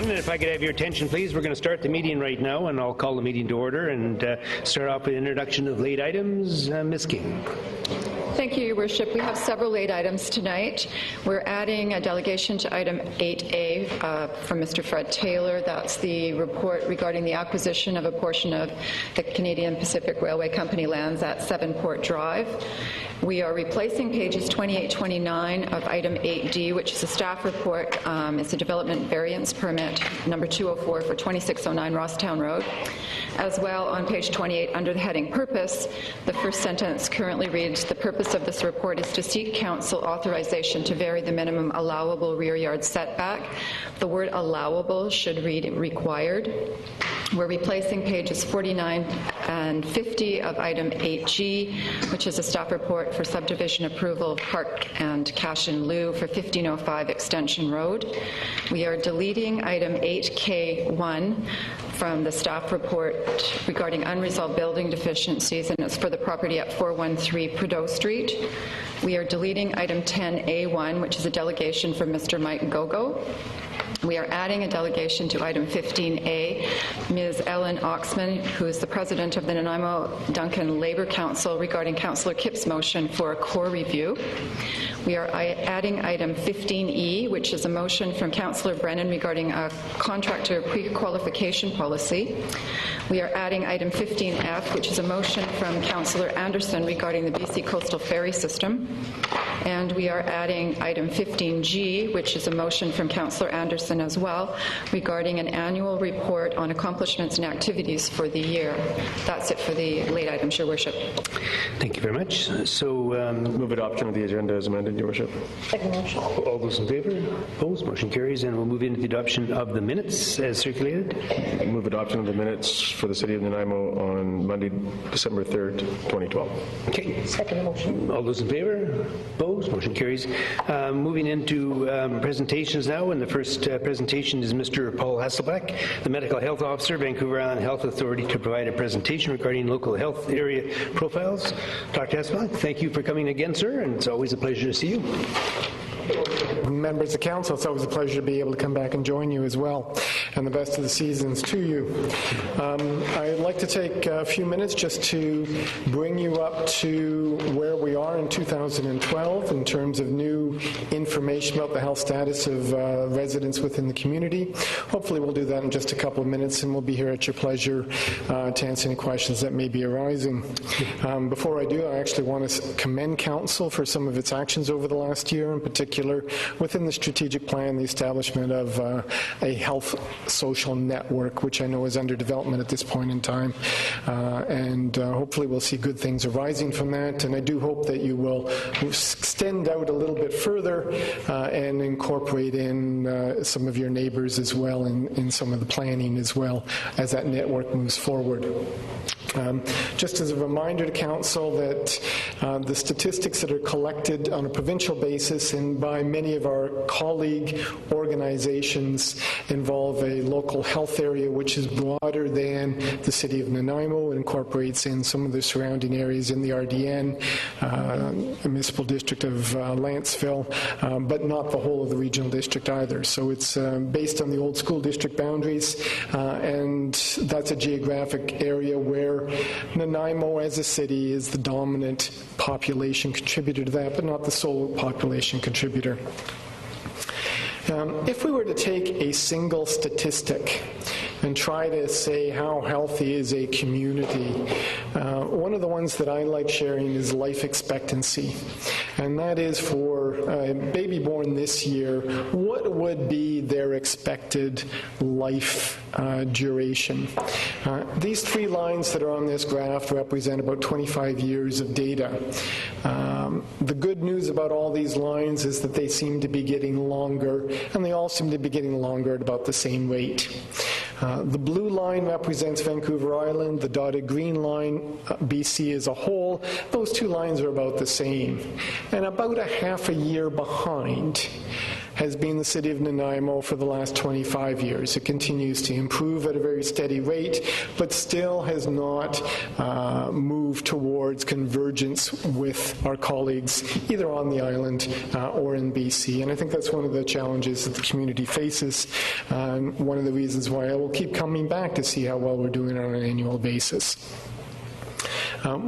everyone. And if I could have your attention, please. We're going to start the meeting right now, and I'll call the meeting to order and start off with an introduction of late items. Ms. King. Thank you, Your Worship. We have several late items tonight. We're adding a delegation to item 8A from Mr. Fred Taylor. That's the report regarding the acquisition of a portion of the Canadian Pacific Railway Company lands at 7 Port Drive. We are replacing pages 28-29 of item 8D, which is a staff report. It's a development variance permit number 204 for 2609 Rosstown Road. As well, on page 28, under the heading Purpose, the first sentence currently reads, "The purpose of this report is to seek council authorization to vary the minimum allowable rear yard setback." The word allowable should read required. We're replacing pages 49 and 50 of item 8G, which is a staff report for subdivision approval of park and cash in lieu for 1505 Extension Road. We are deleting item 8K1 from the staff report regarding unresolved building deficiencies, and it's for the property at 413 Prideaux Street. We are deleting item 10A1, which is a delegation from Mr. Mike Gogo. We are adding a delegation to item 15A, Ms. Ellen Oxman, who is the president of the Nanaimo-Duncan Labour Council, regarding Councillor Kipp's motion for a core review. We are adding item 15E, which is a motion from Councillor Brennan regarding a contractor pre-qualification policy. We are adding item 15F, which is a motion from Councillor Anderson regarding the BC Coastal Ferry System. And we are adding item 15G, which is a motion from Councillor Anderson as well, regarding an annual report on accomplishments and activities for the year. That's it for the late items, Your Worship. Thank you very much. So, move adoption of the agenda as amended, Your Worship. Second motion. All those in favour? Opposed? Motion carries, and we'll move into the adoption of the minutes as circulated. Move adoption of the minutes for the City of Nanaimo on Monday, December 3rd, 2012. Okay. Second motion. All those in favour? Opposed? Motion carries. Moving into presentations now, and the first presentation is Mr. Paul Hasselbeck, the Medical Health Officer, Vancouver Island Health Authority, to provide a presentation regarding local health area profiles. Dr. Hasselbeck, thank you for coming again, sir, and it's always a pleasure to see you. Members of Council, it's always a pleasure to be able to come back and join you as well, and the best of the seasons to you. I'd like to take a few minutes just to bring you up to where we are in 2012 in terms of new information about the health status of residents within the community. Hopefully we'll do that in just a couple of minutes, and we'll be here at your pleasure to answer any questions that may be arising. Before I do, I actually want to commend Council for some of its actions over the last year, in particular within the strategic plan, the establishment of a health social network, which I know is under development at this point in time, and hopefully we'll see good things arising from that. And I do hope that you will extend out a little bit further and incorporate in some of your neighbors as well in some of the planning as well as that network moves forward. Just as a reminder to Council that the statistics that are collected on a provincial basis and by many of our colleague organizations involve a local health area which is broader than the City of Nanaimo. It incorporates in some of the surrounding areas in the RDN, the municipal district of Lanceville, but not the whole of the regional district either. So it's based on the old school district boundaries, and that's a geographic area where Nanaimo as a city is the dominant population contributor to that, but not the sole population contributor. If we were to take a single statistic and try to say how healthy is a community, one of the ones that I like sharing is life expectancy. And that is for a baby born this year, what would be their expected life duration? These three lines that are on this graph represent about 25 years of data. The good news about all these lines is that they seem to be getting longer, and they all seem to be getting longer at about the same rate. The blue line represents Vancouver Island, the dotted green line, BC as a whole. Those two lines are about the same. And about a half a year behind, has been the city of Nanaimo for the last 25 years. It continues to improve at a very steady rate, but still has not moved towards convergence with our colleagues either on the island or in BC. And I think that's one of the challenges that the community faces, one of the reasons why I will keep coming back to see how well we're doing on an annual basis.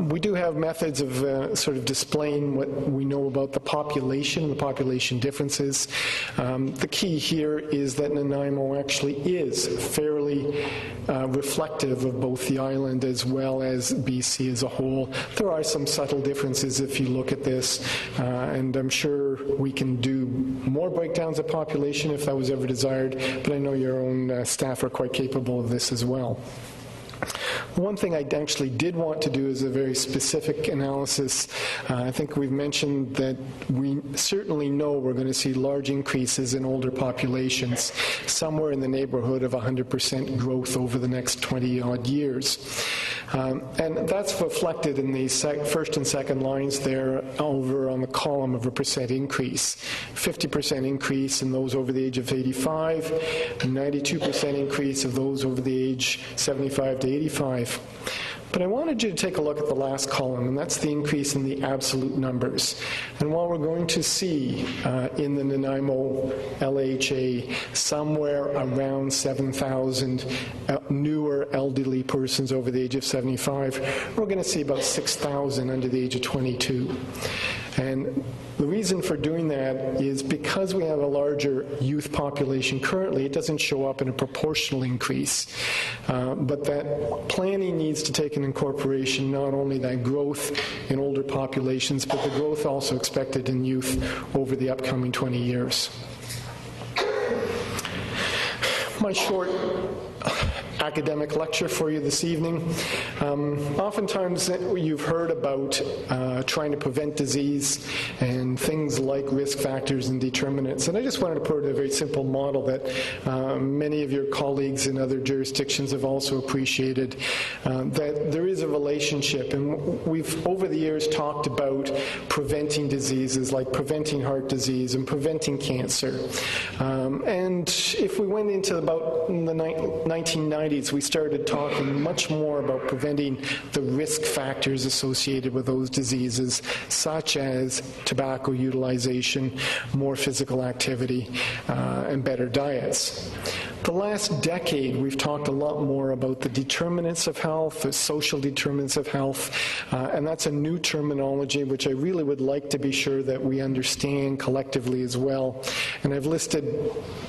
We do have methods of sort of displaying what we know about the population differences. The key here is that Nanaimo actually is fairly reflective of both the island as well as BC as a whole. There are some subtle differences if you look at this, and I'm sure we can do more breakdowns of population if that was ever desired, but I know your own staff are quite capable of this as well. One thing I actually did want to do is a very specific analysis. I think we've mentioned that we certainly know we're going to see large increases in older populations, somewhere in the neighborhood of 100% growth over the next 20-odd years. And that's reflected in the first and second lines there over on the column of a percent increase. 50% increase in those over the age of 85, 92% increase of those over the age 75 to 85. But I wanted you to take a look at the last column, and that's the increase in the absolute numbers. And while we're going to see in the Nanaimo LHA somewhere around 7,000 newer elderly persons over the age of 75, we're going to see about 6,000 under the age of 22. And the reason for doing that is because we have a larger youth population currently, it doesn't show up in a proportional increase. But that planning needs to take into incorporation not only that growth in older populations, but the growth also expected in youth over the upcoming 20 years. My short academic lecture for you this evening. Oftentimes you've heard about trying to prevent disease and things like risk factors and determinants. And I just wanted to put a very simple model that many of your colleagues in other jurisdictions have also appreciated, that there is a relationship. And we've over the years talked about preventing diseases like preventing heart disease and preventing cancer. And if we went into about the 1990s, we started talking much more about preventing the risk factors associated with those diseases, such as tobacco utilization, more physical activity, and better diets. The last decade, we've talked a lot more about the determinants of health, the social determinants of health, and that's a new terminology which I really would like to be sure that we understand collectively as well. And I've listed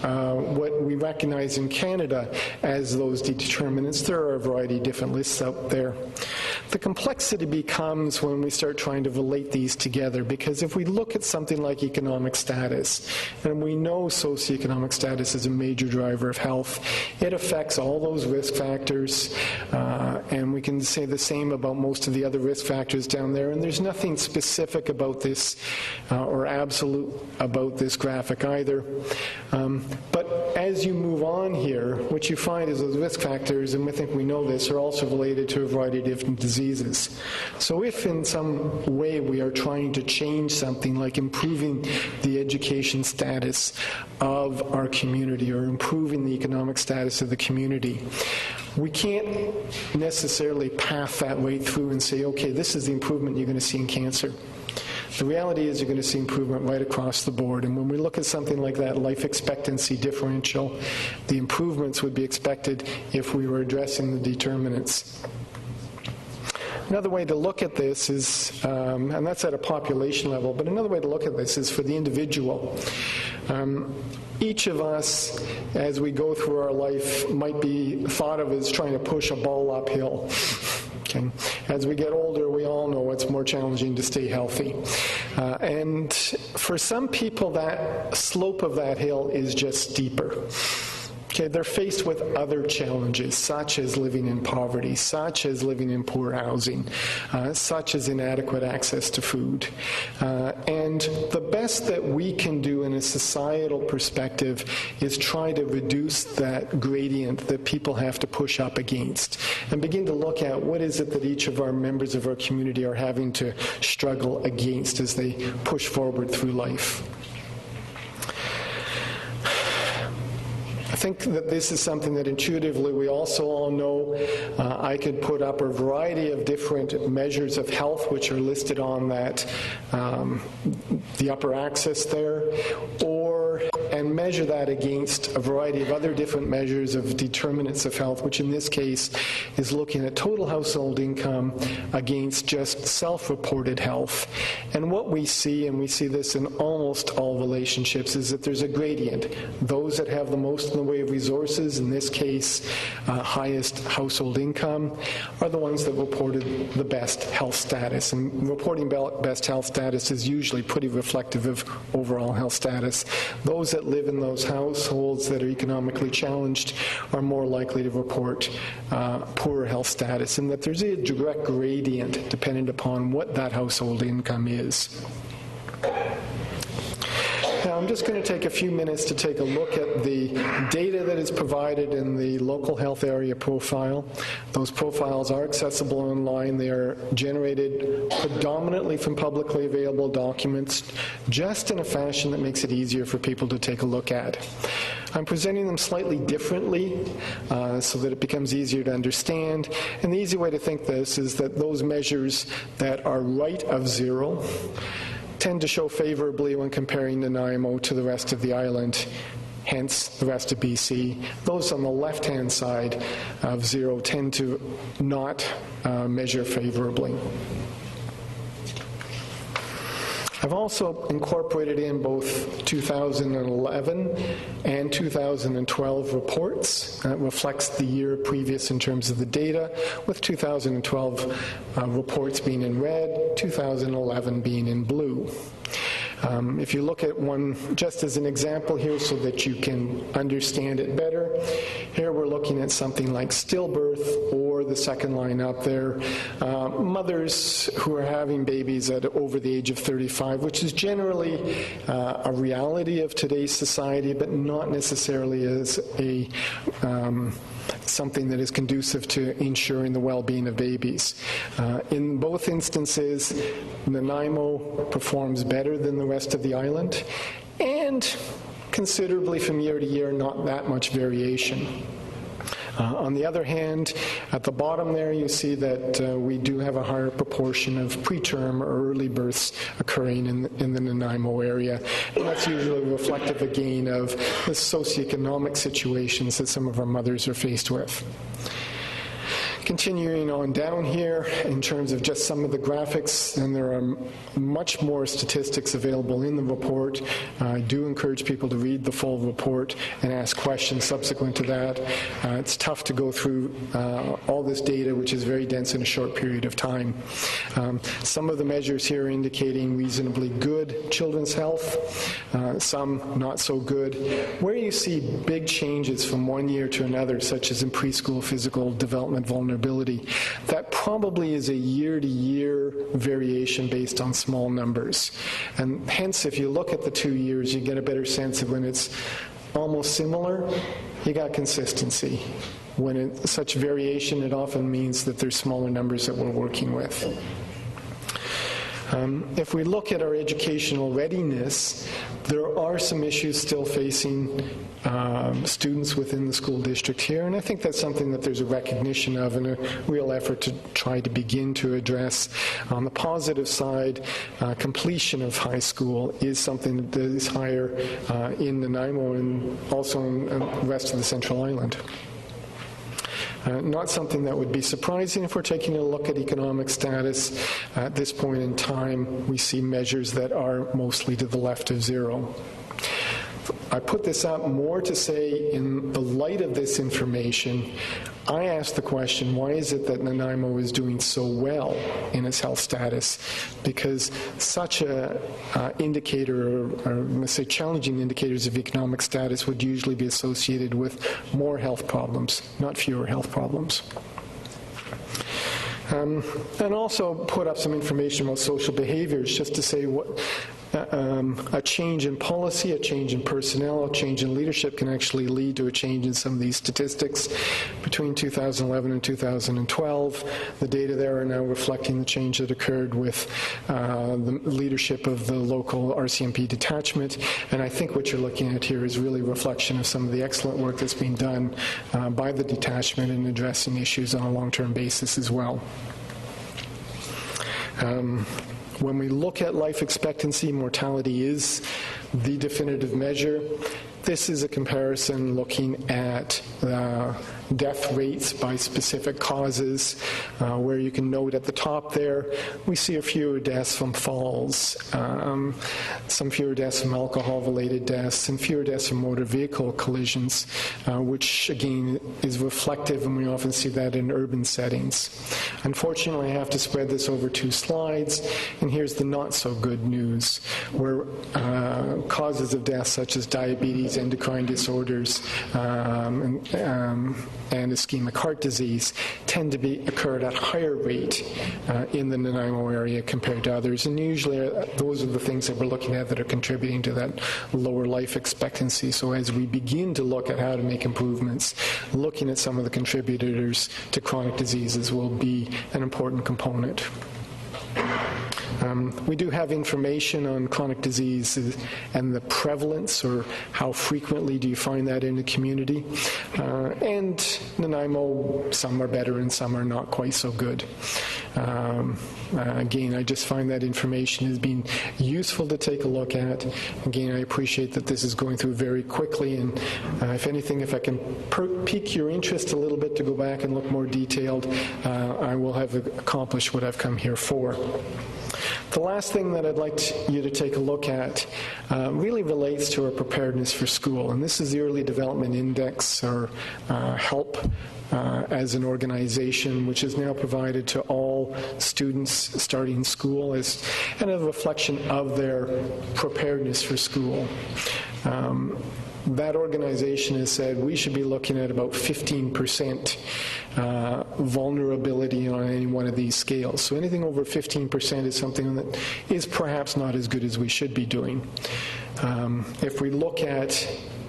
what we recognize in Canada as those determinants. There are a variety of different lists out there. The complexity becomes when we start trying to relate these together, because if we look at something like economic status, and we know socioeconomic status is a major driver of health, it affects all those risk factors, and we can say the same about most of the other risk factors down there, and there's nothing specific about this or absolute about this graphic either. But as you move on here, what you find is those risk factors, and we think we know this, are also related to a variety of different diseases. So if in some way we are trying to change something like improving the education status of our community or improving the economic status of the community, we can't necessarily path that way through and say, okay, this is the improvement you're going to see in cancer. The reality is you're going to see improvement right across the board. And when we look at something like that life expectancy differential, the improvements would be expected if we were addressing the determinants. Another way to look at this is, and that's at a population level, but another way to look at this is for the individual. Each of us, as we go through our life, might be thought of as trying to push a ball uphill. Okay. As we get older, we all know it's more challenging to stay healthy. And for some people, that slope of that hill is just steeper. Okay, they're faced with other challenges, such as living in poverty, such as living in poor housing, such as inadequate access to food. And the best that we can do in a societal perspective is try to reduce that gradient that people have to push up against and begin to look at what is it that each of our members of our community are having to struggle against as they push forward through life. think that this is something that intuitively we also all know. I could put up a variety of different measures of health which are listed on that, the upper axis there, and measure that against a variety of other different measures of determinants of health, which in this case is looking at total household income against just self-reported health. And what we see, and we see this in almost all relationships, is that there's a gradient. Those that have the most in the way of resources, in this case, highest household income, are the ones that reported the best health status. And reporting best health status is usually pretty reflective of overall health status. Those that live in those households that are economically challenged are more likely to report poorer health status, and that there's a direct gradient dependent upon what that household income is. Now, I'm just going to take a few minutes to take a look at the data that is provided in the local health area profile. Those profiles are accessible online. They are generated predominantly from publicly available documents, just in a fashion that makes it easier for people to take a look at. I'm presenting them slightly differently so that it becomes easier to understand. And the easy way to think this is that those measures that are right of zero tend to show favorably when comparing Nanaimo to the rest of the island, hence the rest of BC. Those on the left-hand side of zero tend to not measure favorably. I've also incorporated in both 2011 and 2012 reports. That reflects the year previous in terms of the data, with 2012 reports being in red, 2011 being in blue. If you look at one just as an example here so that you can understand it better, here we're looking at something like stillbirth, or the second line up there, mothers who are having babies at over the age of 35, which is generally a reality of today's society, but not necessarily as a something that is conducive to ensuring the well-being of babies. In both instances, Nanaimo performs better than the rest of the island, and considerably from year to year, not that much variation. On the other hand, at the bottom there, you see that we do have a higher proportion of preterm or early births occurring in the Nanaimo area. And that's usually reflective, again, of the socioeconomic situations that some of our mothers are faced with. Continuing on down here, in terms of just some of the graphics, and there are much more statistics available in the report. I do encourage people to read the full report and ask questions subsequent to that. It's tough to go through all this data, which is very dense in a short period of time. Some of the measures here are indicating reasonably good children's health, some not so good. Where you see big changes from one year to another, such as in preschool physical development vulnerability, that probably is a year-to-year variation based on small numbers. And hence, if you look at the 2 years, you get a better sense of when it's almost similar, you got consistency. When it's such variation, it often means that there's smaller numbers that we're working with. If we look at our educational readiness, there are some issues still facing students within the school district here, and I think that's something that there's a recognition of and a real effort to try to begin to address. On the positive side, completion of high school is something that is higher in Nanaimo and also in the rest of the Central Island. Not something that would be surprising if we're taking a look at economic status. At this point in time, we see measures that are mostly to the left of zero. I put this up more to say, in the light of this information, I asked the question, why is it that Nanaimo is doing so well in its health status? Because such a indicator, or let's say challenging indicators of economic status, would usually be associated with more health problems, not fewer health problems. And also put up some information about social behaviors, just to say what a change in policy, a change in personnel, a change in leadership can actually lead to a change in some of these statistics. Between 2011 and 2012, the data there are now reflecting the change that occurred with the leadership of the local RCMP detachment. And I think what you're looking at here is really a reflection of some of the excellent work that's being done by the detachment in addressing issues on a long-term basis as well. When we look at life expectancy, mortality is the definitive measure. This is a comparison looking at death rates by specific causes, where you can note at the top there, we see a fewer deaths from falls, some fewer deaths from alcohol-related deaths, and fewer deaths from motor vehicle collisions, which again is reflective, and we often see that in urban settings. Unfortunately, I have to spread this over 2 slides, and here's the not-so-good news, where causes of death such as diabetes, endocrine disorders, and ischemic heart disease tend to be occurred at higher rate in the Nanaimo area compared to others. And usually those are the things that we're looking at that are contributing to that lower life expectancy. So as we begin to look at how to make improvements, looking at some of the contributors to chronic diseases will be an important component. We do have information on chronic disease and the prevalence, or how frequently do you find that in the community. And Nanaimo, some are better and some are not quite so good. Again, I just find that information as being useful to take a look at. Again, I appreciate that this is going through very quickly, and if anything, if I can pique your interest a little bit to go back and look more detailed, I will have accomplished what I've come here for. The last thing that I'd like you to take a look at really relates to our preparedness for school, and this is the Early Development Index, or HELP, as an organization, which is now provided to all students starting school as kind of a reflection of their preparedness for school. That organization has said we should be looking at about 15% vulnerability on any one of these scales. So anything over 15% is something that is perhaps not as good as we should be doing. If we look at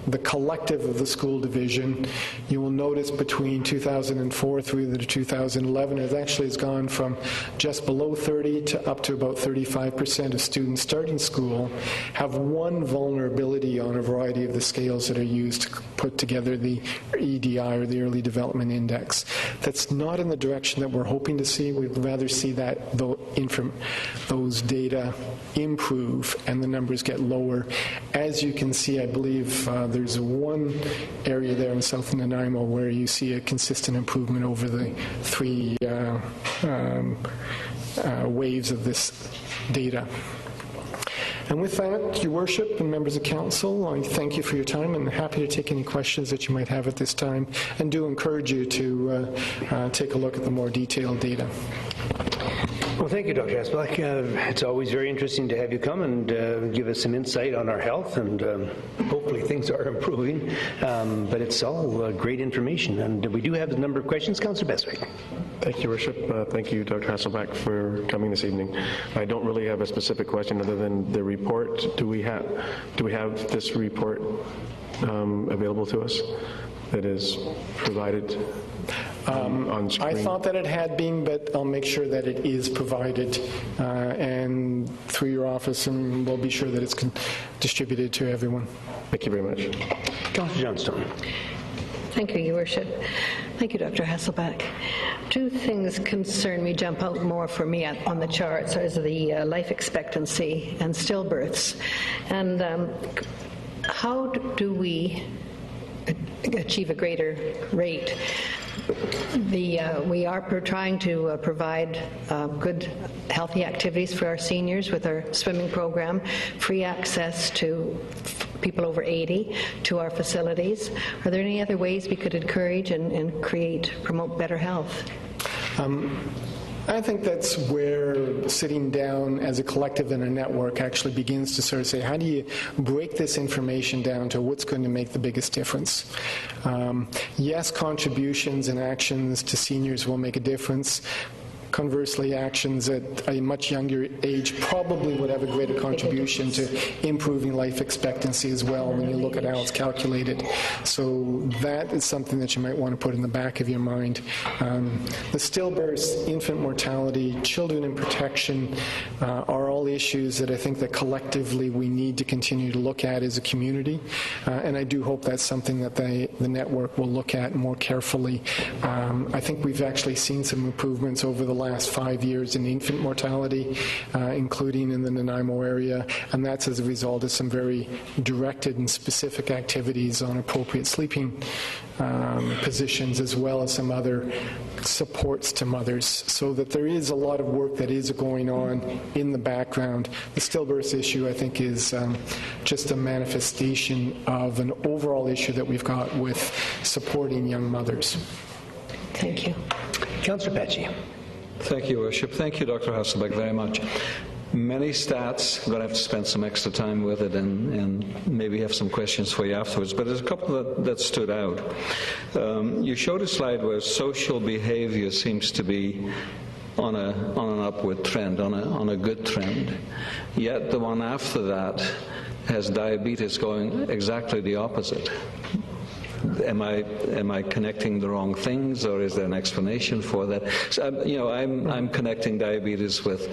the collective of the school division, you will notice between 2004 through to 2011, it actually has gone from just below 30 to up to about 35% of students starting school have one vulnerability on a variety of the scales that are used to put together the EDI, or the Early Development Index. That's not in the direction that we're hoping to see. We'd rather see that those data improve and the numbers get lower. As you can see, I believe there's one area there in South Nanaimo where you see a consistent improvement over the 3 waves of this data. And with that, Your Worship and members of Council, I thank you for your time and happy to take any questions that you might have at this time, and do encourage you to take a look at the more detailed data. Well, thank you, Dr. Hasselbalch. It's always very interesting to have you come and give us some insight on our health, and hopefully things are improving. But it's all great information, and we do have a number of questions. Councillor Beswick. Thank you, Your Worship. Thank you, Dr. Hasselbalch, for coming this evening. I don't really have a specific question other than the report. Do we have this report available to us that is provided on screen? I thought that it had been, but I'll make sure that it is provided and through your office, and we'll be sure that it's distributed to everyone. Thank you very much. Councillor Johnstone. Thank you, Your Worship. Thank you, Dr. Hasselbalch. 2 things concern me, jump out more for me on the charts, as the life expectancy and stillbirths. And how do we achieve a greater rate? We are trying to provide good, healthy activities for our seniors with our swimming program, free access to people over 80 to our facilities. Are there any other ways we could encourage and promote better health? I think that's where sitting down as a collective and a network actually begins to sort of say, how do you break this information down to what's going to make the biggest difference? Yes, contributions and actions to seniors will make a difference, conversely, actions at a much younger age probably would have a greater contribution to improving life expectancy as well when you look at how it's calculated. So that is something that you might want to put in the back of your mind. The stillbirths, infant mortality, children in protection are all issues that I think that collectively we need to continue to look at as a community, and I do hope that's something that the network will look at more carefully. I think we've actually seen some improvements over the last 5 years in infant mortality, including in the Nanaimo area, and that's as a result of some very directed and specific activities on appropriate sleeping positions, as well as some other supports to mothers, so that there is a lot of work that is going on in the background. The stillbirth issue, I think, is just a manifestation of an overall issue that we've got with supporting young mothers. Thank you. Councillor Patchy. Thank you, Worship. Thank you, Dr. Hasselbeck, very much. Many stats. I'm going to have to spend some extra time with it and maybe have some questions for you afterwards, but there's a couple that stood out. You showed a slide where social behavior seems to be on an upward trend, on a good trend. Yet the one after that has diabetes going exactly the opposite. Am I connecting the wrong things, or is there an explanation for that? So, I'm connecting diabetes with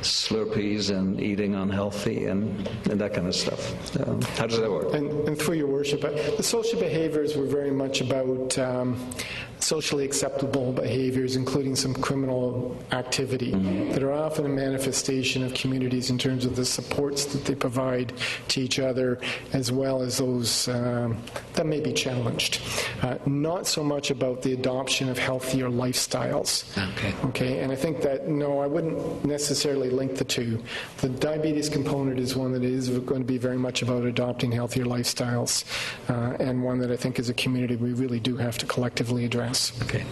Slurpees and eating unhealthy and that kind of stuff. How does that work? And through your worship, the social behaviors were very much about socially acceptable behaviors, including some criminal activity, that are often a manifestation of communities in terms of the supports that they provide to each other, as well as those that may be challenged. Not so much about the adoption of healthier lifestyles. Okay, and I think that, no, I wouldn't necessarily link the two. The diabetes component is one that is going to be very much about adopting healthier lifestyles, and one that I think as a community we really do have to collectively address. Okay.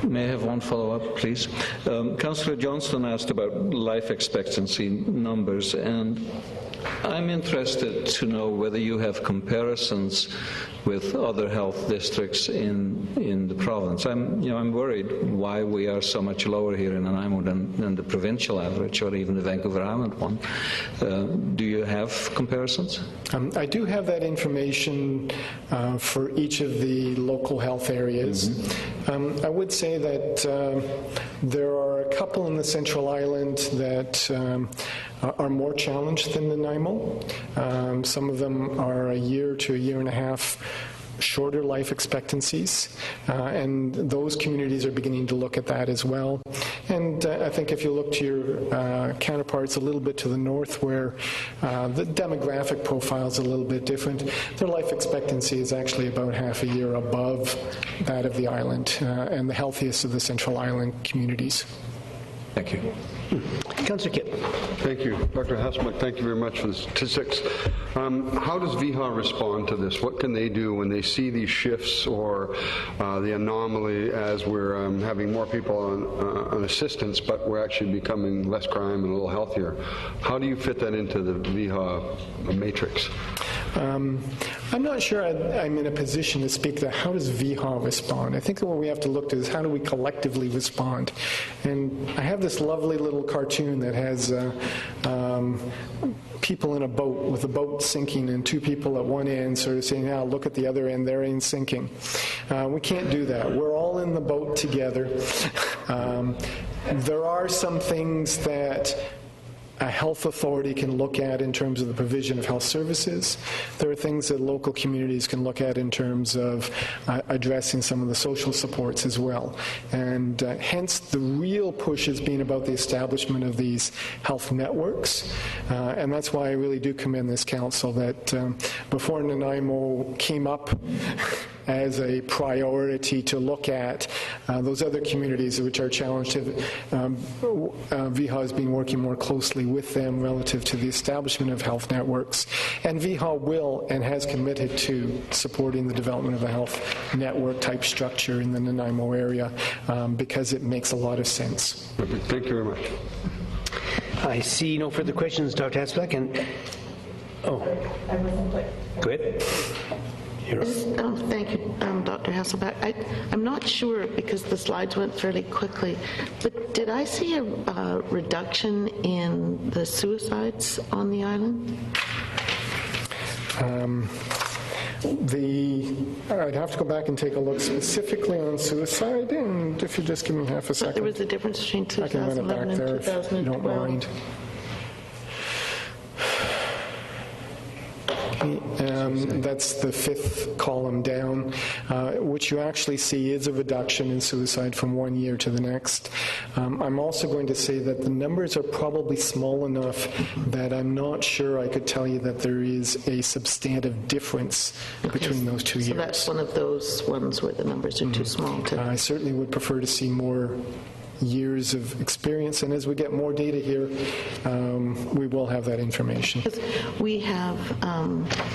May I have one follow-up, please? Councillor Johnston asked about life expectancy numbers, and I'm interested to know whether you have comparisons with other health districts in the province. I'm worried why we are so much lower here in Nanaimo than the provincial average, or even the Vancouver Island one. Do you have comparisons? I do have that information for each of the local health areas. I would say that there are a couple in the Central Island that are more challenged than Nanaimo. Some of them are a year to a year and a half shorter life expectancies, and those communities are beginning to look at that as well. And I think if you look to your counterparts a little bit to the north, where the demographic profile is a little bit different, their life expectancy is actually about half a year above that of the island, and the healthiest of the Central Island communities. Thank you. Councillor Kitt. Thank you. Dr. Hasselbeck, thank you very much for the statistics. How does VHA respond to this? What can they do when they see these shifts or the anomaly as we're having more people on assistance, but we're actually becoming less crime and a little healthier? How do you fit that into the VHA matrix? I'm not sure I'm in a position to speak to how does VHA respond. I think that what we have to look to is how do we collectively respond. And I have this lovely little cartoon that has people in a boat with a boat sinking and two people at one end sort of saying, "Now look at the other end, they're in sinking." We can't do that. We're all in the boat together. There are some things that a health authority can look at in terms of the provision of health services. There are things that local communities can look at in terms of addressing some of the social supports as well. And hence the real push has been about the establishment of these health networks. And that's why I really do commend this council that before Nanaimo came up as a priority to look at those other communities which are challenged, VHA has been working more closely with them relative to the establishment of health networks. And VHA will and has committed to supporting the development of a health network type structure in the Nanaimo area because it makes a lot of sense. Thank you very much. I see no further questions, Dr. Hasselbeck, and... Oh. Go ahead. You're up. Thank you, Dr. Hasselbeck. I'm not sure because the slides went fairly quickly, but did I see a reduction in the suicides on the island? I'd have to go back and take a look specifically on suicide, and if you just give me half a But second. there was a difference between I can run it back 2011 and there if you don't 2012. mind. That's the fifth column down. What you actually see is a reduction in suicide from one year to the next. I'm also going to say that the numbers are probably small enough that I'm not sure I could tell you that there is a substantive difference between those 2 years. So that's one of those ones where the numbers are too small to... I certainly would prefer to see more years of experience, and as we get more data here, we will have that information. We have,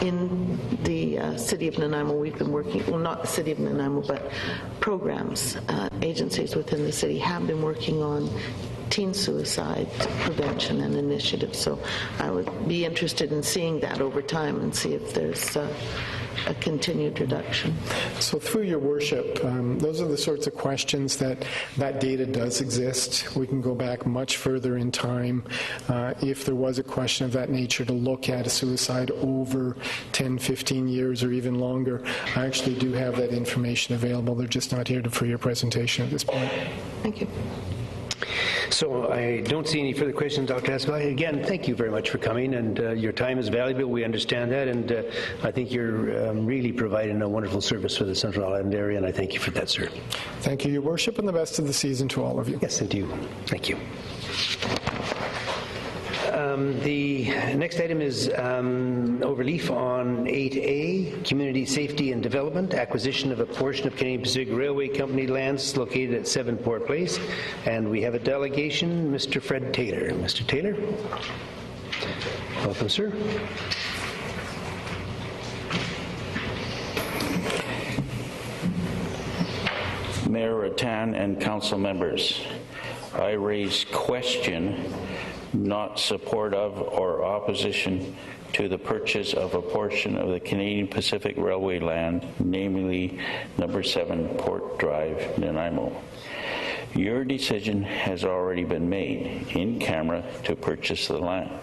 in the city of Nanaimo, we've been working, well, not the city of Nanaimo, but programs, agencies within the city have been working on teen suicide prevention and initiatives. So I would be interested in seeing that over time and see if there's a continued reduction. So through your worship, those are the sorts of questions that data does exist. We can go back much further in time if there was a question of that nature to look at a suicide over 10, 15 years or even longer. I actually do have that information available. They're just not here for your presentation at this point. Thank you. So I don't see any further questions, Dr. Hasselbeck. Again, thank you very much for coming, and your time is valuable. We understand that, and I think you're really providing a wonderful service for the Central Island area, and I thank you for that, sir. Thank you, your worship, and the best of the season to all of you. Yes, and to you. Thank you. The next item is overleaf on 8A, Community Safety and Development, acquisition of a portion of Canadian Pacific Railway Company lands located at 7 Port Place. And we have a delegation, Mr. Fred Taylor. Mr. Taylor? Welcome, sir. Mayor Rattan and council members, I raise question, not support of or opposition to the purchase of a portion of the Canadian Pacific Railway land, namely number 7 Port Drive, Nanaimo. Your decision has already been made in camera to purchase the land.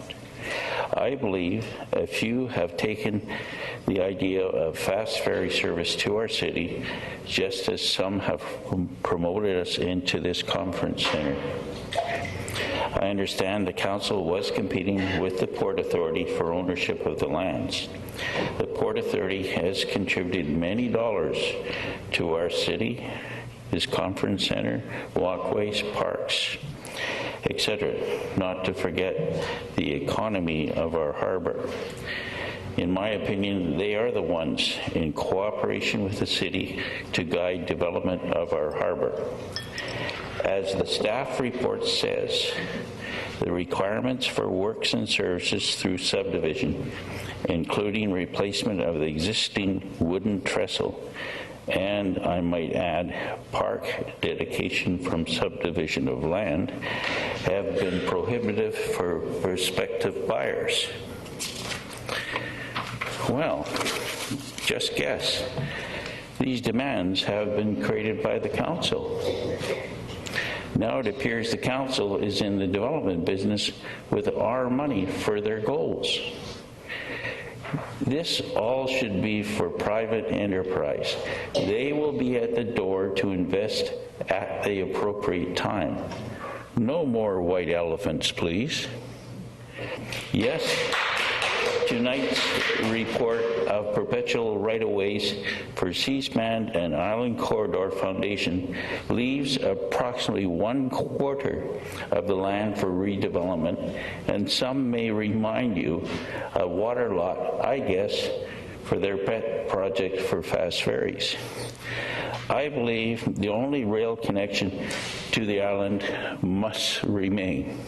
I believe a few have taken the idea of fast ferry service to our city, just as some have promoted us into this conference center. I understand the council was competing with the Port Authority for ownership of the lands. The Port Authority has contributed many dollars to our city, this conference center, walkways, parks, etc., not to forget the economy of our harbor. In my opinion, they are the ones in cooperation with the city to guide development of our harbor. As the staff report says, the requirements for works and services through subdivision, including replacement of the existing wooden trestle, and I might add, park dedication from subdivision of land, have been prohibitive for prospective buyers. Well, just guess. These demands have been created by the council. Now it appears the council is in the development business with our money for their goals. This all should be for private enterprise. They will be at the door to invest at the appropriate time. No more white elephants, please. Yes, tonight's report of perpetual right-of-ways for C-SPAN and Island Corridor Foundation leaves approximately 1/4 of the land for redevelopment, and some may remind you a water lot, I guess, for their pet project for fast ferries. I believe the only rail connection to the island must remain.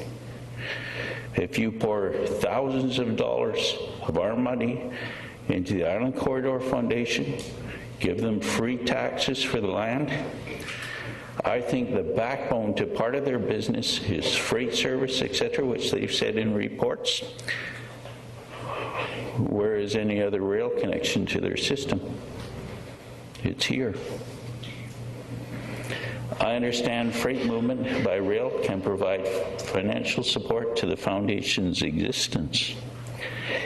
If you pour thousands of dollars of our money into the Island Corridor Foundation, give them free taxes for the land, I think the backbone to part of their business is freight service, etc., which they've said in reports. Where is any other rail connection to their system? It's here. I understand freight movement by rail can provide financial support to the Foundation's existence,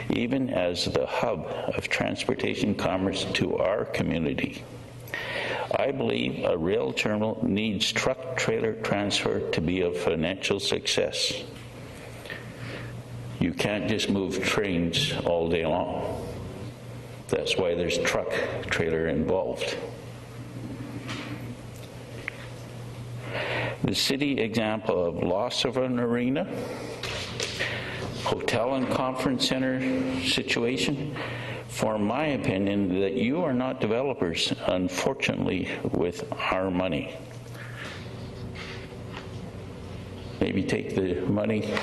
even as the hub of transportation commerce to our community. I believe a rail terminal needs truck-trailer transfer to be a financial success. You can't just move trains all day long. That's why there's truck-trailer involved. The city example of loss of an arena, hotel and conference center situation, for my opinion, that you are not developers, unfortunately, with our money. Maybe take the money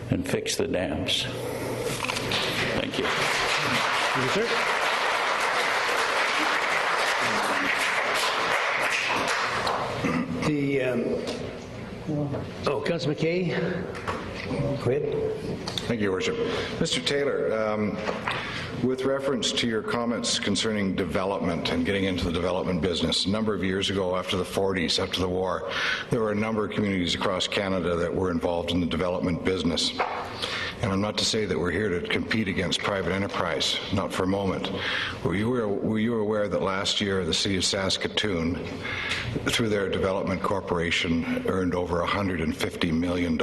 and fix the dams. Thank you. Thank you, sir. Councilor McKay, go ahead. Thank you, Your Worship. Mr. Taylor, with reference to your comments concerning development and getting into the development business, a number of years ago, after the 40s, after the war, there were a number of communities across Canada that were involved in the development business. And I'm not to say that we're here to compete against private enterprise, not for a moment. Were you aware that last year the City of Saskatoon, through their development corporation, earned over $150 million?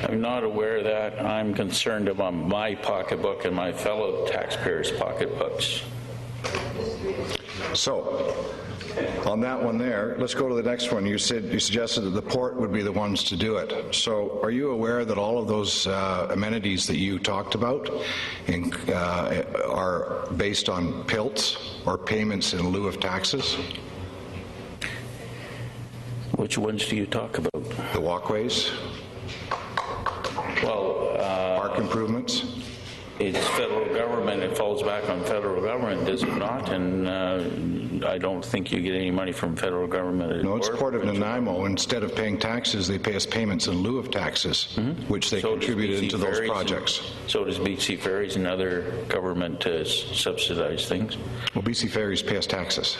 I'm not aware of that. I'm concerned about my pocketbook and my fellow taxpayers' pocketbooks. So, on that one there, let's go to the next one. You suggested that the port would be the ones to do it. So, are you aware that all of those amenities that you talked about are based on PILTs or payments in lieu of taxes? Which ones do you talk about? The walkways? Well, park improvements? It's federal government. It falls back on federal government, does it not? And I don't think you get any money from federal government. No, it's Port of Nanaimo. Instead of paying taxes, they pay us payments in lieu of taxes, which they contributed into those projects. So does BC Ferries and other government subsidized things? Well, BC Ferries pay us taxes.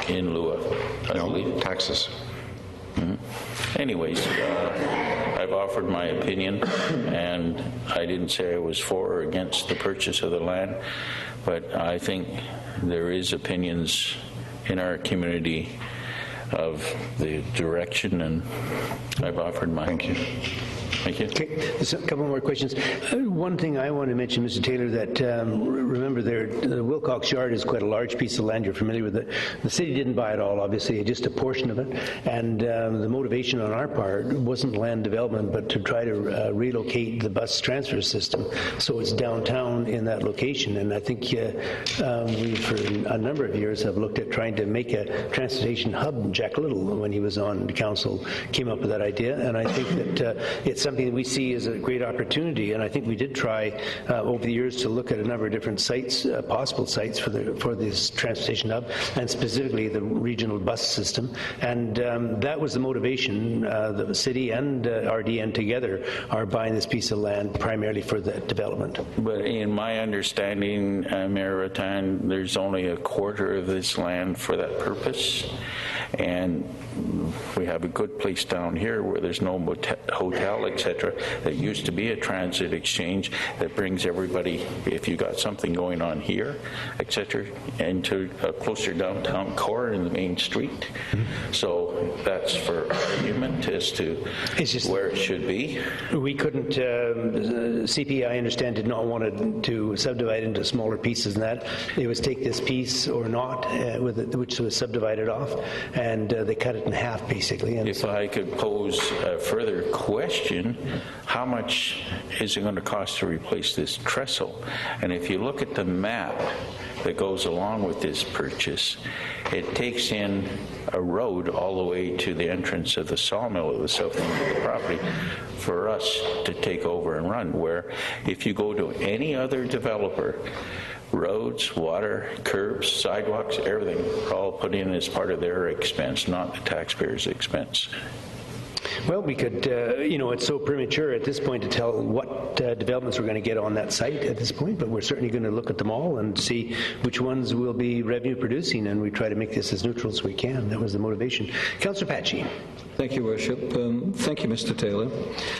In lieu of, I believe. Taxes. Anyways, I've offered my opinion, and I didn't say I was for or against the purchase of the land, but I think there is opinions in our community of the direction, and I've offered mine. Thank you. Thank you. Okay, there's a couple more questions. One thing I want to mention, Mr. Taylor, that remember the Wilcox Yard is quite a large piece of land. You're familiar with it. The city didn't buy it all, obviously, just a portion of it. And the motivation on our part wasn't land development, but to try to relocate the bus transfer system so it's downtown in that location. And I think we, for a number of years, have looked at trying to make a transportation hub. Jack Little, when he was on the council, came up with that idea. And I think that it's something that we see as a great opportunity, and I think we did try over the years to look at a number of different sites, possible sites for this transportation hub, and specifically the regional bus system. And that was the motivation. The city and RDN together are buying this piece of land primarily for the development. But in my understanding, Mayor Rattan, there's only a quarter of this land for that purpose, and we have a good place down here where there's no hotel, etc. That used to be a transit exchange that brings everybody, if you got something going on here, etc., into a closer downtown core in the main street. So that's for argument as to where it should be. We couldn't, CP, I understand, did not want to subdivide into smaller pieces than that. It was take this piece or not, which was subdivided off, and they cut it in half, basically. And if I could pose a further question, how much is it going to cost to replace this trestle? And if you look at the map that goes along with this purchase, it takes in a road all the way to the entrance of the sawmill at the south end of the property for us to take over and run, where if you go to any other developer, roads, water, curbs, sidewalks, everything, all put in as part of their expense, not the taxpayers' expense. Well, we could, it's so premature at this point to tell what developments we're going to get on that site at this point, but we're certainly going to look at them all and see which ones will be revenue producing, and we try to make this as neutral as we can. That was the motivation. Councillor Patchy. Thank you, Worship. Thank you, Mr. Taylor.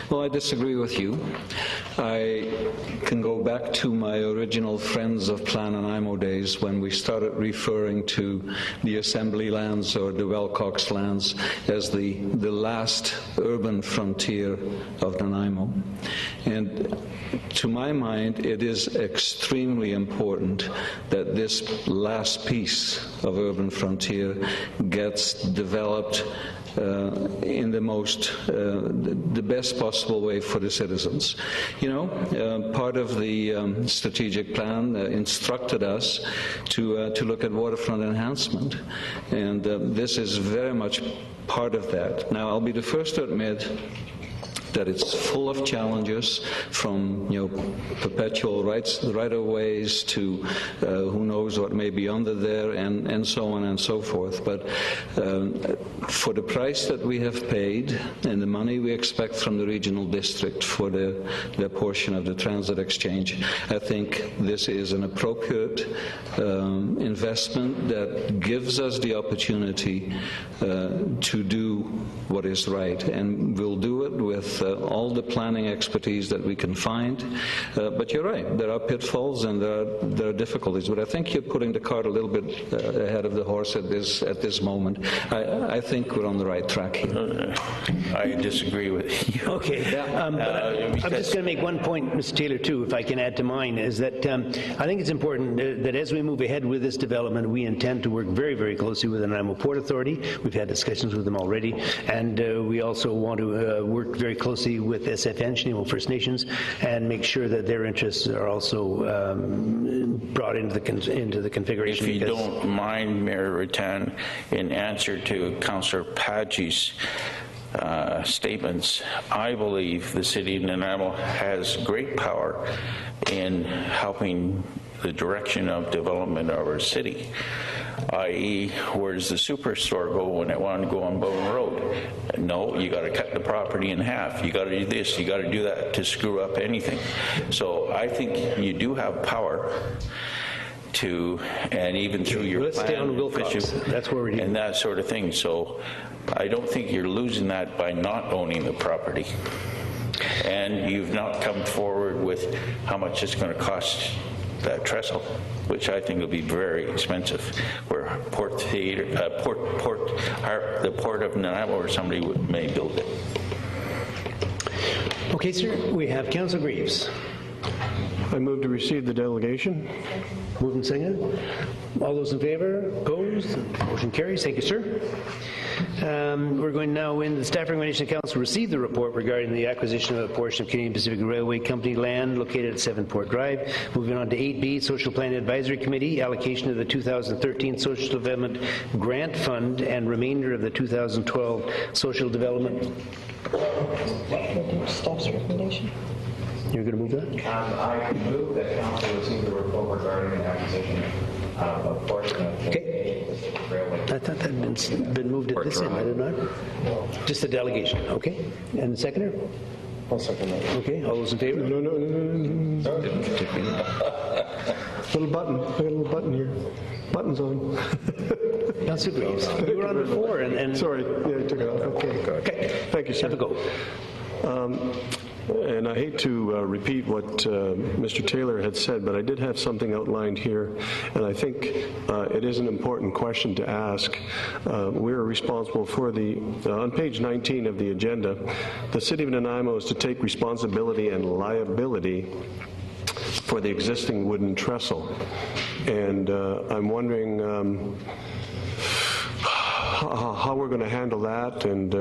Well, I disagree with you. I can go back to my original Friends of Plan Nanaimo days when we started referring to the assembly lands or the Wilcox lands as the last urban frontier of Nanaimo. And to my mind, it is extremely important that this last piece of urban frontier gets developed in the best possible way for the citizens. Part of the strategic plan instructed us to look at waterfront enhancement, and this is very much part of that. Now, I'll be the first to admit that it's full of challenges, from perpetual right-of-ways to who knows what may be under there, and so on and so forth. But for the price that we have paid and the money we expect from the regional district for their portion of the transit exchange, I think this is an appropriate investment that gives us the opportunity to do what is right, and we'll do it with all the planning expertise that we can find. But you're right, there are pitfalls and there are difficulties, but I think you're putting the cart a little bit ahead of the horse at this moment. I think we're on the right track here. I disagree with you. Okay. I'm just going to make one point, Mr. Taylor, too, if I can add to mine, is that I think it's important that as we move ahead with this development, we intend to work very, very closely with the Nanaimo Port Authority. We've had discussions with them already, and we also want to work very closely with SFN, Chenemo First Nations, and make sure that their interests are also brought into the configuration. If you don't mind, Mayor Rattan, in answer to Councillor Padgey's statements, I believe the City of Nanaimo has great power in helping the direction of development of our city, i.e., where does the superstore go when it wanted to go on Bowen Road? No, you got to cut the property in half. You got to do this, you got to do that to screw up anything. So I think you do have power to, and even through your plan, that's where we're and that sort of thing. So I don't think you're losing that by not owning the property. And you've not come forward with how much it's going to cost that trestle, which I think will be very expensive, where the Port of Nanaimo or somebody may build it. Okay, sir. We have Councillor Greaves. I move to receive the delegation. Moved and seconded. All those in favor? Opposed? Motion carries. Thank you, sir. We're going now in the staff recommendation council receive the report regarding the acquisition of a portion of Canadian Pacific Railway Company land located at 7 Port Drive. Moving on to 8B, Social Plan Advisory Committee, allocation of the 2013 Social Development Grant Fund and remainder of the 2012 Social Development. Staff's recommendation. You're going to move that? I move that council receive the report regarding the acquisition of a portion of the railway. I thought that had been moved at this end, I did not? Just a delegation, okay. And the seconder? I'll second that. Okay, all those in favor? No. Little button. I got a little button here. Button's on. Councillor Greaves, you were on before and... Sorry, yeah, I took it off. Okay. Thank you, sir. Have a go. And I hate to repeat what Mr. Taylor had said, but I did have something outlined here, and I think it is an important question to ask. We're responsible for on page 19 of the agenda, the City of Nanaimo is to take responsibility and liability for the existing wooden trestle. And I'm wondering how we're going to handle that, and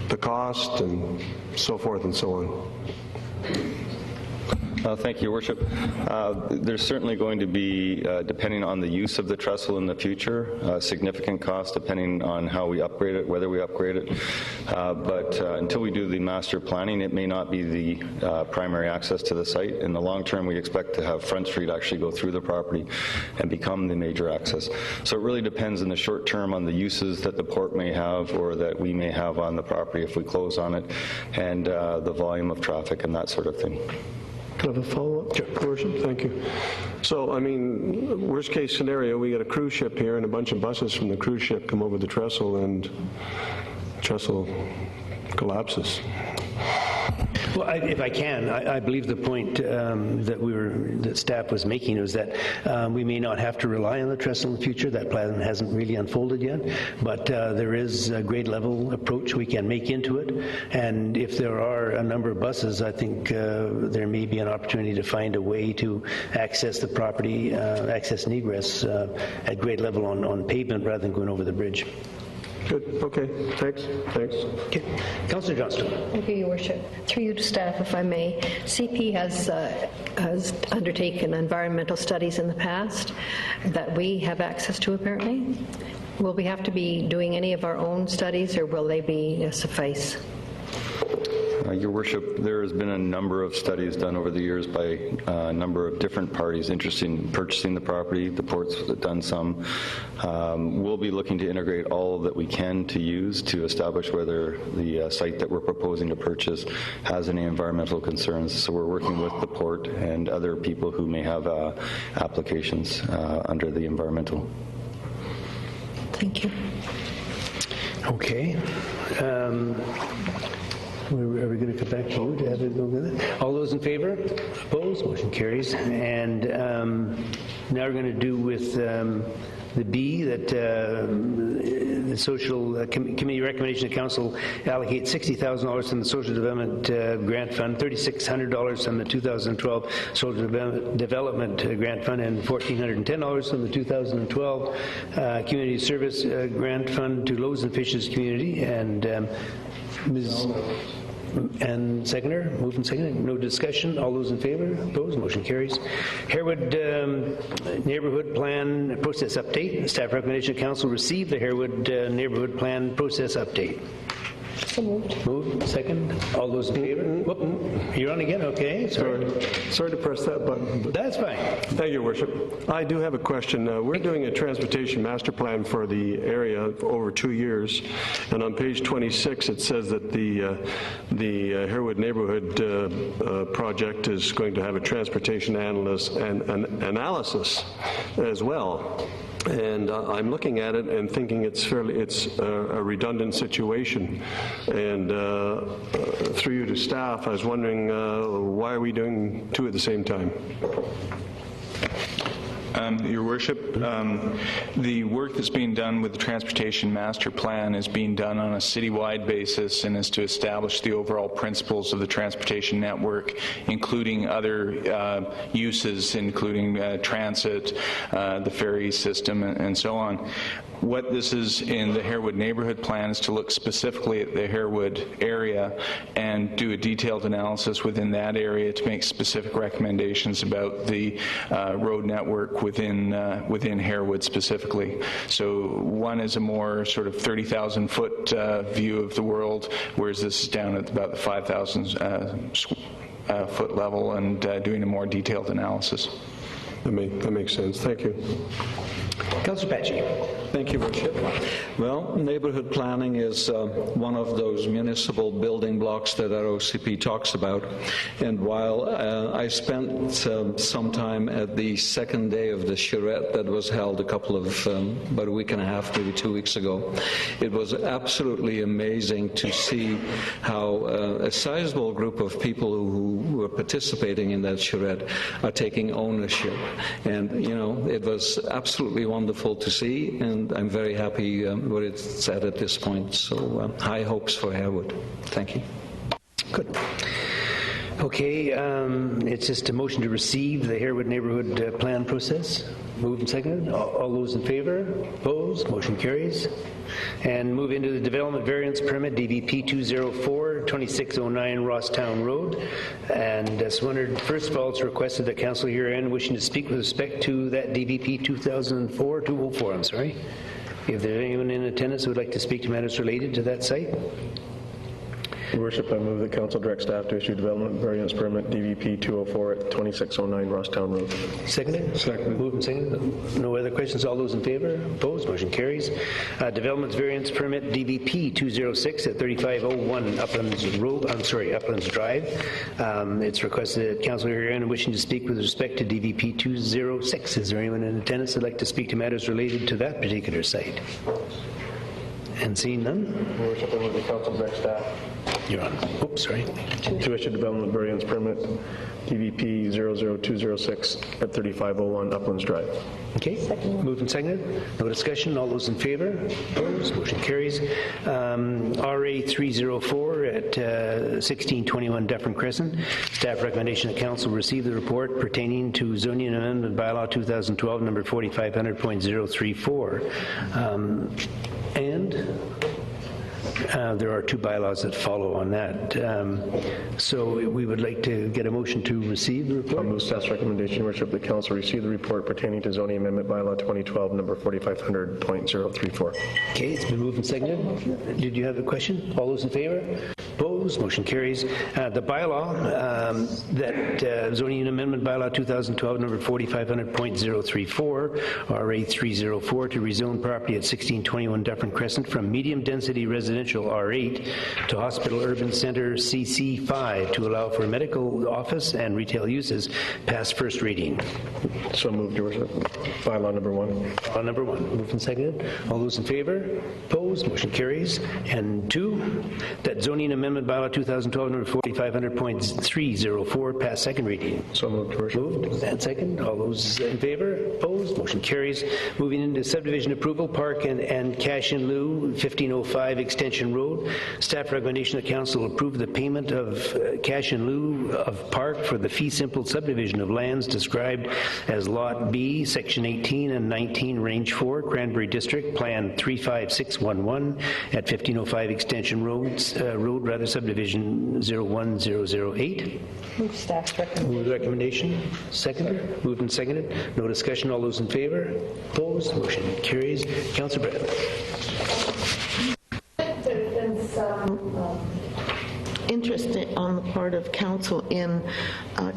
the cost and so forth and so on. Thank you, Your Worship. There's certainly going to be, depending on the use of the trestle in the future, significant cost depending on how we upgrade it, whether we upgrade it. But until we do the master planning, it may not be the primary access to the site. In the long term, we expect to have Front Street actually go through the property and become the major access. So it really depends in the short term on the uses that the port may have or that we may have on the property if we close on it, and the volume of traffic and that sort of thing. Can I have a follow-up, Your Worship? Thank you. So, I mean, worst case scenario, we get a cruise ship here and a bunch of buses from the cruise ship come over the trestle and trestle collapses. Well, if I can, I believe the point that staff was making was that we may not have to rely on the trestle in the future. That plan hasn't really unfolded yet, but there is a grade level approach we can make into it. And if there are a number of buses, I think there may be an opportunity to find a way to access the property, access and egress at grade level on pavement rather than going over the bridge. Good. Okay. Thanks. Okay. Councillor Johnston. Thank you, Your Worship. Through you to staff, if I may. CP has undertaken environmental studies in the past that we have access to, apparently. Will we have to be doing any of our own studies, or will they be suffice? Your Worship, there has been a number of studies done over the years by a number of different parties interested in purchasing the property. The port's done some. We'll be looking to integrate all that we can to use to establish whether the site that we're proposing to purchase has any environmental concerns. So we're working with the port and other people who may have applications under the environmental. Thank you. Okay. Are we going to come back to you to have it go with it? All those in favor? Opposed? Motion carries. And now we're going to do with the B, that the social committee recommendation to council allocate $60,000 from the social development grant fund, $3,600 from the 2012 social development grant fund, and $1,410 from the 2012 community service grant fund to Loaves and Fishes community. And Ms. And seconder, moved and seconded. No discussion. All those in favor? Opposed? Motion carries. Harewood Neighborhood Plan Process Update. Staff recommendation council receive the Harewood Neighborhood Plan Process Update. So moved. Moved. Second. All those in favor? Whoop. You're on again? Okay. Sorry to press that button. But that's fine. Thank you, Worship. I do have a question. We're doing a transportation master plan for the area for over 2 years, and on page 26 it says that the Harewood Neighborhood project is going to have a transportation analysis as well. And I'm looking at it and thinking it's a redundant situation. And through you to staff, I was wondering why are we doing two at the same time? Your Worship, the work that's being done with the Transportation Master Plan is being done on a citywide basis and is to establish the overall principles of the transportation network, including other uses, including transit, the ferry system, and so on. What this is in the Harewood Neighborhood Plan is to look specifically at the Harewood area and do a detailed analysis within that area to make specific recommendations about the road network within Harewood specifically. So one is a more sort of 30,000-foot view of the world, whereas this is down at about the 5,000-foot level and doing a more detailed analysis. That makes sense. Thank you. Councillor Patchy. Thank you, Worship. Well, neighborhood planning is one of those municipal building blocks that our OCP talks about. And while I spent some time at the second day of the charrette that was held about a week and a half, maybe 2 weeks ago, it was absolutely amazing to see how a sizable group of people who were participating in that charrette are taking ownership. And, you know, it was absolutely wonderful to see, and I'm very happy where it's at this point. So high hopes for Harewood. Thank you. Good. Okay, it's just a motion to receive the Harewood Neighborhood Plan process. Moved and seconded. All those in favor? Opposed? Motion carries. And move into the Development Variance Permit, DVP 204-2609 Rosstown Road. And Yes, wondered, first of all, it's requested that council herein wishing to speak with respect to that DVP 2004, I'm sorry. If there's anyone in attendance who would like to speak to matters related to that site. Your Worship, I move that council direct staff to issue development variance permit DVP 204 at 2609 Rosstown Road. Seconded? Seconded. Moved and seconded. No other questions? All those in favor? Opposed? Motion carries. Development variance permit DVP 206 at 3501 Uplands Drive. It's requested that council herein wishing to speak with respect to DVP 206. Is there anyone in attendance who would like to speak to matters related to that particular site? And seeing none? Your Worship, I move that council direct staff. You're on. Oops, sorry. To issue development variance permit DVP 00206 at 3501 Uplands Drive. Okay. Moved and seconded. No discussion. All those in favor? Opposed? Motion carries. RA 304 at 1621 Dufferin Crescent. Staff recommendation that council receive the report pertaining to zoning amendment bylaw 2012 number 4500.034. There are two bylaws that follow on that. So we would like to get a motion to receive the report. I'll move staff's recommendation, Your Worship, that council receive the report pertaining to zoning amendment bylaw 2012 number 4500.034. Okay, it's been moved and seconded. Did you have a question? All those in favor? Opposed? Motion carries. The bylaw, that zoning amendment bylaw 2012 number 4500.034, RA 304, to rezone property at 1621 Dufferin Crescent from medium density residential R8 to hospital urban center CC5 to allow for medical office and retail uses, passed first reading. So moved, Your Worship. Bylaw number 1. Bylaw number 1. Moved and seconded. All those in favor? Opposed? Motion carries. And 2, that zoning amendment bylaw 2012 number 4500.304, pass second reading. So moved, Your Worship. Moved and second. All those in favor? Opposed? Motion carries. Moving into subdivision approval, park and cash in lieu, 1505 Extension Road. Staff recommendation that council approve the payment of cash in lieu of park for the fee simple subdivision of lands described as Lot B, Section 18 and 19, Range 4, Cranberry District, Plan 35611 at 1505 Extension Road, subdivision 01008. Move staff's recommendation. Move the recommendation. Seconded. Moved and seconded. No discussion. All those in favor? Opposed? Motion carries. Councillor Brett. There's been some interest on the part of council in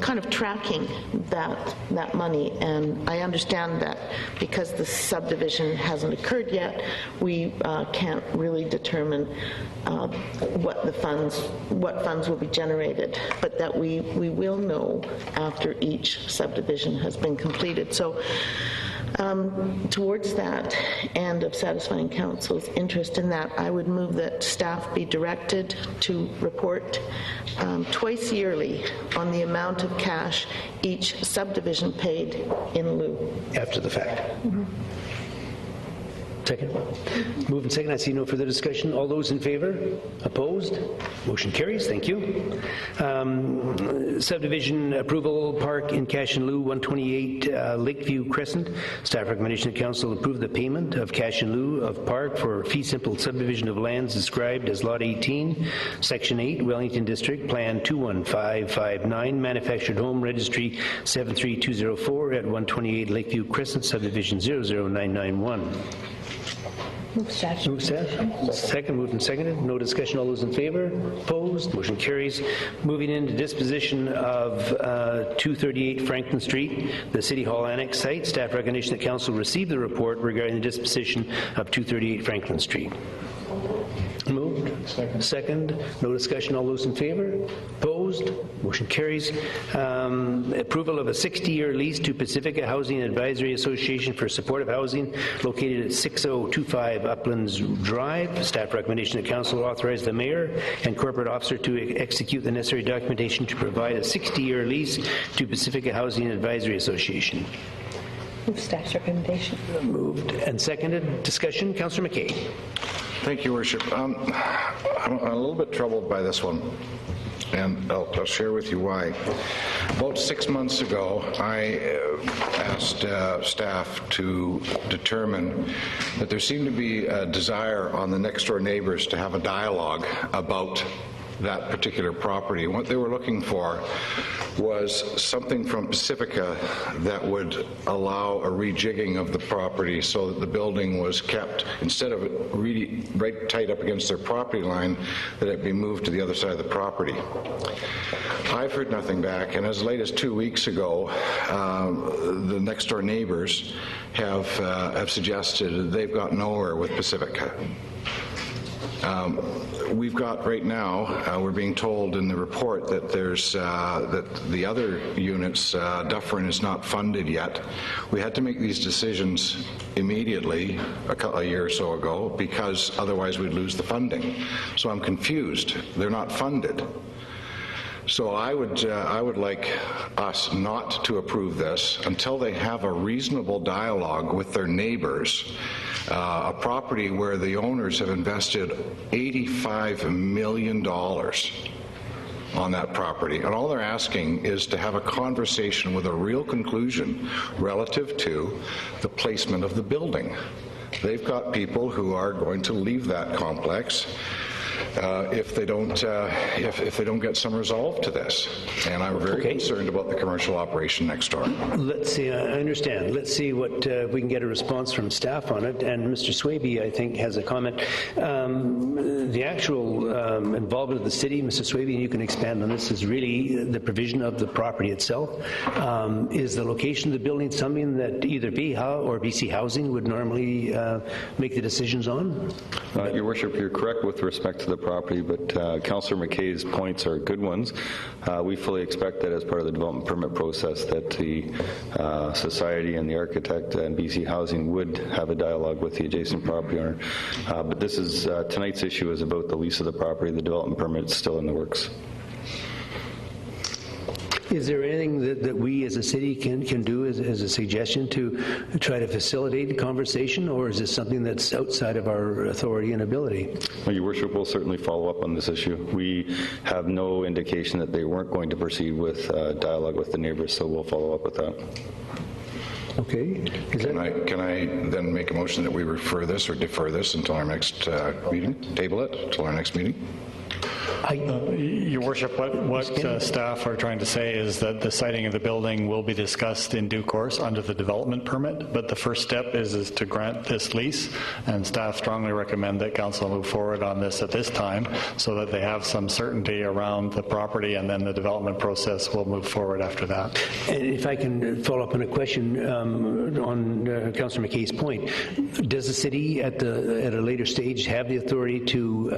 kind of tracking that money, and I understand that because the subdivision hasn't occurred yet, we can't really determine what funds will be generated, but that we will know after each subdivision has been completed. So towards that and of satisfying council's interest in that, I would move that staff be directed to report twice yearly on the amount of cash each subdivision paid in lieu. After the fact. Second. Move and second. I see no further discussion. All those in favor? Opposed? Motion carries. Thank you. Subdivision approval, park in cash in lieu, 128 Lakeview Crescent. Staff recommendation to council approve the payment of cash in lieu of park for fee simple subdivision of lands described as Lot 18, Section 8, Wellington District, Plan 21559, Manufactured Home Registry 73204 at 128 Lakeview Crescent, subdivision 00991. Move staff. Move staff. Second. Moved and seconded. No discussion. All those in favor? Opposed? Motion carries. Moving into disposition of 238 Franklin Street, the City Hall Annex site. Staff recognition that council receive the report regarding the disposition of 238 Franklin Street. Moved. Second. No discussion. All those in favor? Opposed? Motion carries. Approval of a 60-year lease to Pacifica Housing Advisory Association for supportive housing located at 6025 Uplands Drive. Staff recommendation that council authorize the mayor and corporate officer to execute the necessary documentation to provide a 60-year lease to Pacifica Housing Advisory Association. Move staff's recommendation. Moved and seconded. Discussion. Councillor McKay. Thank you, Worship. I'm a little bit troubled by this one, and I'll share with you why. About 6 months ago, I asked staff to determine that there seemed to be a desire on the next-door neighbors to have a dialogue about that particular property. What they were looking for was something from Pacifica that would allow a rejigging of the property so that the building was kept, instead of it really right tight up against their property line, that it be moved to the other side of the property. I've heard nothing back, and as late as 2 weeks ago, the next door neighbors have suggested they've got nowhere with Pacifica. We've got right now, we're being told in the report that there's that the other units, Dufferin is not funded yet. We had to make these decisions immediately a year or so ago because otherwise we'd lose the funding. So I'm confused. They're not funded. So I would like us not to approve this until they have a reasonable dialogue with their neighbors. A property where the owners have invested $85 million on that property. And all they're asking is to have a conversation with a real conclusion relative to the placement of the building. They've got people who are going to leave that complex if they don't get some resolve to this. And I'm very concerned about the commercial operation next door. Let's see, I understand. Let's see what we can get a response from staff on it. And Mr. Swaby, I think, has a comment. The actual involvement of the city, Mr. Swaby, and you can expand on this, is really the provision of the property itself. Is the location of the building something that either VHA or BC Housing would normally make the decisions on? Your Worship, you're correct with respect to the property, but Councillor McKay's points are good ones. We fully expect that as part of the development permit process that the Society and the architect and BC Housing would have a dialogue with the adjacent property owner. But this is, tonight's issue is about the lease of the property. The development permit is still in the works. Is there anything that we as a city can do as a suggestion to try to facilitate the conversation, or is this something that's outside of our authority and ability? Well, Your Worship, will certainly follow up on this issue. We have no indication that they weren't going to proceed with dialogue with the neighbors, so we'll follow up with that. Okay. Can I then make a motion that we refer this or defer this until our next meeting? Table it until our next meeting? Your Worship, what staff are trying to say is that the siting of the building will be discussed in due course under the development permit, but the first step is to grant this lease, and staff strongly recommend that council move forward on this at this time so that they have some certainty around the property, and then the development process will move forward after that. And if I can follow up on a question on Councillor McKay's point, does the city at a later stage have the authority to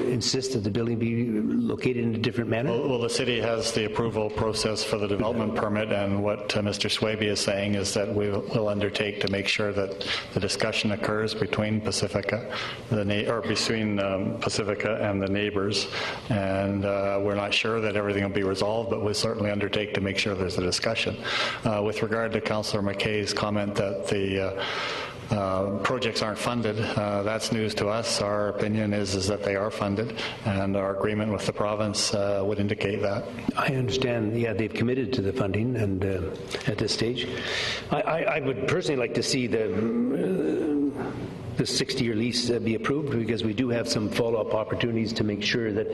insist that the building be located in a different manner? Well, the city has the approval process for the development permit, and what Mr. Swaby is saying is that we will undertake to make sure that the discussion occurs between Pacifica, between Pacifica and the neighbors, and we're not sure that everything will be resolved, but we'll certainly undertake to make sure there's a discussion. With regard to Councillor McKay's comment that the projects aren't funded, that's news to us. Our opinion is that they are funded, and our agreement with the province would indicate that. I understand, yeah, they've committed to the funding, and at this stage. I would personally like to see the 60-year lease be approved, because we do have some follow-up opportunities to make sure that,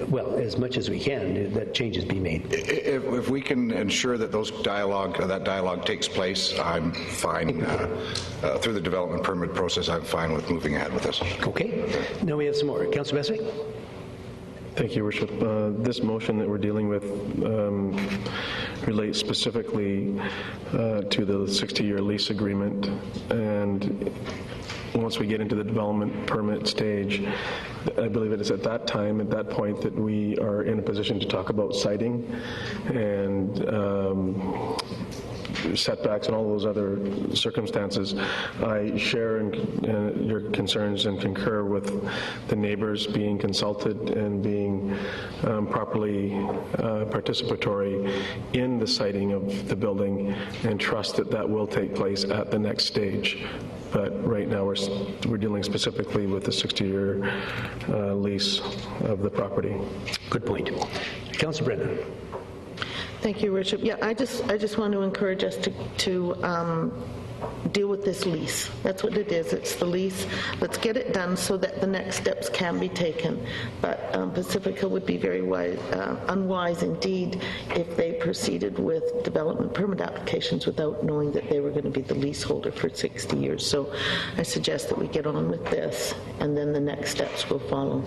well, as much as we can, that changes be made. If we can ensure that that dialogue takes place, I'm fine. Through the development permit process, I'm fine with moving ahead with this. Okay. Now we have some more. Councillor Beswick? Thank you, Worship. This motion that we're dealing with relates specifically to the 60-year lease agreement, and once we get into the development permit stage, I believe it is at that point, that we are in a position to talk about siting and setbacks and all those other circumstances. I share your concerns and concur with the neighbors being consulted and being properly participatory in the siting of the building, and trust that will take place at the next stage. But right now we're dealing specifically with the 60-year lease of the property. Good point. Councillor Brennan. Thank you, Worship. Yeah, I just want to encourage us to deal with this lease. That's what it is. It's the lease. Let's get it done so that the next steps can be taken. But Pacifica would be very unwise indeed if they proceeded with development permit applications without knowing that they were going to be the leaseholder for 60 years. So I suggest that we get on with this, and then the next steps will follow.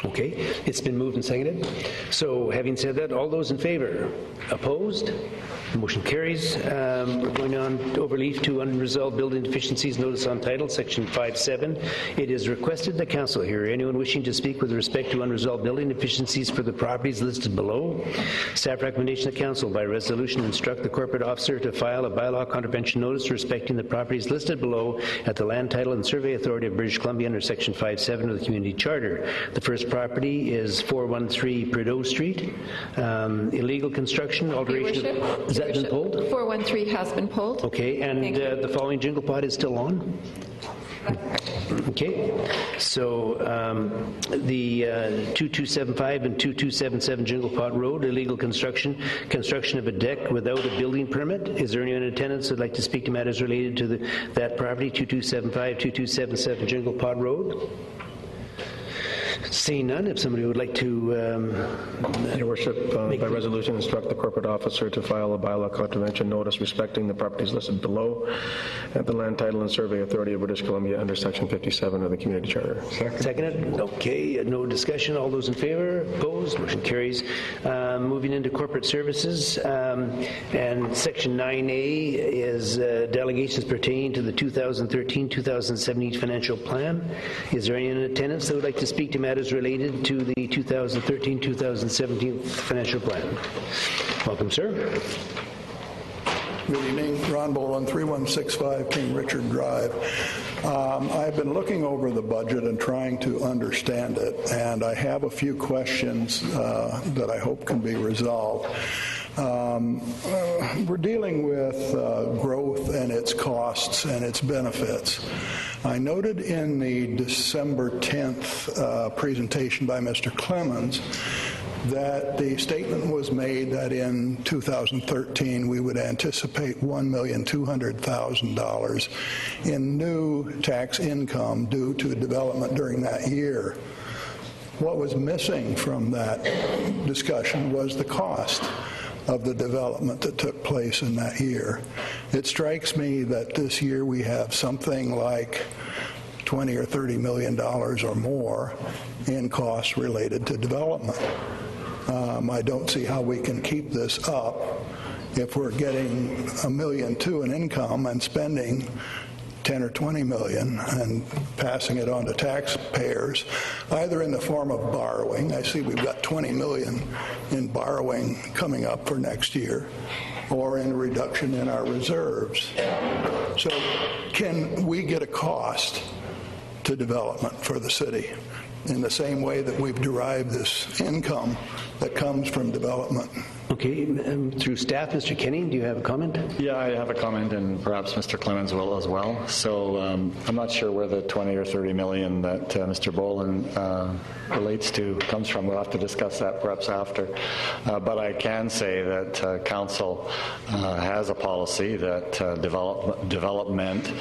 Okay, it's been moved and seconded. So having said that, all those in favor? Opposed? The motion carries. We're going on overleaf to unresolved building deficiencies notice on title, section 5.7. It is requested the council hear anyone wishing to speak with respect to unresolved building deficiencies for the properties listed below. Staff recommendation to council by resolution instruct the corporate officer to file a bylaw contravention notice respecting the properties listed below at the Land Title and Survey Authority of British Columbia under section 5.7 of the Community Charter. The first property is 413 Prideaux Street. Illegal construction, alteration of... Has that been pulled? 413 has been pulled. Okay, and the following jingle pod is still on? Okay, so the 2275 and 2277 Jingle Pot Road, illegal construction of a deck without a building permit. Is there anyone in attendance who'd like to speak to matters related to that property, 2275, 2277 Jingle Pot Road? Seeing none, if somebody would like to... Your Worship, by resolution, instruct the corporate officer to file a bylaw contravention notice respecting the properties listed below at the Land Title and Survey Authority of British Columbia under Section 57 of the Community Charter. Seconded? Okay, no discussion. All those in favor? Opposed? Motion carries. Moving into corporate services, and Section 9A is delegations pertaining to the 2013-2017 financial plan. Is there anyone in attendance that would like to speak to matters related to the 2013-2017 financial plan? Welcome, sir. Good evening. Ron Boland, 3165 King Richard Drive. I've been looking over the budget and trying to understand it, and I have a few questions that I hope can be resolved. We're dealing with growth and its costs and its benefits. I noted in the December 10th presentation by Mr. Clemens that the statement was made that in 2013 we would anticipate $1,200,000 in new tax income due to development during that year. What was missing from that discussion was the cost of the development that took place in that year. It strikes me that this year we have something like $20 or $30 million or more in costs related to development. I don't see how we can keep this up if we're getting $1.2 million in income and spending 10 or 20 million and passing it on to taxpayers, either in the form of borrowing. I see we've got 20 million in borrowing coming up for next year, or in a reduction in our reserves. So can we get a cost to development for the city in the same way that we've derived this income that comes from development? Okay, through staff, Mr. Kenny, do you have a comment? Yeah, I have a comment, and perhaps Mr. Clemens will as well. So I'm not sure where the 20 or 30 million that Mr. Boland relates to comes from. We'll have to discuss that perhaps after. But I can say that Council has a policy that development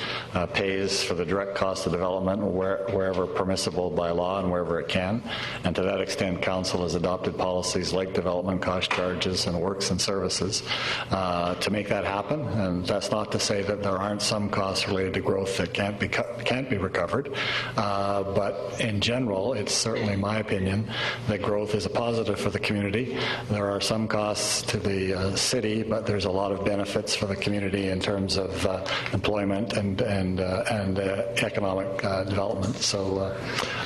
pays for the direct cost of development wherever permissible by law and wherever it can. And to that extent, Council has adopted policies like development cost charges and works and services to make that happen. And that's not to say that there aren't some costs related to growth that can't be recovered. But in general, it's certainly my opinion that growth is a positive for the community. There are some costs to the city, but there's a lot of benefits for the community in terms of employment and economic development. So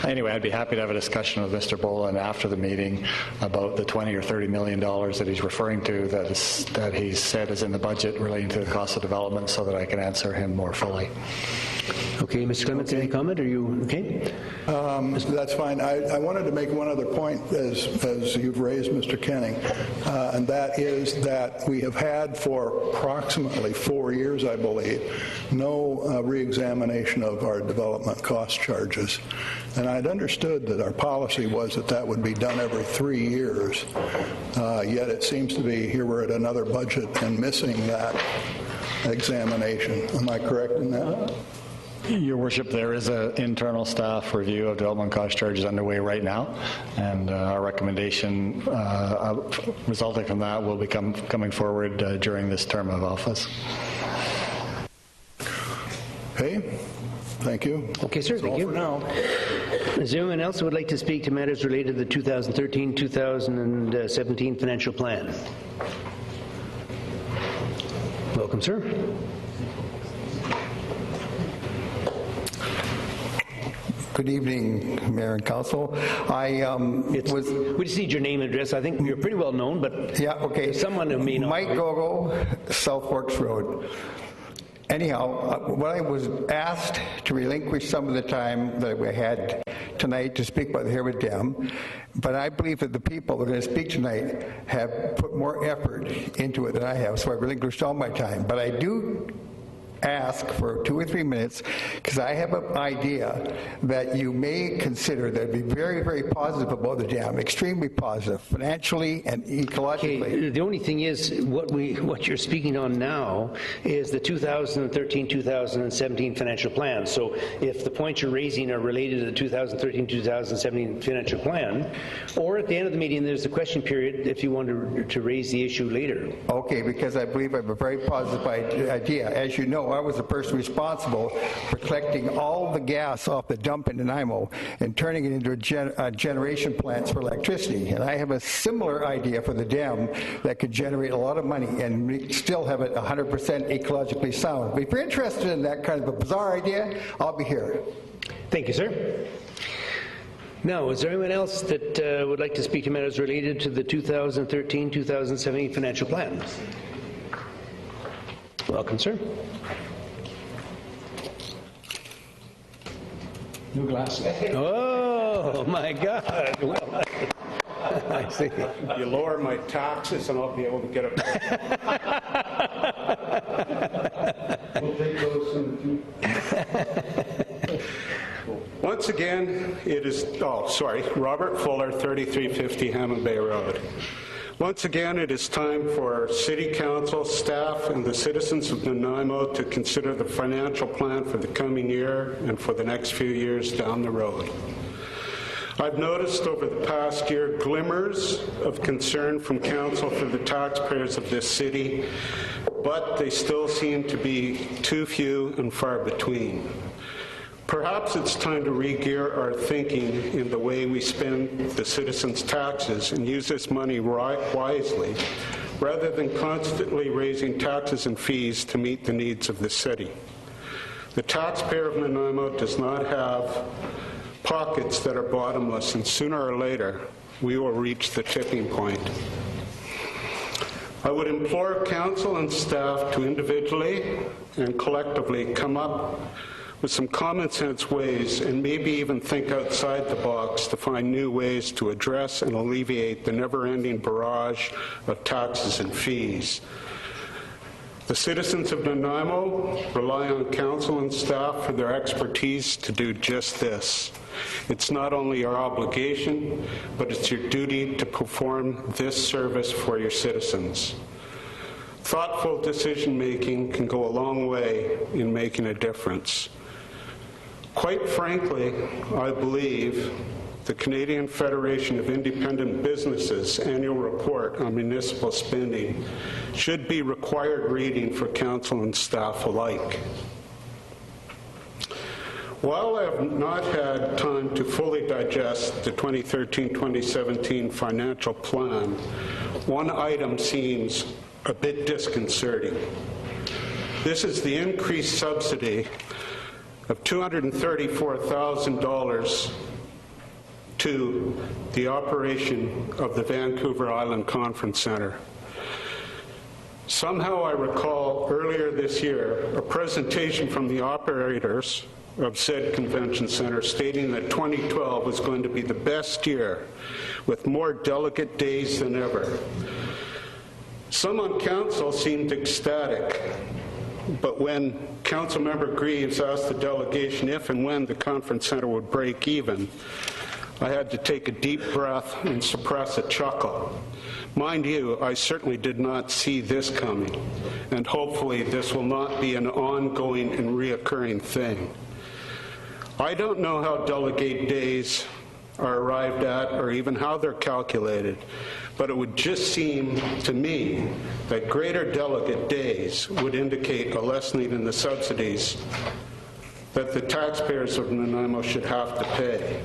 anyway, I'd be happy to have a discussion with Mr. Boland after the meeting about the $20 or $30 million that he's referring to that he said is in the budget relating to the cost of development, so that I can answer him more fully. Okay, Mr. Clements, any comment? Are you okay? That's fine. I wanted to make one other point as you've raised, Mr. Kenning, and that is that we have had for approximately 4 years, I believe, no reexamination of our development cost charges. And I'd understood that our policy was that would be done every 3 years, yet it seems to be here we're at another budget and missing that examination. Am I correct in that? Your Worship, there is an internal staff review of development cost charges underway right now, and our recommendation resulting from that will be coming forward during this term of office. Okay, thank you. Okay, sir, thank you. For now. Is there anyone else who would like to speak to matters related to the 2013-2017 financial plan? Welcome, sir. Good evening, Mayor and Council. We just need your name and address. I think you're pretty well known, but yeah, okay. Someone who may not. Mike Gogo, South Forks Road. Anyhow, what I was asked to relinquish some of the time that we had tonight to speak about the Harewood Dam, but I believe that the people that are going to speak tonight have put more effort into it than I have, so I relinquished all my time. But I do ask for 2 or 3 minutes because I have an idea that you may consider that would be very, very positive about the dam, extremely positive, financially and ecologically. Okay, the only thing is, what you're speaking on now is the 2013-2017 financial plan. So if the points you're raising are related to the 2013-2017 financial plan, or at the end of the meeting, there's a question period if you want to raise the issue later. Okay, because I believe I have a very positive idea. As you know, I was the person responsible for collecting all the gas off the dump in Nanaimo and turning it into generation plants for electricity. And I have a similar idea for the dam that could generate a lot of money and still have it 100% ecologically sound. But if you're interested in that kind of a bizarre idea, I'll be here. Thank you, sir. Now, is there anyone else that would like to speak to matters related to the 2013-2017 financial plan? Welcome, sir. New glasses. Oh, my God. Well, I see. You lower my taxes and I'll be able to get it. We'll take those in the future. Once again, it is, Robert Fuller, 3350 Hammond Bay Road. Once again, it is time for City Council, staff, and the citizens of Nanaimo to consider the financial plan for the coming year and for the next few years down the road. I've noticed over the past year glimmers of concern from Council for the taxpayers of this city, but they still seem to be too few and far between. Perhaps it's time to re-gear our thinking in the way we spend the citizens' taxes and use this money wisely, rather than constantly raising taxes and fees to meet the needs of the city. The taxpayer of Nanaimo does not have pockets that are bottomless, and sooner or later, we will reach the tipping point. I would implore Council and staff to individually and collectively come up with some common sense ways and maybe even think outside the box to find new ways to address and alleviate the never-ending barrage of taxes and fees. The citizens of Nanaimo rely on Council and staff for their expertise to do just this. It's not only your obligation, but it's your duty to perform this service for your citizens. Thoughtful decision-making can go a long way in making a difference. Quite frankly, I believe the Canadian Federation of Independent Businesses annual report on municipal spending should be required reading for Council and staff alike. While I have not had time to fully digest the 2013-2017 financial plan, one item seems a bit disconcerting. This is the increased subsidy of $234,000 to the operation of the Vancouver Island Conference Centre. Somehow I recall earlier this year a presentation from the operators of said convention center stating that 2012 was going to be the best year with more delegate days than ever. Some on council seemed ecstatic, but when Councilmember Greaves asked the delegation if and when the conference center would break even, I had to take a deep breath and suppress a chuckle. Mind you, I certainly did not see this coming, and hopefully this will not be an ongoing and reoccurring thing. I don't know how delegate days are arrived at or even how they're calculated, but it would just seem to me that greater delegate days would indicate a lessening in the subsidies that the taxpayers of Nanaimo should have to pay.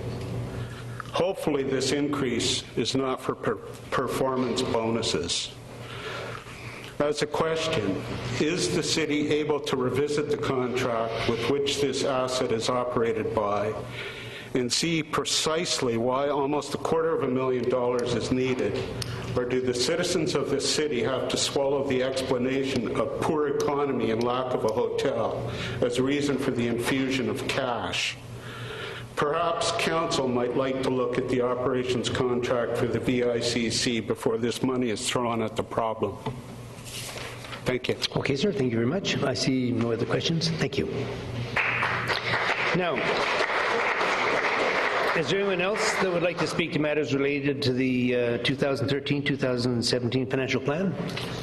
Hopefully this increase is not for performance bonuses. As a question, is the city able to revisit the contract with which this asset is operated by and see precisely why almost $250,000 is needed? Or do the citizens of this city have to swallow the explanation of poor economy and lack of a hotel as a reason for the infusion of cash? Perhaps council might like to look at the operations contract for the VICC before this money is thrown at the problem. Thank you. Okay, sir. Thank you very much. I see no other questions. Thank you. Now, is there anyone else that would like to speak to matters related to the 2013-2017 financial plan?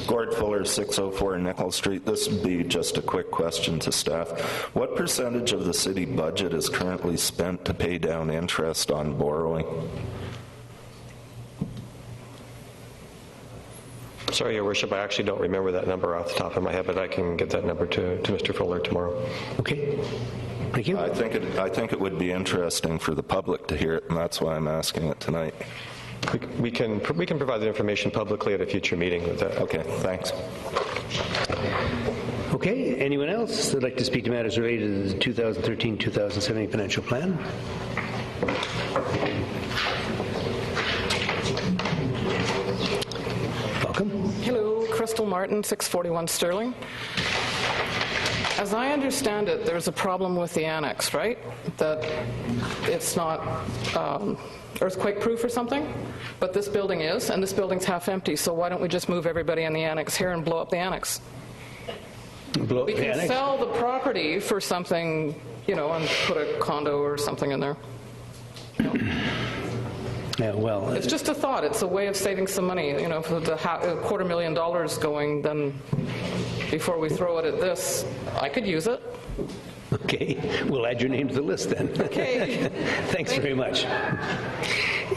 Gord Fuller, 604 Nickel Street. This would be just a quick question to staff. What percentage of the city budget is currently spent to pay down interest on borrowing? Sorry, Your Worship, I actually don't remember that number off the top of my head, but I can get that number to Mr. Fuller tomorrow. Okay. Thank you. I think it would be interesting for the public to hear it, and that's why I'm asking it tonight. We can provide the information publicly at a future meeting with that. Okay, thanks. Okay, anyone else that'd like to speak to matters related to the 2013-2017 financial plan? Welcome. Hello, Crystal Martin, 641 Sterling. As I understand it, there's a problem with the annex, right? That it's not earthquake-proof or something, but this building is, and this building's half empty, so why don't we just move everybody in the annex here and blow up the annex? Blow up we the can annex? sell the property for something, you know, and put a condo or something in there. Yeah, well, it's just a thought. It's a way of saving some money. You know, for the $250,000 going, then before we throw it at this, I could use it. Okay, we'll add your name to the list then. Okay. Thanks very much.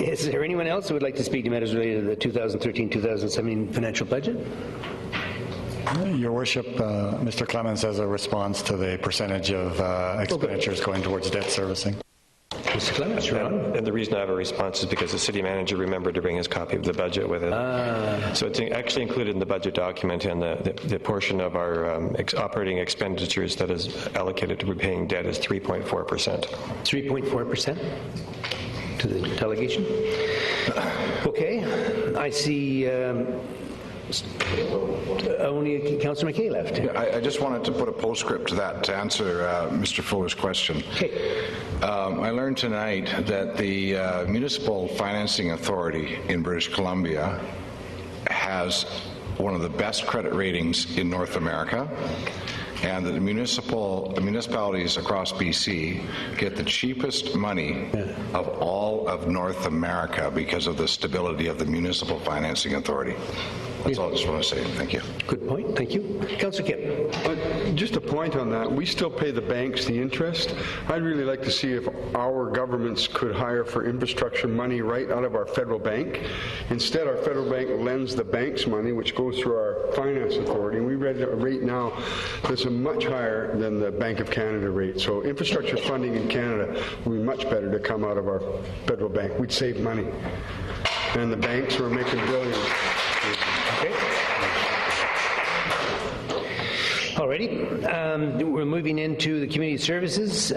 Is there anyone else who would like to speak to matters related to the 2013-2017 financial budget? Your Worship, Mr. Clemens has a response to the percentage of expenditures going towards debt servicing. Mr. Clemens, you're on. And the reason I have a response is because the city manager remembered to bring his copy of the budget with it. So it's actually included in the budget document, and the portion of our operating expenditures that is allocated to repaying debt is 3.4%. 3.4% to the delegation? Okay, I see only Councillor McKay left. Yeah, I just wanted to put a postscript to that to answer Mr. Fuller's question. Okay. I learned tonight that the Municipal Financing Authority in British Columbia has one of the best credit ratings in North America, and that the municipalities across BC get the cheapest money of all of North America because of the stability of the Municipal Financing Authority. That's all I just want to say. Thank you. Good point. Thank you. Councillor Kipp. Just a point on that. We still pay the banks the interest. I'd really like to see if our governments could hire for infrastructure money right out of our federal bank. Instead, our federal bank lends the banks money, which goes through our finance authority. And we read a rate now that's much higher than the Bank of Canada rate. So infrastructure funding in Canada would be much better to come out of our federal bank. We'd save money. And the banks were making billions. Okay. Alrighty. We're moving into the community services.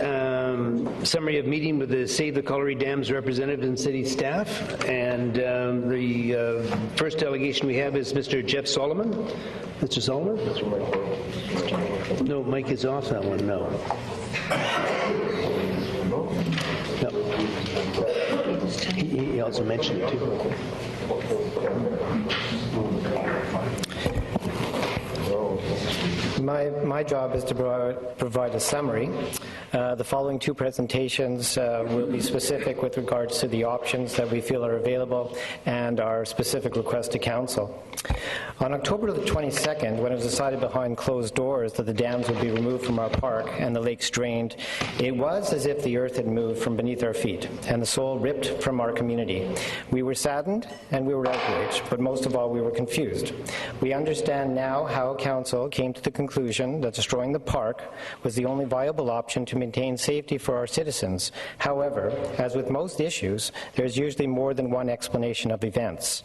Summary of meeting with the Save the Colliery Dams representative and city staff. And the first delegation we have is Mr. Jeff Solomon. Mr. Solomon? No, Mike is off that one. No. No. He also mentioned it too. My job is to provide a summary The following two presentations will be specific with regards to the options that we feel are available and our specific request to Council. On October the 22nd, when it was decided behind closed doors that the dams would be removed from our park and the lakes drained, it was as if the earth had moved from beneath our feet and the soul ripped from our community. We were saddened and we were outraged, but most of all we were confused. We understand now how Council came to the conclusion that destroying the park was the only viable option to maintain safety for our citizens. However, as with most issues, there is usually more than one explanation of events.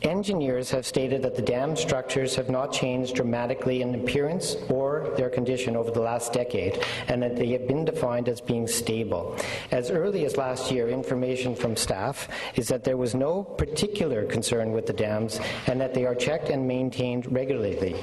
Engineers have stated that the dam structures have not changed dramatically in appearance or their condition over the last decade, and that they have been defined as being stable. As early as last year, information from staff is that there was no particular concern with the dams and that they are checked and maintained regularly.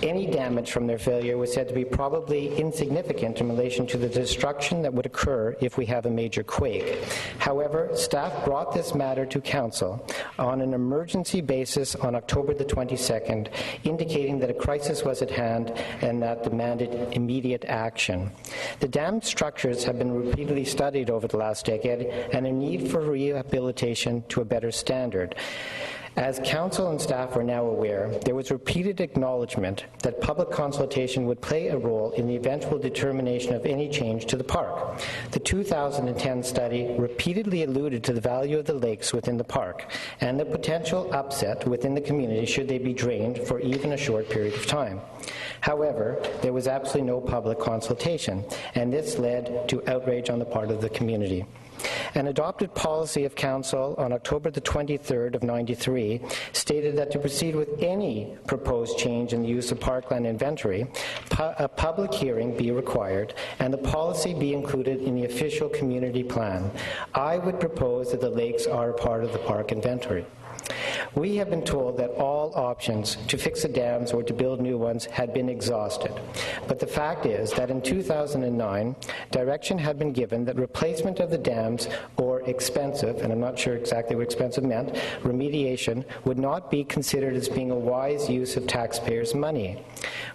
Any damage from their failure was said to be probably insignificant in relation to the destruction that would occur if we have a major quake. However, staff brought this matter to Council on an emergency basis on October the 22nd, indicating that a crisis was at hand and that demanded immediate action. The dam structures have been repeatedly studied over the last decade and a need for rehabilitation to a better standard. As Council and staff are now aware, there was repeated acknowledgement that public consultation would play a role in the eventual determination of any change to the park. The 2010 study repeatedly alluded to the value of the lakes within the park and the potential upset within the community should they be drained for even a short period of time. However, there was absolutely no public consultation, and this led to outrage on the part of the community. An adopted policy of Council on October the 23rd of '93 stated that to proceed with any proposed change in the use of parkland inventory, a public hearing be required and the policy be included in the official community plan. I would propose that the lakes are a part of the park inventory. We have been told that all options to fix the dams or to build new ones had been exhausted. But the fact is that in 2009, direction had been given that replacement of the dams or expensive, and I'm not sure exactly what expensive meant, remediation would not be considered as being a wise use of taxpayers' money.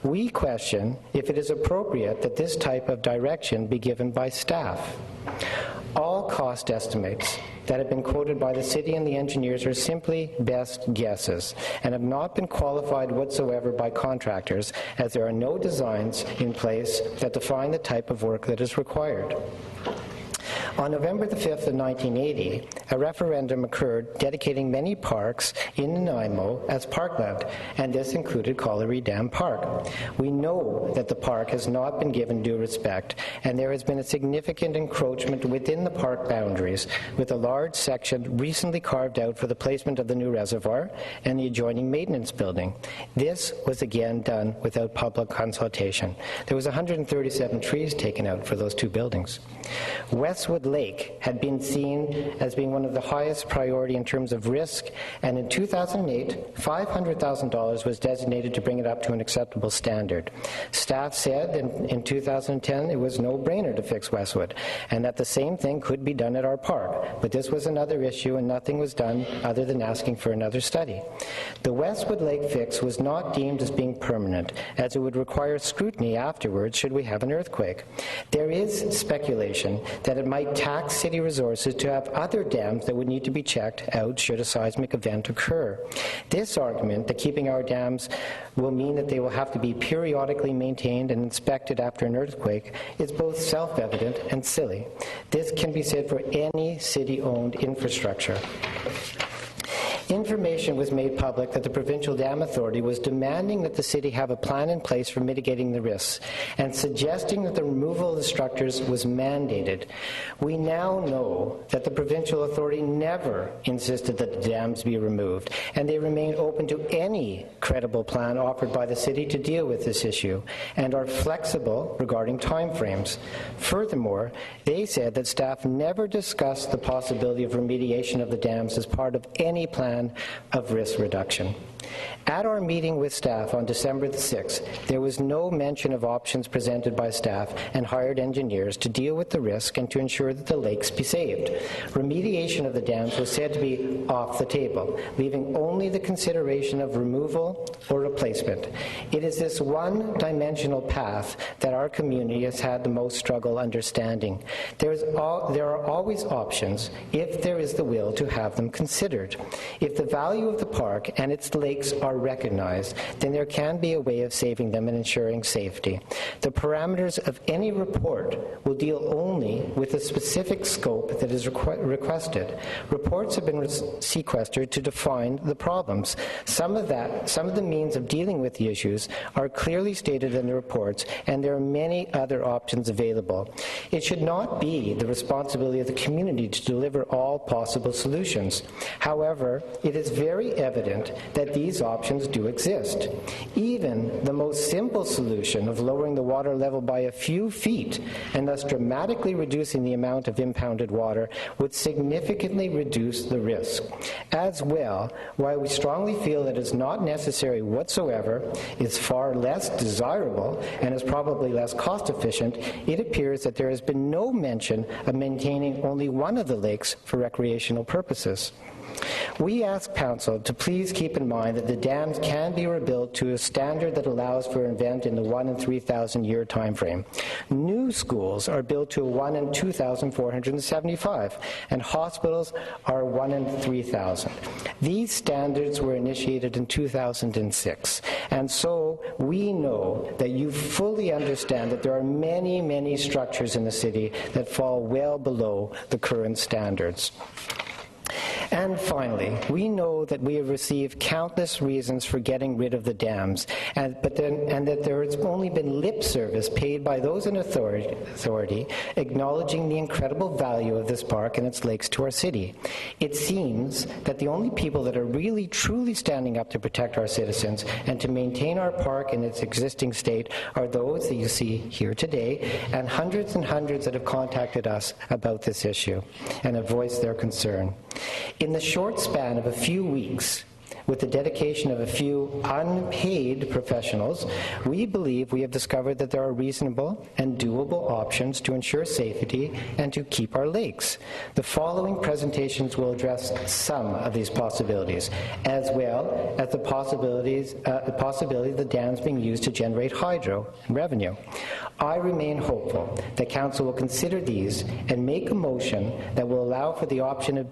We question if it is appropriate that this type of direction be given by staff. All cost estimates that have been quoted by the city and the engineers are simply best guesses and have not been qualified whatsoever by contractors, as there are no designs in place that define the type of work that is required. On November the 5th of 1980, a referendum occurred dedicating many parks in Nanaimo as parkland, and this included Colliery Dam Park. We know that the park has not been given due respect, and there has been a significant encroachment within the park boundaries, with a large section recently carved out for the placement of the new reservoir and the adjoining maintenance building. This was again done without public consultation. There was 137 trees taken out for those two buildings. Westwood Lake had been seen as being one of the highest priority in terms of risk, and in 2008, $500,000 was designated to bring it up to an acceptable standard. Staff said in 2010 it was no-brainer to fix Westwood, and that the same thing could be done at our park, but this was another issue and nothing was done other than asking for another study. The Westwood Lake fix was not deemed as being permanent, as it would require scrutiny afterwards should we have an earthquake. There is speculation that it might tax city resources to have other dams that would need to be checked out should a seismic event occur. This argument that keeping our dams will mean that they will have to be periodically maintained and inspected after an earthquake is both self-evident and silly. This can be said for any city-owned infrastructure. Information was made public that the Provincial Dam Authority was demanding that the city have a plan in place for mitigating the risks and suggesting that the removal of the structures was mandated. We now know that the Provincial Authority never insisted that the dams be removed, and they remain open to any credible plan offered by the city to deal with this issue and are flexible regarding timeframes. Furthermore, they said that staff never discussed the possibility of remediation of the dams as part of any plan of risk reduction. At our meeting with staff on December the 6th, there was no mention of options presented by staff and hired engineers to deal with the risk and to ensure that the lakes be saved. Remediation of the dams was said to be off the table, leaving only the consideration of removal or replacement. It is this one-dimensional path that our community has had the most struggle understanding. There are always options if there is the will to have them considered. If the value of the park and its lakes are recognized, then there can be a way of saving them and ensuring safety. The parameters of any report will deal only with the specific scope that is requested. Reports have been sequestered to define the problems. Some of the means of dealing with the issues are clearly stated in the reports, and there are many other options available. It should not be the responsibility of the community to deliver all possible solutions. However, it is very evident that these options do exist. Even the most simple solution of lowering the water level by a few feet and thus dramatically reducing the amount of impounded water would significantly reduce the risk. As well, while we strongly feel that it is not necessary whatsoever, is far less desirable, and is probably less cost-efficient, it appears that there has been no mention of maintaining only one of the lakes for recreational purposes. We ask Council to please keep in mind that the dams can be rebuilt to a standard that allows for an event in the 1 in 3,000 year time frame. New schools are built to a 1 in 2,475, and hospitals are 1 in 3,000. These standards were initiated in 2006, and so we know that you fully understand that there are many, many structures in the city that fall well below the current standards. And finally, we know that we have received countless reasons for getting rid of the dams, and that there has only been lip service paid by those in authority acknowledging the incredible value of this park and its lakes to our city. It seems that the only people that are really truly standing up to protect our citizens and to maintain our park in its existing state are those that you see here today, and hundreds that have contacted us about this issue and have voiced their concern. In the short span of a few weeks, with the dedication of a few unpaid professionals, we believe we have discovered that there are reasonable and doable options to ensure safety and to keep our lakes. The following presentations will address some of these possibilities, as well as the possibility of the dams being used to generate hydro and revenue. I remain hopeful that Council will consider these and make a motion that will allow for the option of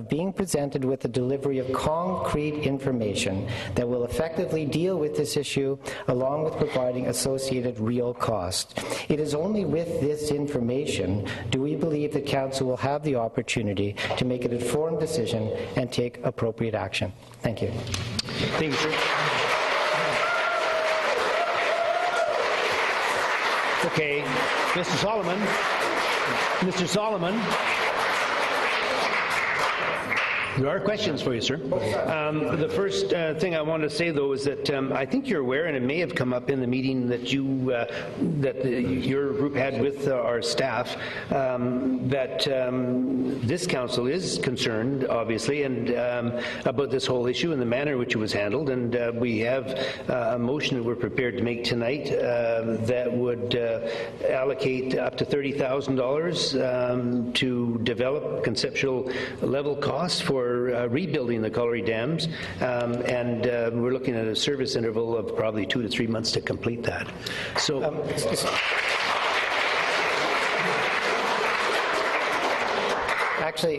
being presented with the delivery of concrete information that will effectively deal with this issue, along with providing associated real costs. It is only with this information do we believe that Council will have the opportunity to make an informed decision and take appropriate action. Thank you. Thank you, sir. Okay, Mr. Solomon. Mr. Solomon. There are questions for you, sir. The first thing I want to say, though, is that I think you're aware, and it may have come up in the meeting that your group had with our staff, that this council is concerned, obviously, and about this whole issue and the manner in which it was handled. And we have a motion that we're prepared to make tonight that would allocate up to $30,000 to develop conceptual level costs for rebuilding the Colliery dams, and we're looking at a service interval of probably 2 to 3 months to complete that. So. Actually,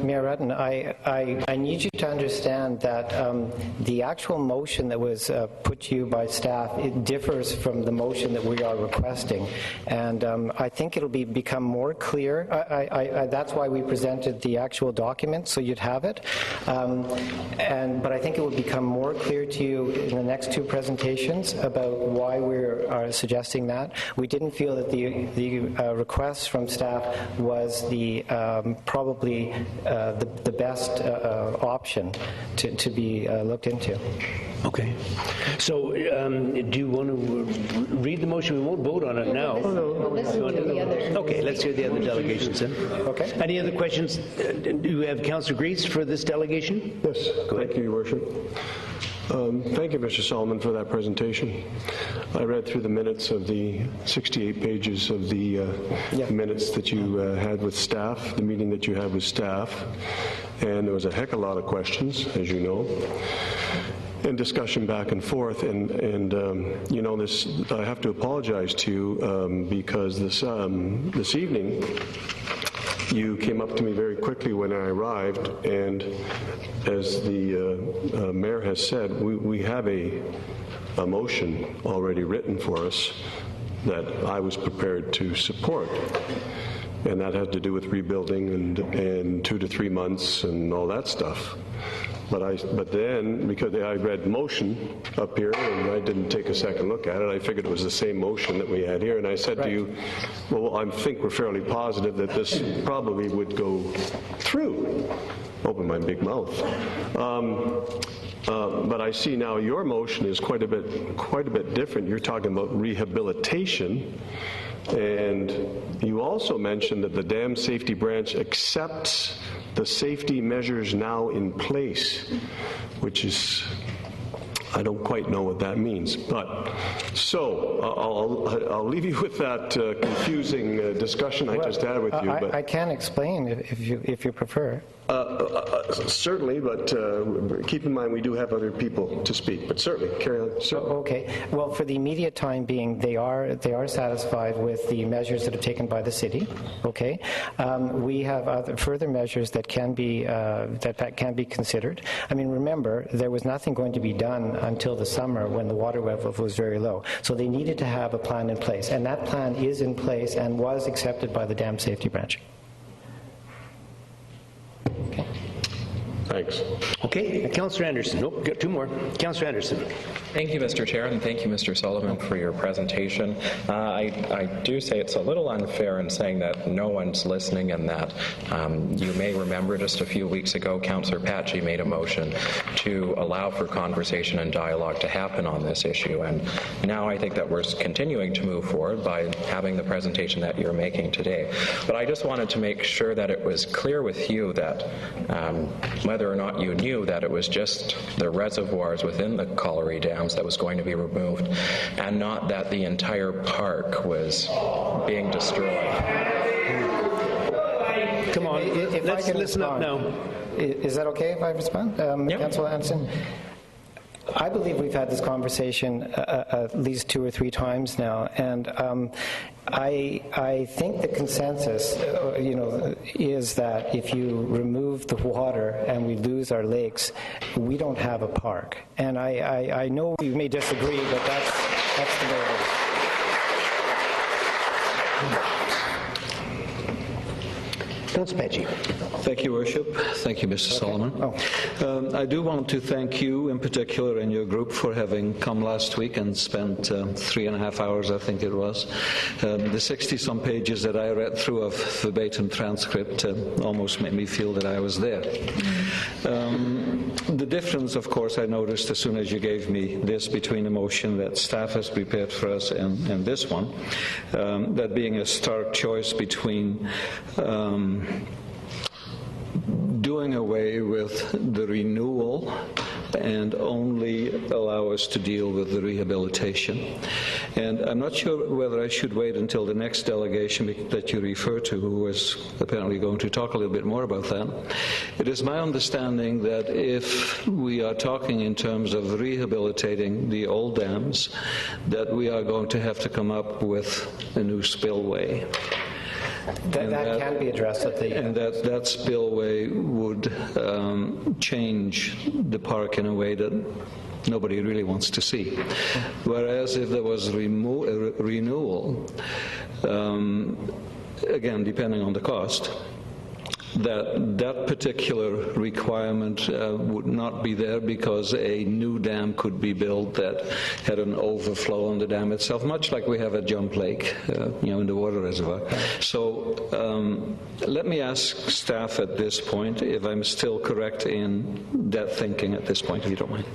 Mayor Rutten, I need you to understand that the actual motion that was put to you by staff, it differs from the motion that we are requesting, and I think it'll become more clear. That's why we presented the actual document, so you'd have it. But I think it will become more clear to you in the next two presentations about why we are suggesting that. We didn't feel that the request from staff was the probably the best option to be looked into. Okay. So do you want to read the motion? We won't vote on it now. Okay, let's hear the other delegations then. Okay. Any other questions? Do you have Councillor Greaves for this delegation? Yes. Go ahead. Thank you, Your Worship. Thank you, Mr. Solomon, for that presentation. I read through the minutes of the 68 pages of the minutes that you had with staff, the meeting that you had with staff, and there was a heck of a lot of questions, as you know, and discussion back and forth. And you know, this, I have to apologize to you because this evening, you came up to me very quickly when I arrived, and as the mayor has said, we have a motion already written for us that I was prepared to support. And that had to do with rebuilding and 2 to 3 months and all that stuff. But then, because I read motion up here and I didn't take a second look at it, I figured it was the same motion that we had here. And I said to you, well, I think we're fairly positive that this probably would go through. Open my big mouth. But I see now your motion is quite a bit different. You're talking about rehabilitation. And you also mentioned that the dam safety branch accepts the safety measures now in place, which is, I don't quite know what that means. But so I'll leave you with that confusing discussion I just had with you. But I can explain if you prefer. Certainly, but keep in mind we do have other people to speak. But certainly, carry on. Okay. Well, for the immediate time being, they are satisfied with the measures that are taken by the city. Okay. We have other further measures that can be that can be considered. I mean, remember, there was nothing going to be done until the summer when the water level was very low. So they needed to have a plan in place, and that plan is in place and was accepted by the dam safety branch. Okay. Thanks. Okay, Councillor Anderson. Nope, got 2 more. Councillor Anderson. Thank you, Mr. Chair, and thank you, Mr. Sullivan, for your presentation. I do say it's a little unfair in saying that no one's listening, and that you may remember just a few weeks ago, Councillor Patchy made a motion to allow for conversation and dialogue to happen on this issue, and now I think that we're continuing to move forward by having the presentation that you're making today. But I just wanted to make sure that it was clear with you that whether or not you knew that it was just the reservoirs within the colliery dams that was going to be removed, and not that the entire park was being destroyed. Come on, let's listen up now. Is that okay if I respond? Councillor Anderson? I believe we've had this conversation at least 2 or 3 times now, and I think the consensus, is that if you remove the water and we lose our lakes, we don't have a park. And I know you may disagree, but that's the way it is. Councillor Patchy. Thank you, Worship. Thank you, Mr. Solomon. I do want to thank you in particular and your group for having come last week and spent 3.5 hours, I think it was. The 60-some pages that I read through of verbatim transcript almost made me feel that I was there. The difference, of course, I noticed as soon as you gave me this between the motion that staff has prepared for us and this one, that being a stark choice between doing away with the renewal and only allow us to deal with the rehabilitation. And I'm not sure whether I should wait until the next delegation that you refer to, who is apparently going to talk a little bit more about that. It is my understanding that if we are talking in terms of rehabilitating the old dams, that we are going to have to come up with a new spillway. That can be addressed at the... And that spillway would change the park in a way that nobody really wants to see. Whereas if there was renewal, again, depending on the cost, that particular requirement would not be there because a new dam could be built that had an overflow on the dam itself, much like we have at Jump Lake, in the water reservoir. So let me ask staff at this point if I'm still correct in that thinking at this point, if you don't mind.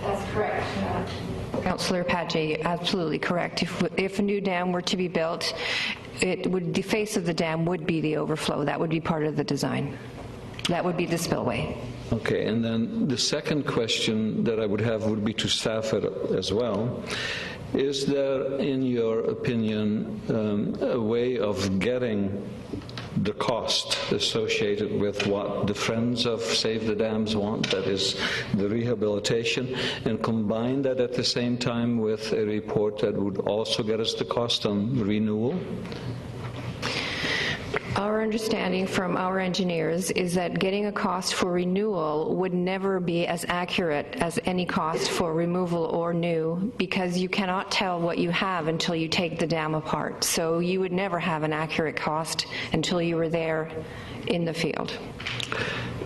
That's correct. Councillor Patchy, absolutely correct. If a new dam were to be built, the face of the dam would be the overflow. That would be part of the design. That would be the spillway. Okay, and then the second question that I would have would be to staff as well. Is there, in your opinion, a way of getting the cost associated with what the Friends of Save the Dams want, that is the rehabilitation, and combine that at the same time with a report that would also get us the cost on renewal? Our understanding from our engineers is that getting a cost for renewal would never be as accurate as any cost for removal or new, because you cannot tell what you have until you take the dam apart. So you would never have an accurate cost until you were there in the field.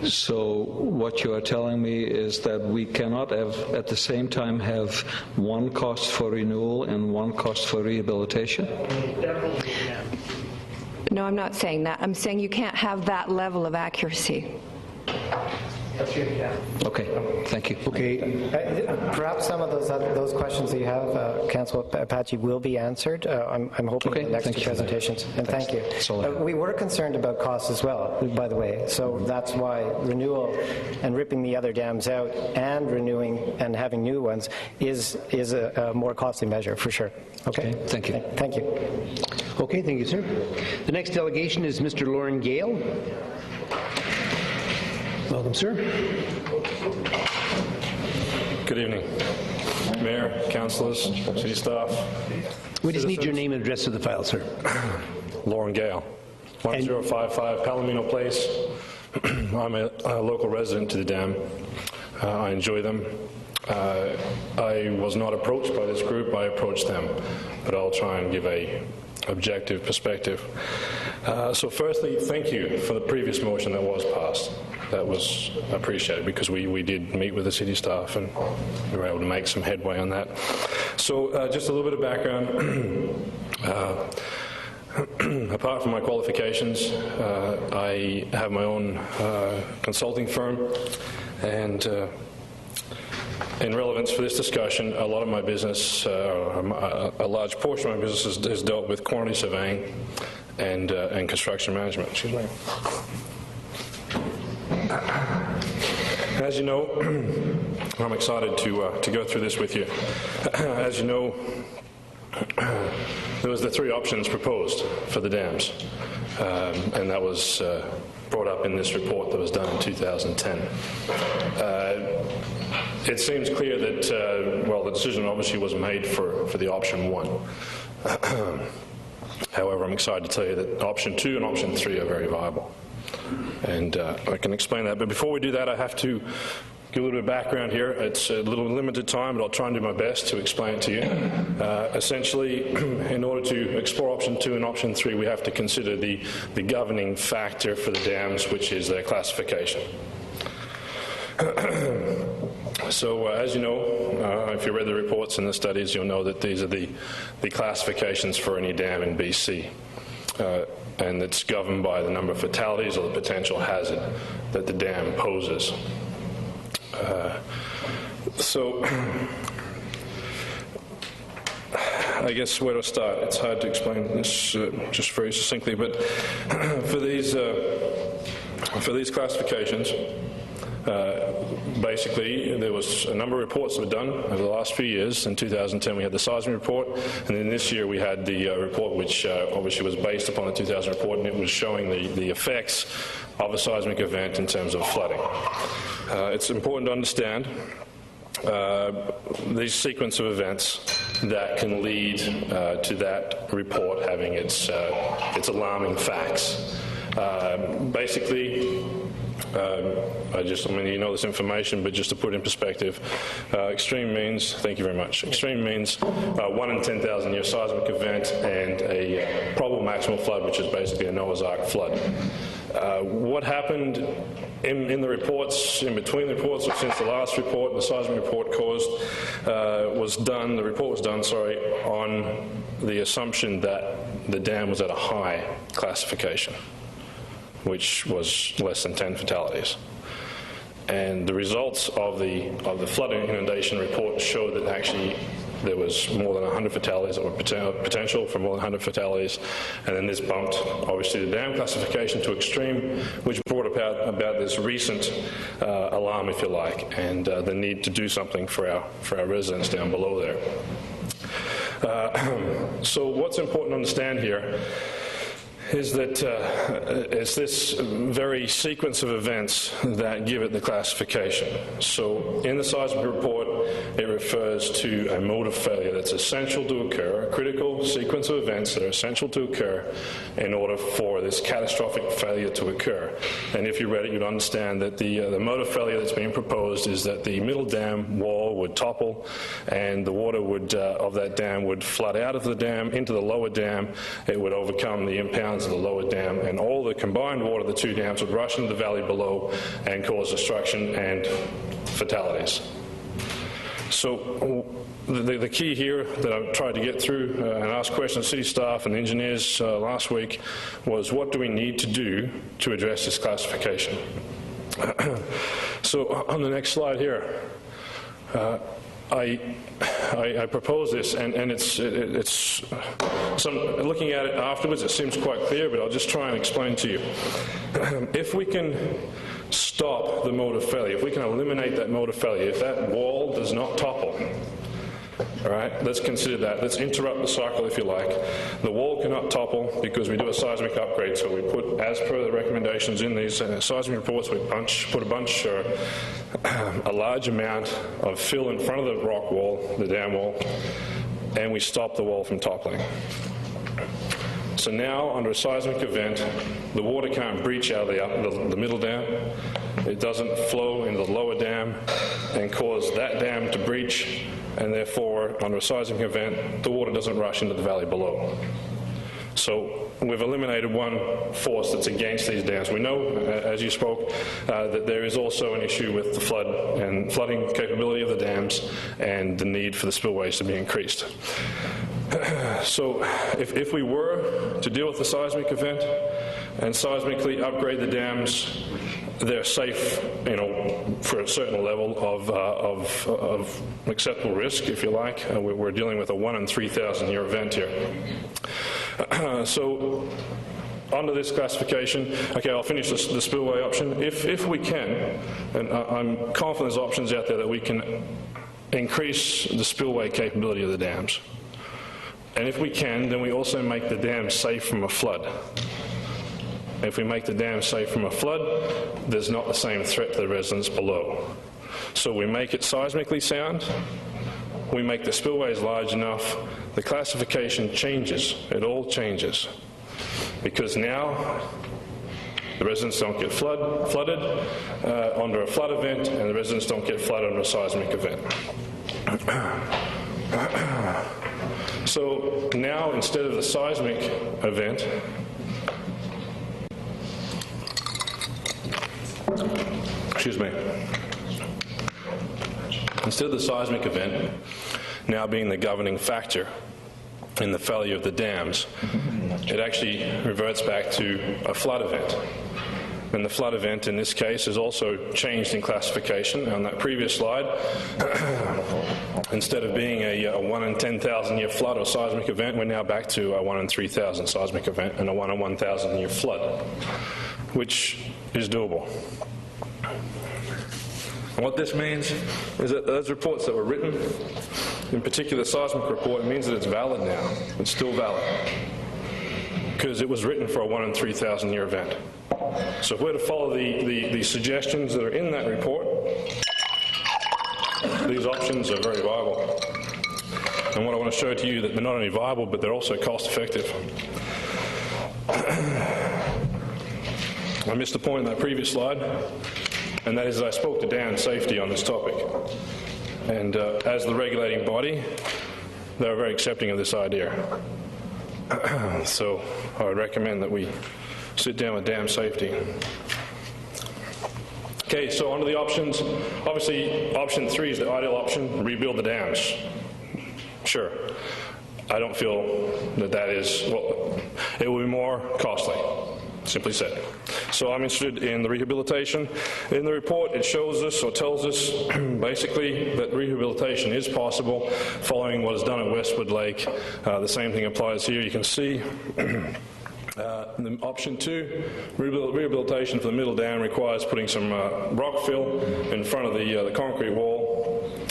So what you are telling me is that we cannot have, at the same time, have one cost for renewal and one cost for rehabilitation? No, I'm not saying that. I'm saying you can't have that level of accuracy. Okay, thank you. Okay. Perhaps some of those questions that you have, Councillor Apache, will be answered. I'm hoping in the next two presentations. And thank you. We were concerned about costs as well, by the way. So that's why renewal and ripping the other dams out and renewing and having new ones is a more costly measure, for sure. Okay. Thank you. Thank you. Okay, thank you, sir. The next delegation is Mr. Lauren Gale. Welcome, sir. Good evening, Mayor, councillors, city staff. We just need your name and address to the file, sir. Lauren Gale, 1055 Palomino Place. I'm a local resident to the dam. I enjoy them. I was not approached by this group, I approached them, but I'll try and give a objective perspective. So firstly, thank you for the previous motion that was passed. That was appreciated because we did meet with the city staff and we were able to make some headway on that. So just a little bit of background. Apart from my qualifications, I have my own consulting firm, and in relevance for this discussion, a lot of my business, a large portion of my business has dealt with quantity surveying and construction management. Excuse me. As you know, I'm excited to go through this with you. As you know, there was the three options proposed for the dams, and that was brought up in this report that was done in 2010. It seems clear that, well, the decision obviously was made for the option one. However, I'm excited to tell you that option 2 and option 3 are very viable. And I can explain that. But before we do that, I have to give a little bit of background here. It's a little limited time, but I'll try and do my best to explain it to you. Essentially, in order to explore option 2 and option 3, we have to consider the governing factor for the dams, which is their classification. So, as you know, if you read the reports and the studies, you'll know that these are the classifications for any dam in BC. And it's governed by the number of fatalities or the potential hazard that the dam poses. So, I guess where to start? It's hard to explain this just very succinctly, but for these classifications, basically, there was a number of reports that were done over the last few years. In 2010, we had the seismic report, and then this year we had the report which obviously was based upon the 2000 report, and it was showing the effects of a seismic event in terms of flooding. It's important to understand these sequence of events that can lead to that report having its alarming facts. Basically, I mean, you know this information, but just to put it in perspective, extreme means, thank you very much, extreme means 1 in 10,000 year seismic event and a probable maximal flood, which is basically a Noah's Ark flood. What happened in the reports, in between the reports, or since the last report, the seismic report the report was done, on the assumption that the dam was at a high classification, which was less than 10 fatalities. And the results of the flood inundation report showed that actually there was more than 100 fatalities, or potential for more than 100 fatalities, and then this bumped, obviously, the dam classification to extreme, which brought about this recent alarm, if you like, and the need to do something for our residents down below there. So what's important to understand here is that it's this very sequence of events that give it the classification. So in the seismic report, it refers to a mode of failure that's essential to occur, a critical sequence of events that are essential to occur in order for this catastrophic failure to occur. And if you read it, you'd understand that the mode of failure that's being proposed is that the middle dam wall would topple, and the water would of that dam would flood out of the dam into the lower dam. It would overcome the impounds of the lower dam, and all the combined water of the two dams would rush into the valley below and cause destruction and fatalities. So the key here that I tried to get through and ask questions to city staff and engineers last week was, what do we need to do to address this classification? So on the next slide here, I propose this, and it's looking at it afterwards, it seems quite clear, but I'll just try and explain to you. If we can stop the mode of failure, if we can eliminate that mode of failure, if that wall does not topple, all right, let's consider that. Let's interrupt the cycle, if you like. The wall cannot topple because we do a seismic upgrade, so we put, as per the recommendations in these seismic reports, we put a bunch or a large amount of fill in front of the rock wall, the dam wall, and we stop the wall from toppling. So now, under a seismic event, the water can't breach out of the middle dam. It doesn't flow into the lower dam and cause that dam to breach, and therefore, under a seismic event, the water doesn't rush into the valley below. So we've eliminated one force that's against these dams. We know, as you spoke, that there is also an issue with the flood and flooding capability of the dams and the need for the spillways to be increased. So if we were to deal with the seismic event and seismically upgrade the dams, they're safe, you know, for a certain level of acceptable risk, if you like. We're dealing with a 1 in 3,000 year event here. So under this classification, okay, I'll finish the spillway option. If we can, and I'm confident there's options out there that we can increase the spillway capability of the dams. And if we can, then we also make the dam safe from a flood. If we make the dam safe from a flood, there's not the same threat to the residents below. So we make it seismically sound, we make the spillways large enough, the classification changes, it all changes. Because now the residents don't get flooded under a flood event, and the residents don't get flooded under a seismic event. So now, instead of the seismic event, instead of the seismic event now being the governing factor in the failure of the dams, it actually reverts back to a flood event. And the flood event in this case is also changed in classification. On that previous slide, instead of being a 1 in 10,000 year flood or seismic event, we're now back to a 1 in 3,000 seismic event and a 1 in 1,000 year flood, which is doable. And what this means is that those reports that were written, in particular the seismic report, it means that it's valid now. It's still valid because it was written for a 1 in 3,000 year event. So if we're to follow the suggestions that are in that report, these options are very viable. And what I want to show to you that they're not only viable, but they're also cost effective. I missed a point in that previous slide, and that is that I spoke to dam safety on this topic. And as the regulating body, they're very accepting of this idea. So I would recommend that we sit down with dam safety. Okay, so on to the options. Obviously, option 3 is the ideal option, rebuild the dams. Sure. I don't feel that is, well, it will be more costly. simply said. So I'm interested in the rehabilitation. In the report, it shows us or tells us basically that rehabilitation is possible following what is done at Westwood Lake. The same thing applies here. You can see the option 2, rehabilitation for the middle dam requires putting some rock fill in front of the concrete wall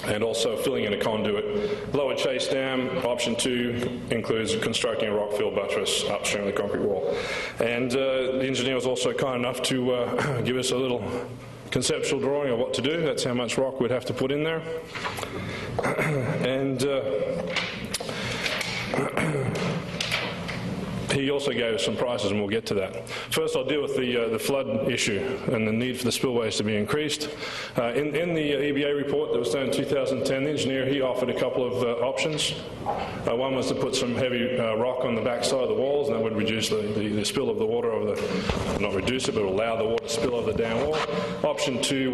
and also filling in a conduit. Lower Chase Dam, option 2, includes constructing a rock fill buttress upstream of the concrete wall. And the engineer was also kind enough to give us a little conceptual drawing of what to do. That's how much rock we'd have to put in there. And he also gave us some prices, and we'll get to that. First, I'll deal with the flood issue and the need for the spillways to be increased. In the EBA report that was done in 2010, the engineer, he offered a couple of options. One was to put some heavy rock on the backside of the walls, and that would reduce the spill of the water over the, not reduce it, but allow the water to spill over the dam wall. Option 2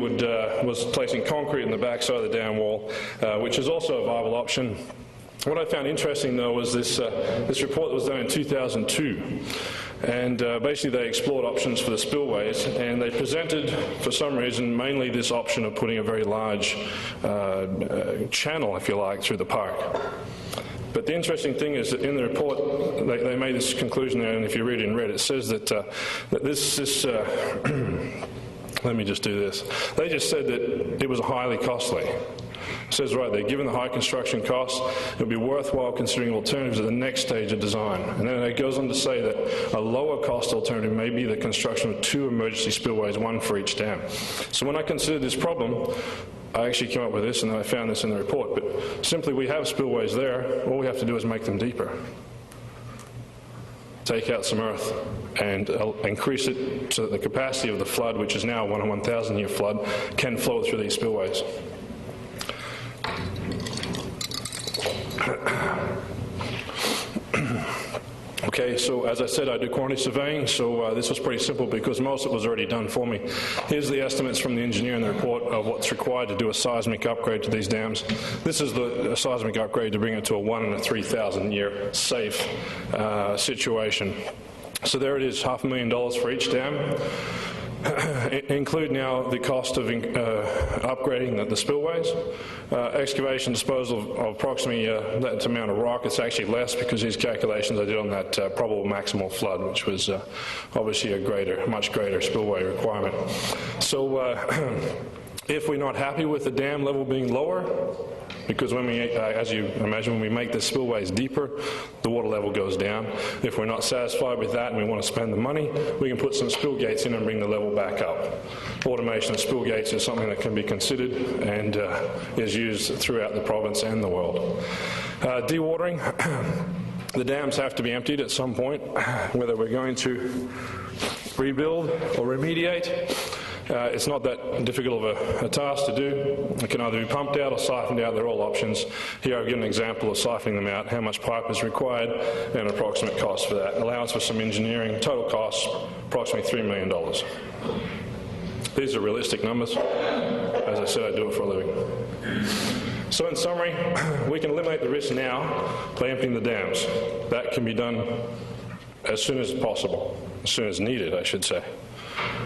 was placing concrete in the backside of the dam wall, which is also a viable option. What I found interesting, though, was this report that was done in 2002. And basically they explored options for the spillways, and they presented, for some reason, mainly this option of putting a very large channel, if you like, through the park. But the interesting thing is that in the report, they made this conclusion there, and if you read it in red, it says that, let me just do this. They just said that it was highly costly. It says right there, given the high construction costs, it would be worthwhile considering alternatives at the next stage of design. And then it goes on to say that a lower cost alternative may be the construction of 2 emergency spillways, 1 for each dam. So when I considered this problem, I actually came up with this, and I found this in the report. But simply, we have spillways there. All we have to do is make them deeper. Take out some earth and increase it so that the capacity of the flood, which is now a 1 in 1,000 year flood, can flow through these spillways. Okay, so as I said, I do quantity surveying, so this was pretty simple because most of it was already done for me. Here's the estimates from the engineer in the report of what's required to do a seismic upgrade to these dams. This is the seismic upgrade to bring it to a 1 in 3,000 year safe situation. So there it is, $500,000 for each dam. Include now the cost of upgrading the spillways, excavation disposal of approximately that amount of rock. It's actually less because these calculations I did on that probable maximal flood, which was obviously a much greater spillway requirement. So if we're not happy with the dam level being lower, because when we, as you imagine, when we make the spillways deeper, the water level goes down. If we're not satisfied with that and we want to spend the money, we can put some spill gates in and bring the level back up. Automation of spill gates is something that can be considered and is used throughout the province and the world. Dewatering. The dams have to be emptied at some point, whether we're going to rebuild or remediate. It's not that difficult of a task to do. It can either be pumped out or siphoned out. They're all options. Here I've given an example of siphoning them out, how much pipe is required, and approximate cost for that. Allowance for some engineering, total cost, approximately $3 million. These are realistic numbers. As I said, I do it for a living. So in summary, we can eliminate the risk now by emptying the dams. That can be done as soon as possible, as soon as needed, I should say.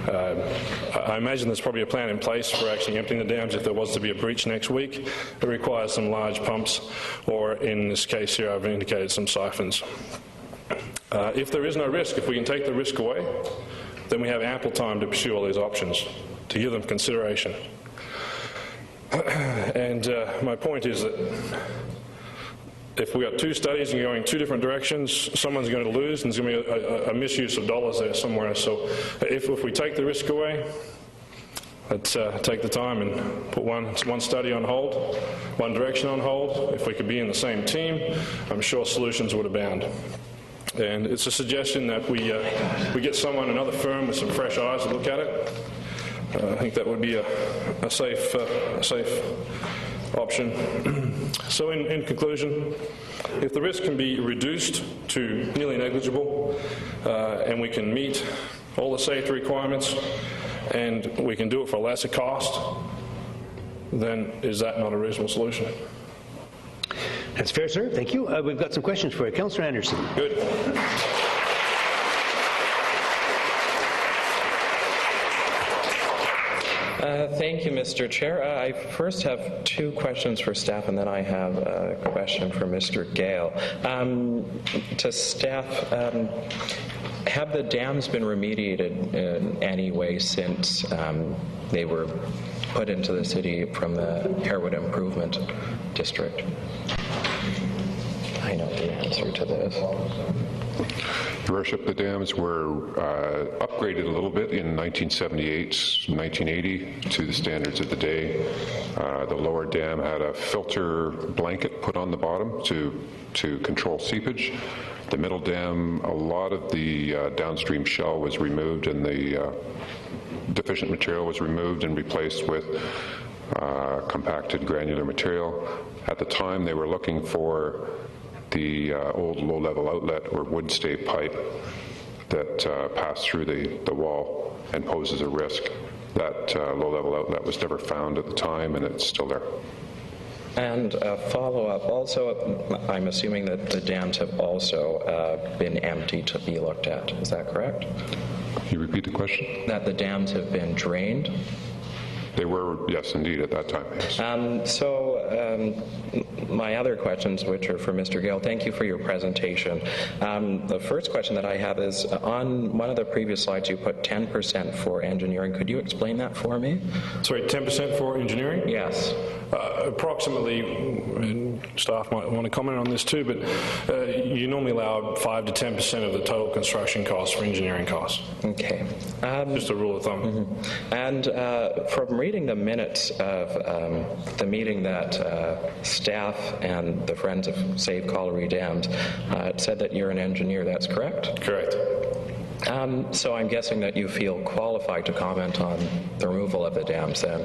I imagine there's probably a plan in place for actually emptying the dams if there was to be a breach next week. It requires some large pumps, or in this case here I've indicated some siphons. If there is no risk, if we can take the risk away, then we have ample time to pursue all these options, to give them consideration. And my point is that if we got 2 studies and going 2 different directions, someone's going to lose, and there's going to be a misuse of dollars there somewhere. So if we take the risk away, let's take the time and put one study on hold, one direction on hold. If we could be in the same team, I'm sure solutions would abound. And it's a suggestion that we get someone, another firm with some fresh eyes to look at it. I think that would be a safe option. So in conclusion, if the risk can be reduced to nearly negligible and we can meet all the safety requirements and we can do it for a lesser cost, then is that not a reasonable solution? That's fair, sir. Thank you. We've got some questions for you. Councillor Anderson. Good. Thank you, Mr. Chair. I first have two questions for staff, and then I have a question for Mr. Gale. To staff, have the dams been remediated in any way since they were put into the city from the Harewood Improvement District? I know the answer to this. Your Worship, the dams were upgraded a little bit in 1978, 1980 to the standards of the day. The lower dam had a filter blanket put on the bottom to control seepage. The middle dam, a lot of the downstream shell was removed and the deficient material was removed and replaced with compacted granular material. At the time, they were looking for the old low-level outlet or wood stay pipe that passed through the wall and poses a risk. That low-level outlet was never found at the time, and it's still there. And a follow-up, also, I'm assuming that the dams have also been empty to be looked at. Is that correct? Can you repeat the question? That the dams have been drained? They were, yes, indeed, at that time, yes. My other questions, which are for Mr. Gale, thank you for your presentation. The first question that I have is, on one of the previous slides, you put 10% for engineering. Could you explain that for me? Sorry, 10% for engineering? Yes. Approximately, and staff might want to comment on this too, but you normally allow 5 to 10% of the total construction costs for engineering costs. Okay. Just a rule of thumb. Mm-hmm. And from reading the minutes of the meeting that staff and the Friends of Save Colliery Dams, it said that you're an engineer. That's correct? Correct. So I'm guessing that you feel qualified to comment on the removal of the dams then?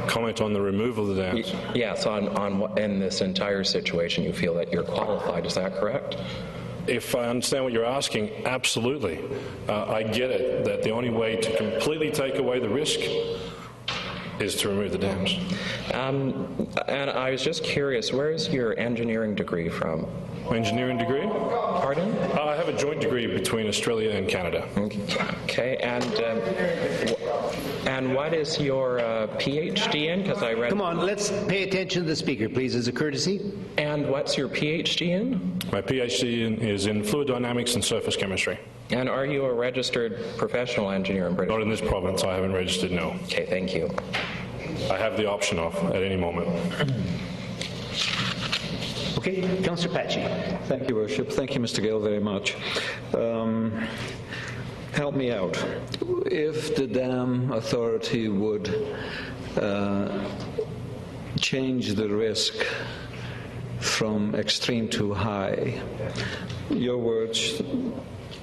Comment on the removal of the dams? Yes, on what, in this entire situation, you feel that you're qualified. Is that correct? If I understand what you're asking, absolutely. I get it, that the only way to completely take away the risk is to remove the dams. And I was just curious, where is your engineering degree from? Engineering degree? Pardon? I have a joint degree between Australia and Canada. Okay, and what is your PhD in? Because I read. Come on, let's pay attention to the speaker, please, as a courtesy. And what's your PhD in? My PhD is in fluid dynamics and surface chemistry. And are you a registered professional engineer in British? Not in this province. I haven't registered, no. Okay, thank you. I have the option of at any moment. Okay, Councillor Patchy. Thank you, Worship. Thank you, Mr. Gale, very much. Help me out. If the dam authority would change the risk from extreme to high, your words,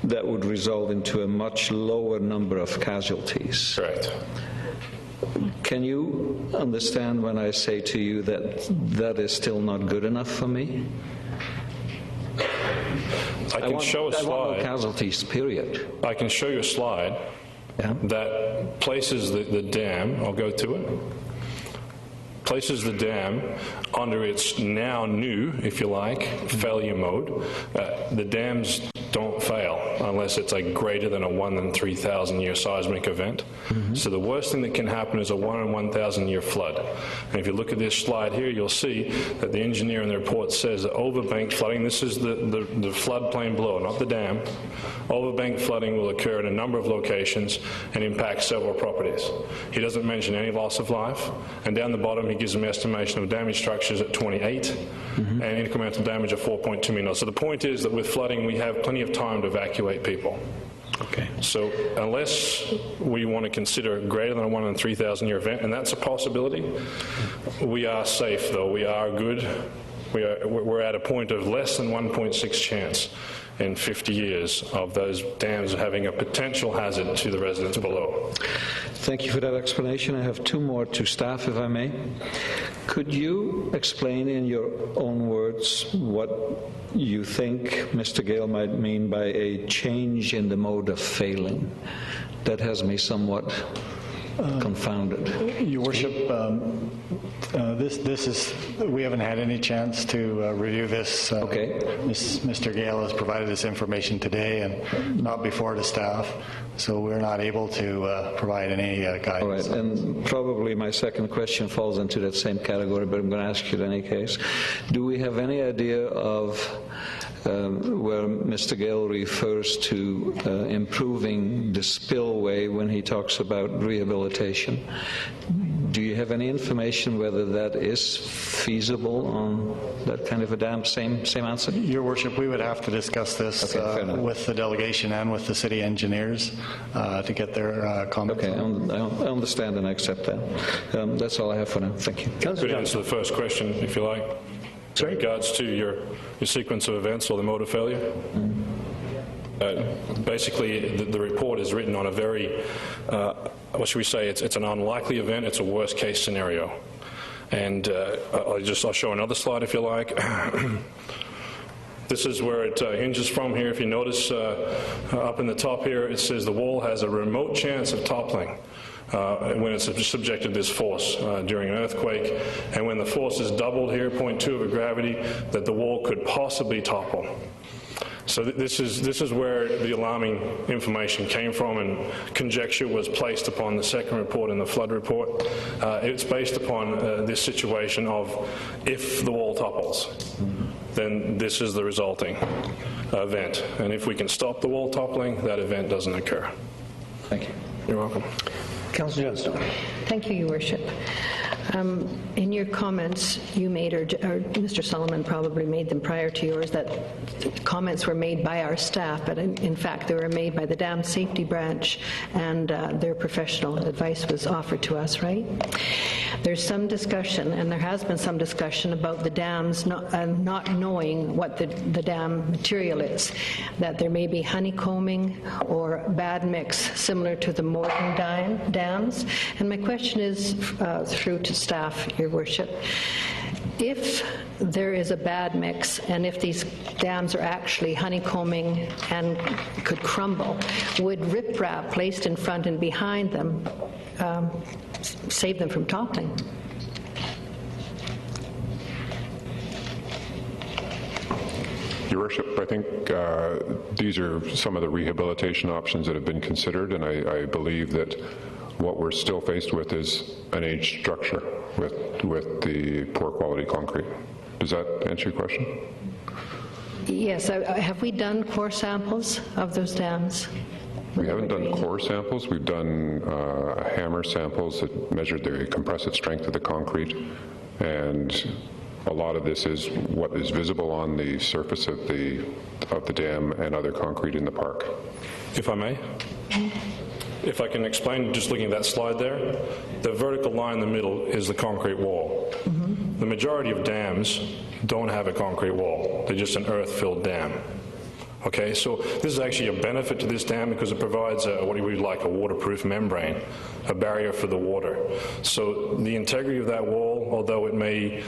that would result into a much lower number of casualties. Correct. Can you understand when I say to you that that is still not good enough for me? I can show a slide. I want no casualties, period. I can show you a slide that places the dam, I'll go to it, places the dam under its now new, if you like, failure mode. The dams don't fail unless it's a greater than a 1 in 3,000 year seismic event. Mm-hmm. So the worst thing that can happen is a 1 in 1,000 year flood. And if you look at this slide here, you'll see that the engineer in the report says that overbank flooding, this is the floodplain below, not the dam, overbank flooding will occur in a number of locations and impact several properties. He doesn't mention any loss of life, and down the bottom he gives an estimation of damaged structures at 28 and incremental damage of 4.2 million. So the point is that with flooding we have plenty of time to evacuate people. Okay. So unless we want to consider a greater than a 1 in 3,000 year event, and that's a possibility, we are safe though. We are good. We're at a point of less than 1.6 chance in 50 years of those dams having a potential hazard to the residents below. Thank you for that explanation. I have two more to staff, if I may. Could you explain in your own words what you think Mr. Gale might mean by a change in the mode of failing? That has me somewhat confounded. Your Worship, we haven't had any chance to review this. Okay. Mr. Gale has provided this information today and not before to staff, so we're not able to provide any guidance. All right, and probably my second question falls into that same category, but I'm going to ask you in any case. Do we have any idea of where Mr. Gale refers to improving the spillway when he talks about rehabilitation? Do you have any information whether that is feasible on that kind of a dam? Same answer? Your Worship, we would have to discuss this with the delegation and with the city engineers to get their comments. Okay, I understand and I accept that. That's all I have for now. Thank you. Could answer the first question, if you like. In regards to your sequence of events or the motor failure. Basically, the report is written on a very, what should we say, it's an unlikely event, it's a worst case scenario. And I'll show another slide if you like. This is where it hinges from here. If you notice up in the top here, it says the wall has a remote chance of toppling. When it's subjected to this force during an earthquake, and when the force is doubled here, 0.2 of a gravity, that the wall could possibly topple. So this is where the alarming information came from, and conjecture was placed upon the second report and the flood report. It's based upon this situation of if the wall topples, then this is the resulting event. And if we can stop the wall toppling, that event doesn't occur. Thank you. You're welcome. Councillor Johnstone. Thank you, Your Worship. In your comments you made, or Mr. Solomon probably made them prior to yours, that comments were made by our staff, but in fact they were made by the Dam Safety Branch, and their professional advice was offered to us, right? There's some discussion, and there has been some discussion about the dams not knowing what the dam material is, that there may be honeycombing or bad mix similar to the Morton dams. And my question is through to staff, Your Worship. If there is a bad mix, and if these dams are actually honeycombing and could crumble, would riprap placed in front and behind them save them from toppling? Your Worship, I think these are some of the rehabilitation options that have been considered, and I believe that what we're still faced with is an aged structure with the poor quality concrete. Does that answer your question? Yes. Have we done core samples of those dams? We haven't done core samples. We've done hammer samples that measured the compressive strength of the concrete, and a lot of this is what is visible on the surface of the dam and other concrete in the park. If I may? If I can explain, just looking at that slide there, the vertical line in the middle is the concrete wall. The majority of dams don't have a concrete wall. They're just an earth-filled dam. Okay, so this is actually a benefit to this dam because it provides what we would like a waterproof membrane, a barrier for the water. So the integrity of that wall, although it may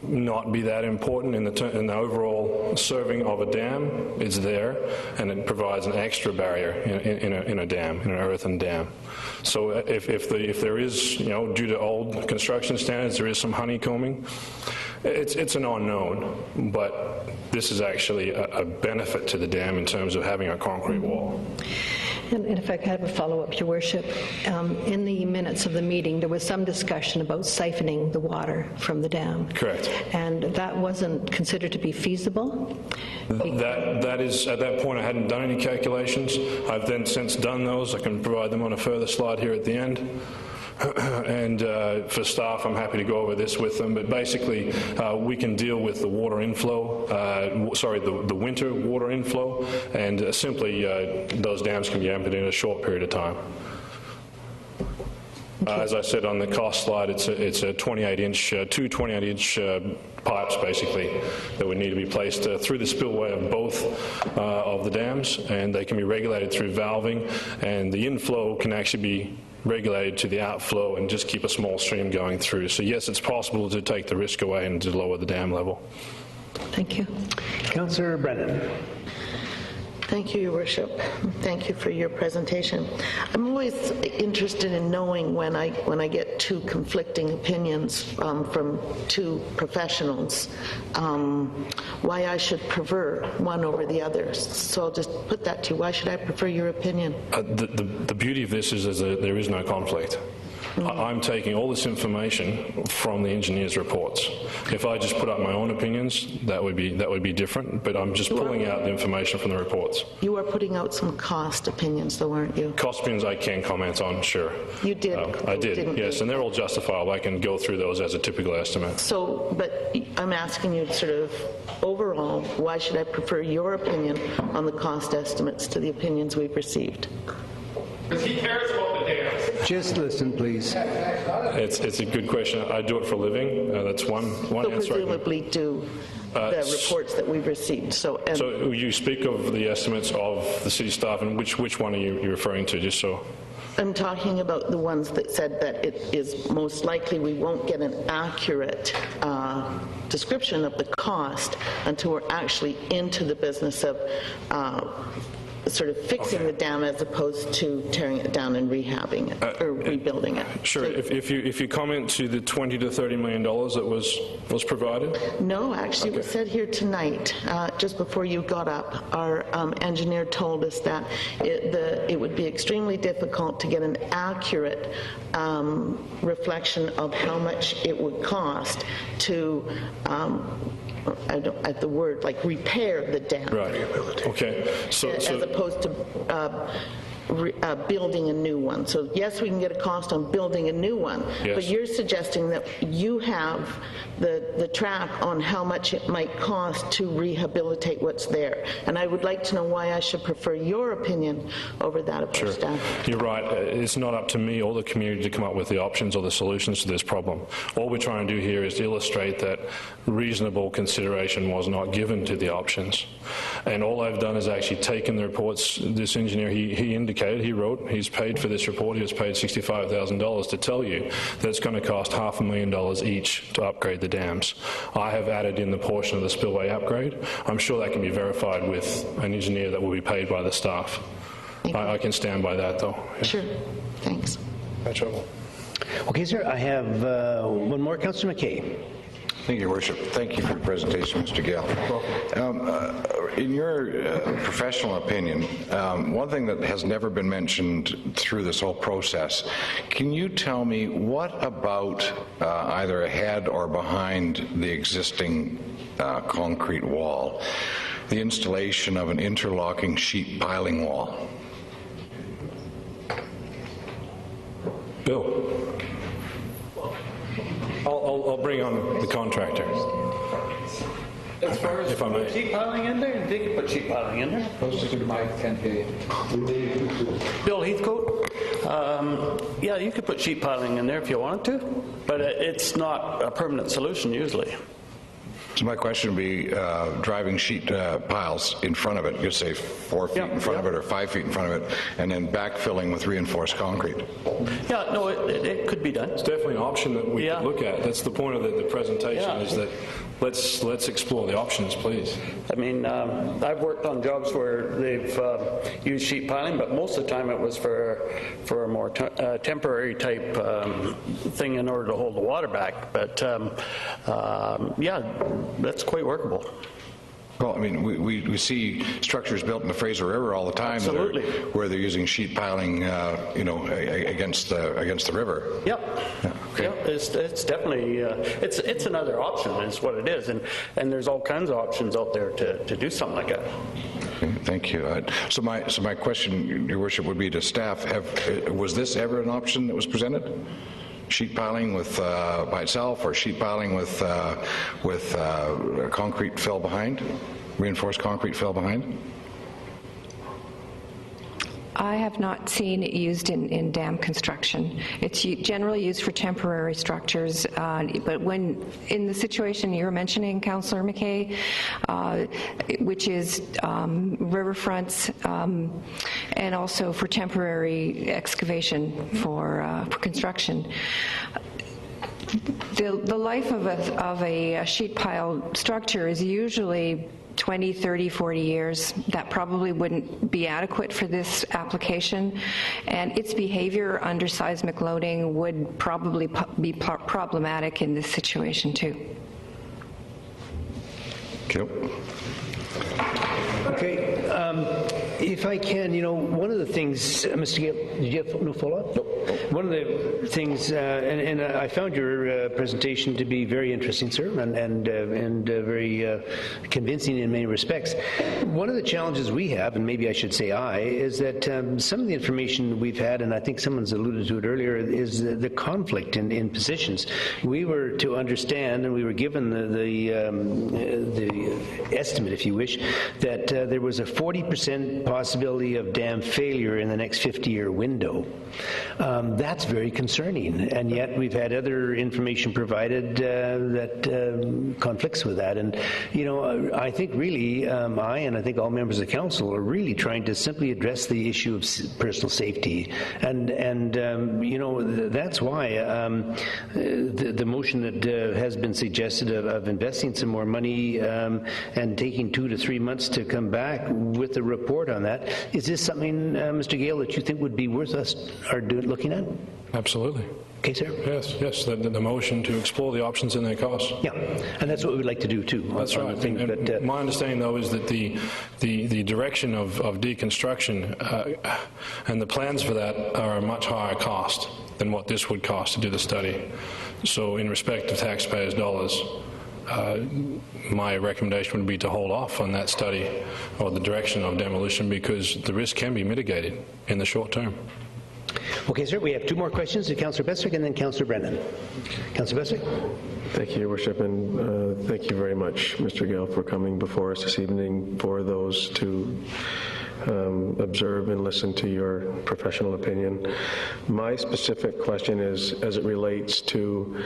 not be that important in the overall serving of a dam, it's there, and it provides an extra barrier in a dam, in an earthen dam. So if there is, due to old construction standards, there is some honeycombing, it's an unknown, but this is actually a benefit to the dam in terms of having a concrete wall. And if I could have a follow-up, Your Worship, in the minutes of the meeting, there was some discussion about siphoning the water from the dam. Correct. And that wasn't considered to be feasible? That is, at that point, I hadn't done any calculations. I've then since done those. I can provide them on a further slide here at the end. And for staff, I'm happy to go over this with them. But basically, we can deal with the water inflow, the winter water inflow, and simply those dams can be emptied in a short period of time. As I said on the cost slide, it's a 28-inch, two 28-inch pipes basically that would need to be placed through the spillway of both of the dams, and they can be regulated through valving, and the inflow can actually be regulated to the outflow and just keep a small stream going through. So yes, it's possible to take the risk away and to lower the dam level. Thank you. Councillor Brennan. Thank you, Your Worship. Thank you for your presentation. I'm always interested in knowing when I get two conflicting opinions from two professionals, why I should prefer one over the other. So I'll just put that to you. Why should I prefer your opinion? The beauty of this is that there is no conflict. I'm taking all this information from the engineers' reports. If I just put up my own opinions, that would be different, but I'm just pulling out the information from the reports. You are putting out some cost opinions, though, aren't you? Cost opinions I can comment on, sure. You did? I did, didn't yes, you? and they're all justifiable. I can go through those as a typical estimate. So, but I'm asking you sort of overall, why should I prefer your opinion on the cost estimates to the opinions we've received? Because he cares about the dams. Just listen, please. It's a good question. I do it for a living. That's one So answer. presumably do the reports that we've received. So you speak of the estimates of the city staff, and which one are you referring to, just so? I'm talking about the ones that said that it is most likely we won't get an accurate description of the cost until we're actually into the business of sort of fixing the dam as opposed to tearing it down and rehabbing it or rebuilding it. Sure. If you comment to the $20 to $30 million that was provided. No, actually, it was said here tonight, just before you got up. Our engineer told us that it would be extremely difficult to get an accurate reflection of how much it would cost to. I don't have the word, like repair the dam. Right. Okay. As opposed to building a new one. So yes, we can get a cost on building a new one, yes. But you're suggesting that you have the track on how much it might cost to rehabilitate what's there. And I would like to know why I should prefer your opinion over that of our staff. You're right. It's not up to me or the community to come up with the options or the solutions to this problem. All we're trying to do here is to illustrate that reasonable consideration was not given to the options. And all I've done is actually taken the reports. This engineer, he indicated, he wrote, he's paid for this report, he was paid $65,000 to tell you that it's going to cost $500,000 each to upgrade the dams. I have added in the portion of the spillway upgrade. I'm sure that can be verified with an engineer that will be paid by the staff. I can stand by that, though. Yeah. Sure. Thanks. No trouble. Okay, sir, I have one more. Councillor McKay. Thank you, Your Worship. Thank you for the presentation, Mr. Gale. In your professional opinion, one thing that has never been mentioned through this whole process, can you tell me what about either ahead or behind the existing concrete wall, the installation of an interlocking sheet piling wall? Bill. I'll bring on the contractor. As far as if I may. put sheet piling in there, they can put sheet piling in there. Bill Heathcote, yeah, you could put sheet piling in there if you wanted to, but it's not a permanent solution usually. So my question would be driving sheet piles in front of it, just say 4 feet in front of it or 5 feet in front of it, and then backfilling with reinforced concrete. Yeah, no, it could be done. It's definitely an option that we could look at. That's the point of the presentation, is that let's explore the options, please. I mean, I've worked on jobs where they've used sheet piling, but most of the time it was for a more temporary type thing in order to hold the water back. But yeah, that's quite workable. Well, I mean, we see structures built in the Fraser River all the time. Absolutely. Where they're using sheet piling, against the river. Yep. Yeah, okay. Yep. It's definitely it's another option. Is what it is, and there's all kinds of options out there to do something like that. Okay, thank you. So my question, Your Worship, would be to staff: was this ever an option that was presented? Sheet piling with by itself, or sheet piling with concrete fill behind, reinforced concrete fill behind? I have not seen it used in dam construction. It's generally used for temporary structures, but when in the situation you're mentioning, Councillor McKay, which is riverfronts and also for temporary excavation for construction, the life of a sheet pile structure is usually 20, 30, 40 years. That probably wouldn't be adequate for this application, and its behavior under seismic loading would probably be problematic in this situation too. Okay, if I can, one of the things, Mr. Gale, did you have no follow-up? Nope. One of the things, and I found your presentation to be very interesting, sir, and very convincing in many respects. One of the challenges we have, and maybe I should say is that some of the information we've had, and I think someone's alluded to it earlier, is the conflict in positions. We were to understand, and we were given the estimate, if you wish, that there was a 40% possibility of dam failure in the next 50-year window. That's very concerning, and yet we've had other information provided that conflicts with that. And, I think really, I think all members of the council are really trying to simply address the issue of personal safety. And that's why the motion that has been suggested of investing some more money and taking 2 to 3 months to come back with a report on that. Is this something, Mr. Gale, that you think would be worth us looking at? Absolutely. Okay, sir. Yes. The motion to explore the options and their costs. Yeah, and that's what we'd like to do too. That's right. And my understanding, though, is that the direction of deconstruction and the plans for that are a much higher cost than what this would cost to do the study. So, in respect of taxpayers' dollars, my recommendation would be to hold off on that study or the direction of demolition, because the risk can be mitigated in the short term. Okay, sir, we have 2 more questions to Councillor Bestwick and then Councillor Brennan. Councillor Bestwick? Thank you, Your Worship, and thank you very much, Mr. Gale, for coming before us this evening for those to observe and listen to your professional opinion. My specific question is as it relates to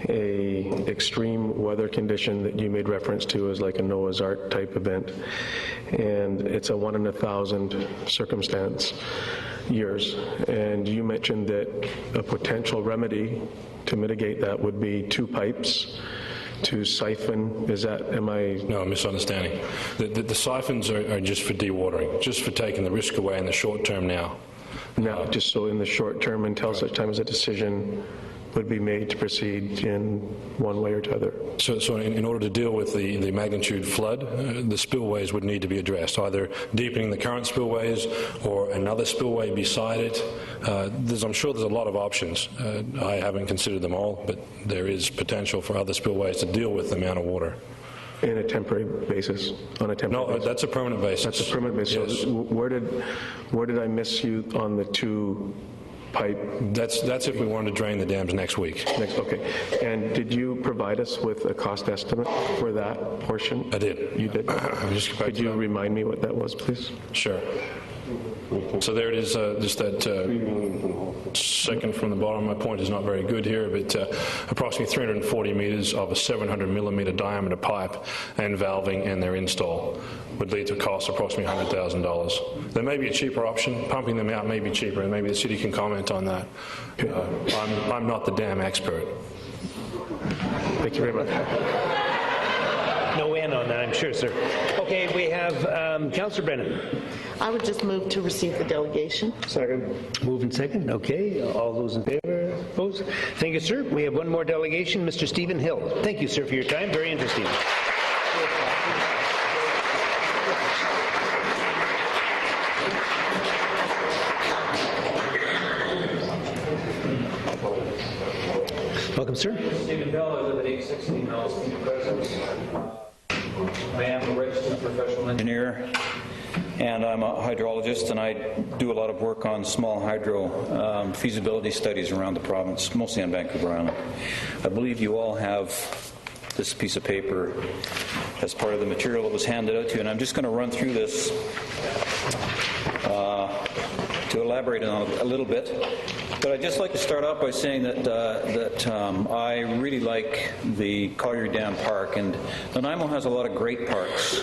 a extreme weather condition that you made reference to as like a Noah's Ark type event, and it's a 1 in 1,000 circumstance years, and you mentioned that a potential remedy to mitigate that would be 2 pipes to siphon. Is that, No, misunderstanding. The siphons are just for dewatering, just for taking the risk away in the short term now. Now, just so in the short term, until such time as a decision would be made to proceed in one way or the other. So in order to deal with the magnitude flood, the spillways would need to be addressed, either deepening the current spillways or another spillway beside it. I'm sure there's a lot of options. I haven't considered them all, but there is potential for other spillways to deal with the amount of water. In a temporary basis, on a temporary basis? No, that's a permanent basis. That's a permanent basis. Yes. So where did I miss you on the 2 pipe? That's if we wanted to drain the dams next week. Okay. And did you provide us with a cost estimate for that portion? I did. You did? Could you remind me what that was, please? Sure. So there it is, just that second from the bottom. My point is not very good here, but approximately 340 metres of a 700 millimetre diameter pipe and valving and their install would lead to a cost of approximately $100,000. There may be a cheaper option. Pumping them out may be cheaper, and maybe the city can comment on that. I'm not the dam expert. Thank you very much. No end on that, I'm sure, sir. Okay, we have Councillor Brennan. I would just move to receive the delegation. Second. Move and second. Okay. All those in favor? Opposed? Thank you, sir. We have one more delegation, Mr. Stephen Hill. Thank you, sir, for your time. Very interesting. Welcome, sir. Stephen Hill, I live at 816 Mel's Presence. I am a registered professional engineer, and I'm a hydrologist, and I do a lot of work on small hydro feasibility studies around the province, mostly on Vancouver Island. I believe you all have this piece of paper as part of the material that was handed out to you, and I'm just going to run through this to elaborate on it a little bit. But I'd just like to start off by saying that I really like the Colliery Dam Park, and Nanaimo has a lot of great parks.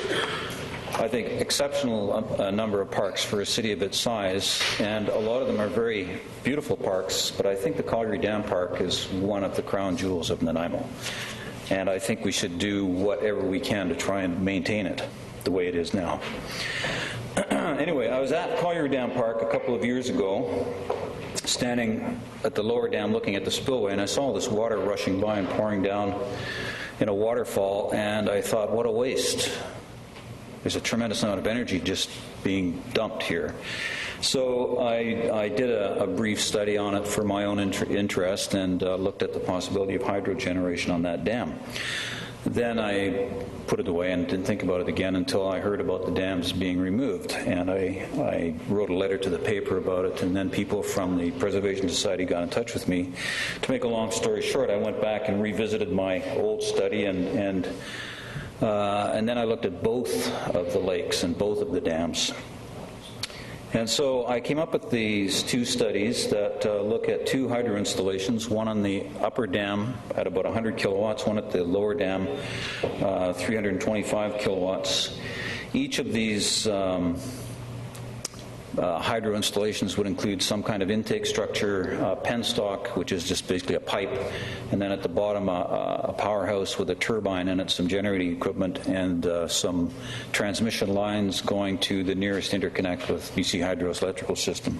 I think exceptional number of parks for a city of its size, and a lot of them are very beautiful parks, but I think the Colliery Dam Park is one of the crown jewels of Nanaimo. And I think we should do whatever we can to try and maintain it. the way it is now. Anyway, I was at Collier Dam Park a couple of years ago, standing at the lower dam looking at the spillway, and I saw this water rushing by and pouring down in a waterfall, and I thought, what a waste. There's a tremendous amount of energy just being dumped here. So I did a brief study on it for my own interest and looked at the possibility of hydro generation on that dam. Then I put it away and didn't think about it again until I heard about the dams being removed. And I wrote a letter to the paper about it, and then people from the Preservation Society got in touch with me. To make a long story short, I went back and revisited my old study, and then I looked at both of the lakes and both of the dams. And so I came up with these two studies that look at two hydro installations, one on the upper dam at about 100 kilowatts, one at the lower dam, 325 kilowatts. Each of these hydro installations would include some kind of intake structure, penstock, which is just basically a pipe, and then at the bottom a powerhouse with a turbine in it, some generating equipment, and some transmission lines going to the nearest interconnect with BC Hydro's electrical system.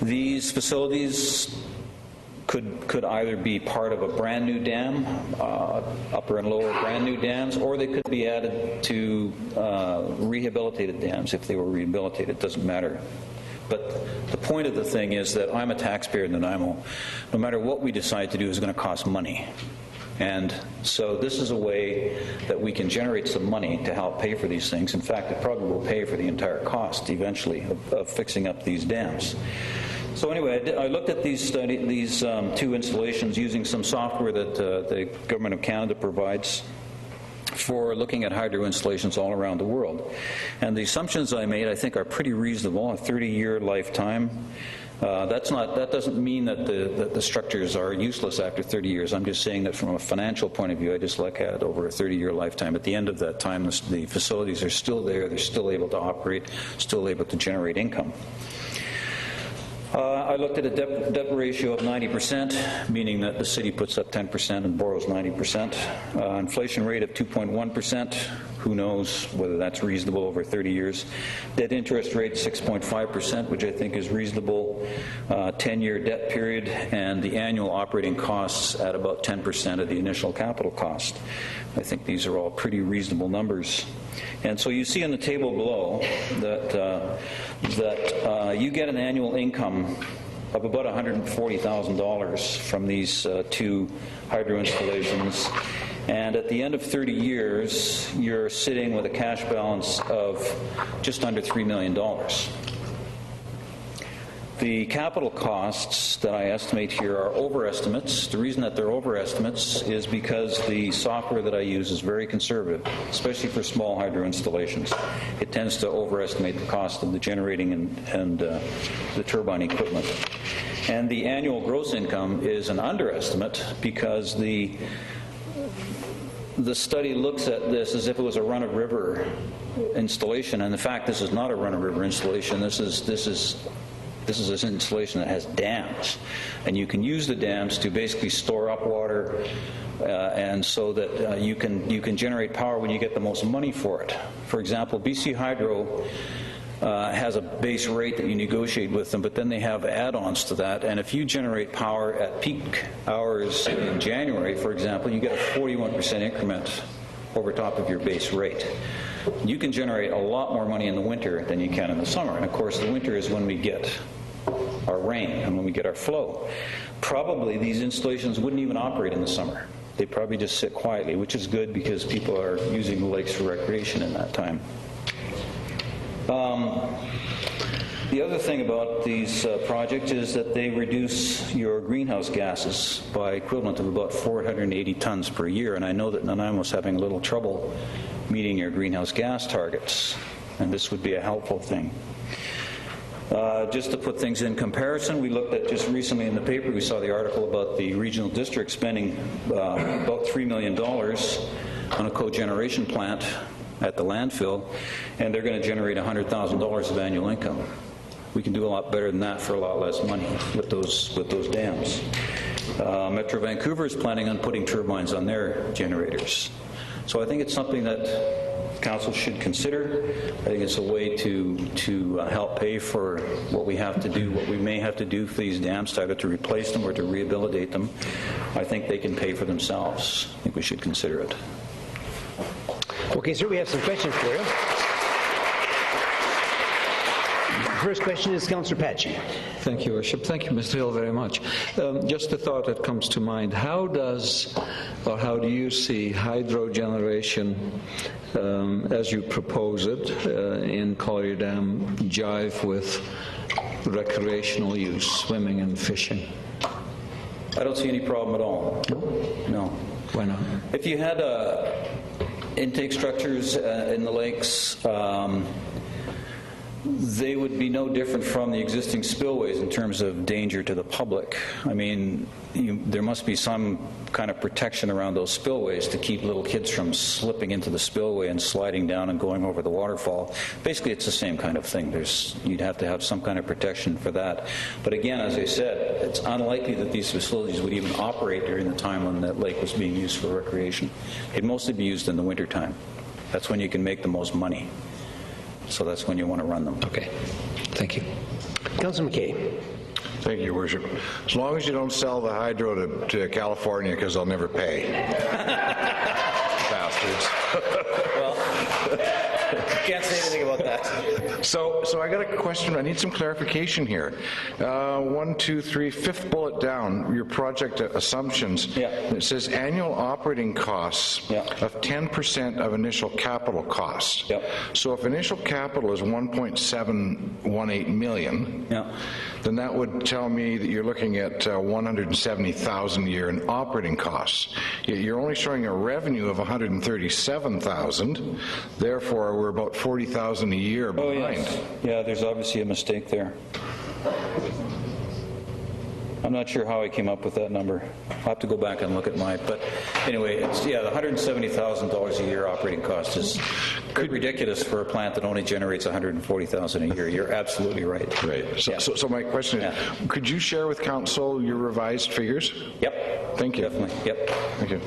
These facilities could either be part of a brand new dam, upper and lower brand new dams, or they could be added to rehabilitated dams if they were rehabilitated. It doesn't matter. But the point of the thing is that I'm a taxpayer in Nanaimo. No matter what we decide to do is going to cost money. And so this is a way that we can generate some money to help pay for these things. In fact, it probably will pay for the entire cost eventually of fixing up these dams. So anyway, I looked at these two installations using some software that the Government of Canada provides for looking at hydro installations all around the world. And the assumptions I made, I think, are pretty reasonable. A 30-year lifetime. That doesn't mean that the structures are useless after 30 years. I'm just saying that from a financial point of view, I just look at it over a 30-year lifetime. At the end of that time, the facilities are still there. They're still able to operate, still able to generate income. I looked at a debt ratio of 90%, meaning that the city puts up 10% and borrows 90%. Inflation rate of 2.1%. Who knows whether that's reasonable over 30 years. Debt interest rate 6.5%, which I think is reasonable. 10-year debt period, and the annual operating costs at about 10% of the initial capital cost. I think these are all pretty reasonable numbers. And so you see in the table below that you get an annual income of about $140,000 from these two hydro installations. And at the end of 30 years, you're sitting with a cash balance of just under $3 million. The capital costs that I estimate here are overestimates. The reason that they're overestimates is because the software that I use is very conservative, especially for small hydro installations. It tends to overestimate the cost of the generating and the turbine equipment. And the annual gross income is an underestimate because the study looks at this as if it was a run-of-river installation, and in fact, this is not a run-of-river installation. This is an installation that has dams, and you can use the dams to basically store up water, and so that you can generate power when you get the most money for it. For example, BC Hydro has a base rate that you negotiate with them, but then they have add-ons to that, and if you generate power at peak hours in January, for example, you get a 41% increment over top of your base rate. You can generate a lot more money in the winter than you can in the summer, and of course the winter is when we get our rain and when we get our flow. Probably these installations wouldn't even operate in the summer. They probably just sit quietly, which is good because people are using the lakes for recreation in that time. The other thing about these projects is that they reduce your greenhouse gases by equivalent of about 480 tons per year, and I know that Nanaimo is having a little trouble meeting your greenhouse gas targets, and this would be a helpful thing. Just to put things in comparison, we looked at just recently in the paper, we saw the article about the regional district spending about $3 million on a cogeneration plant at the landfill, and they're going to generate $100,000 of annual income. We can do a lot better than that for a lot less money with those dams. Metro Vancouver is planning on putting turbines on their generators. So I think it's something that council should consider. I think it's a way to help pay for what we have to do, what we may have to do for these dams, either to replace them or to rehabilitate them. I think they can pay for themselves. I think we should consider it. Okay, sir, we have some questions for you. First question is Councillor Patchy. Thank you, Worship. Thank you, Mr. Hill, very much. Just a thought that comes to mind. How do you see hydro generation, as you propose it, in Collier Dam jive with recreational use, swimming and fishing? I don't see any problem at all. No. Why not? If you had intake structures in the lakes, they would be no different from the existing spillways in terms of danger to the public. I mean, there must be some kind of protection around those spillways to keep little kids from slipping into the spillway and sliding down and going over the waterfall. Basically, it's the same kind of thing. You'd have to have some kind of protection for that. But again, as I said, it's unlikely that these facilities would even operate during the time when that lake was being used for recreation. It'd mostly be used in the wintertime. That's when you can make the most money. So that's when you want to run them. Okay. Thank you. Councillor McKay. Thank you, Your Worship. As long as you don't sell the hydro to California, because they'll never pay. Bastards. Well, can't say anything about that. So I got a question. I need some clarification here. 1, 2, 3, fifth bullet down, your project assumptions. Yeah. It says annual operating costs of 10% of initial capital costs. Yep. So if initial capital is 1.718 million, then that would tell me that you're looking at 170,000 a year in operating costs. Yet you're only showing a revenue of 137,000. Therefore, we're about 40,000 a year behind. Oh, yes. Yeah, there's obviously a mistake there. I'm not sure how I came up with that number. I'll have to go back and look at mine. But anyway, the $170,000 a year operating cost is ridiculous for a plant that only generates $140,000 a year. You're absolutely right. Right. So my question is, could you share with council your revised figures? Yep. Thank you. Definitely. Yep. Thank you.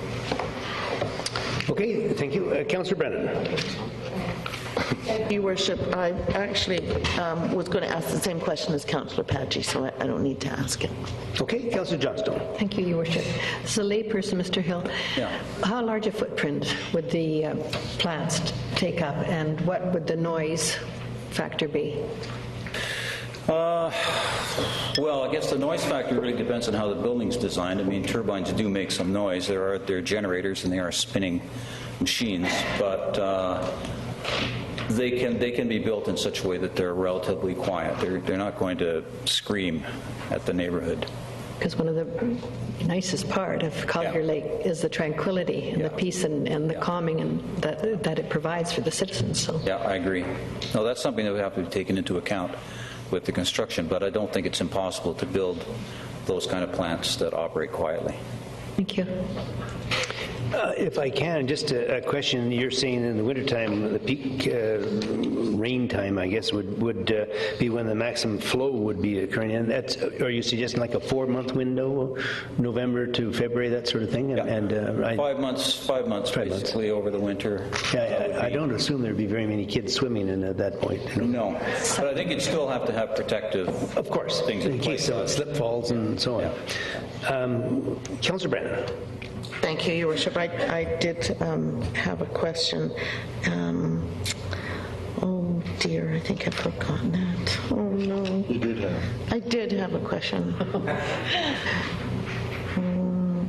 Okay, thank you. Councillor Brennan. Your Worship, I actually was going to ask the same question as Councillor Patchy, so I don't need to ask it. Okay, Councillor Johnstone. Thank you, Your Worship. As a layperson, Mr. Hill, how large a footprint would the plants take up, and what would the noise factor be? Well, I guess the noise factor really depends on how the building's designed. I mean, turbines do make some noise. They're generators and they are spinning machines, but they can be built in such a way that they're relatively quiet. They're not going to scream at the neighborhood. Because one of the nicest part of Collier Lake is the tranquility and the peace and the calming and that it provides for the citizens. So. Yeah, I agree. No, that's something that would have to be taken into account with the construction, but I don't think it's impossible to build those kind of plants that operate quietly. Thank you. If I can, just a question. You're saying in the wintertime, the peak rain time, I guess, would be when the maximum flow would be occurring. And are you suggesting like a 4-month window, November to February, that sort of thing? Yeah. And 5 months basically over the winter. Yeah, I don't assume there'd be very many kids swimming in at that point. You know? No, but I think you'd still have to have protective things in case slip falls and so on. Councillor Brennan. Thank you, Your Worship. I did have a question. Oh dear, I think I've forgotten that. Oh no. You did have. I did have a question.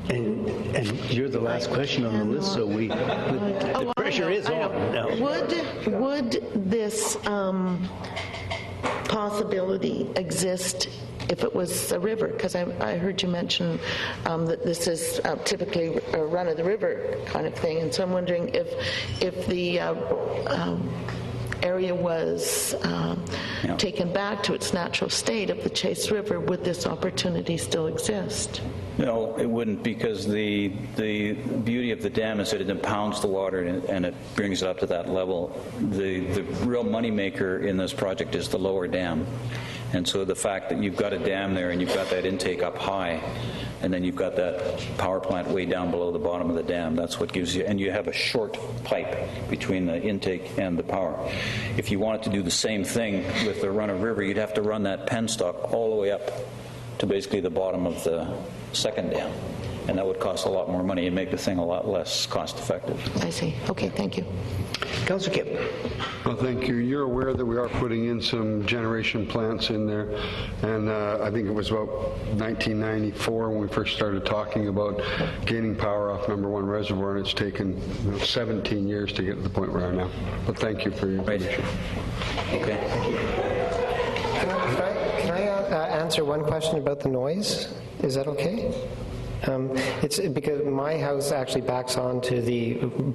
And you're the last question on the list, so the pressure is on now. Would this possibility exist if it was a river? Because I heard you mention that this is typically a run-of-the-river kind of thing, and so I'm wondering if the area was taken back to its natural state of the Chase River, would this opportunity still exist? No, it wouldn't, because the beauty of the dam is that it impounds the water and it brings it up to that level. The real moneymaker in this project is the lower dam. And so the fact that you've got a dam there and you've got that intake up high, and then you've got that power plant way down below the bottom of the dam, that's what gives you, and you have a short pipe between the intake and the power. If you wanted to do the same thing with the run-of-river, you'd have to run that penstock all the way up to basically the bottom of the second dam. And that would cost a lot more money and make the thing a lot less cost-effective. I see. Okay, thank you. Councillor Kip. Well, thank you. You're aware that we are putting in some generation plants in there, and I think it was about 1994 when we first started talking about gaining power off number 1 reservoir, and it's taken 17 years to get to the point where we are now. But thank you for your information. Okay. Can I answer one question about the noise? Is that okay? It's because my house actually backs onto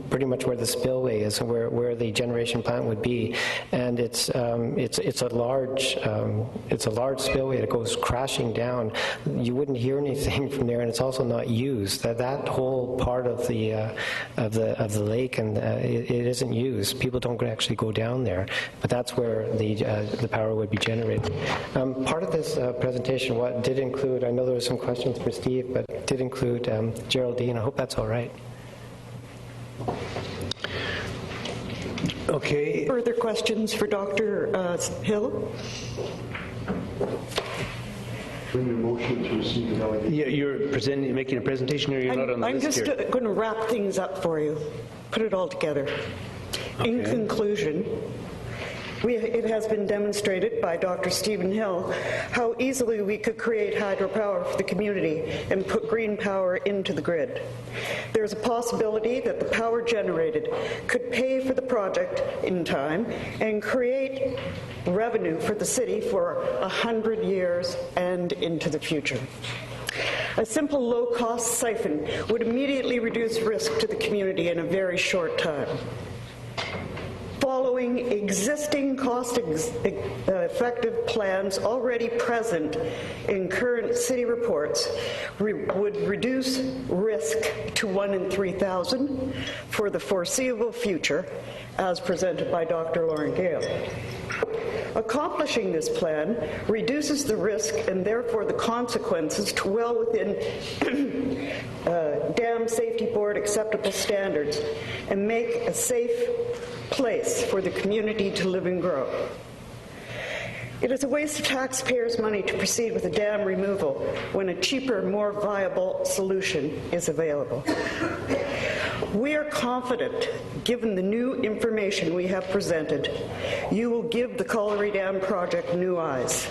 pretty much where the spillway is, where the generation plant would be, and it's a large spillway that goes crashing down. You wouldn't hear anything from there, and it's also not used. That whole part of the lake, and it isn't used. People don't actually go down there, but that's where the power would be generated. Part of this presentation did include, I know there were some questions for Steve, but did include Geraldine. I hope that's all right. Okay. Further questions for Dr. Hill? Motion to receive the delegation. Yeah, you're making a presentation, or you're not on the I'm list just here? going to wrap things up for you, put it all together. In conclusion, it has been demonstrated by Dr. Stephen Hill how easily we could create hydropower for the community and put green power into the grid. There's a possibility that the power generated could pay for the project in time and create revenue for the city for 100 years and into the future. A simple low-cost siphon would immediately reduce risk to the community in a very short time. Following existing cost-effective plans already present in current city reports would reduce risk to 1 in 3,000 for the foreseeable future, as presented by Dr. Lauren Gale. Accomplishing this plan reduces the risk and therefore the consequences to well within Dam Safety Board acceptable standards and make a safe place for the community to live and grow. It is a waste of taxpayers' money to proceed with a dam removal when a cheaper, more viable solution is available. We are confident, given the new information we have presented, you will give the Colliery Dam project new eyes.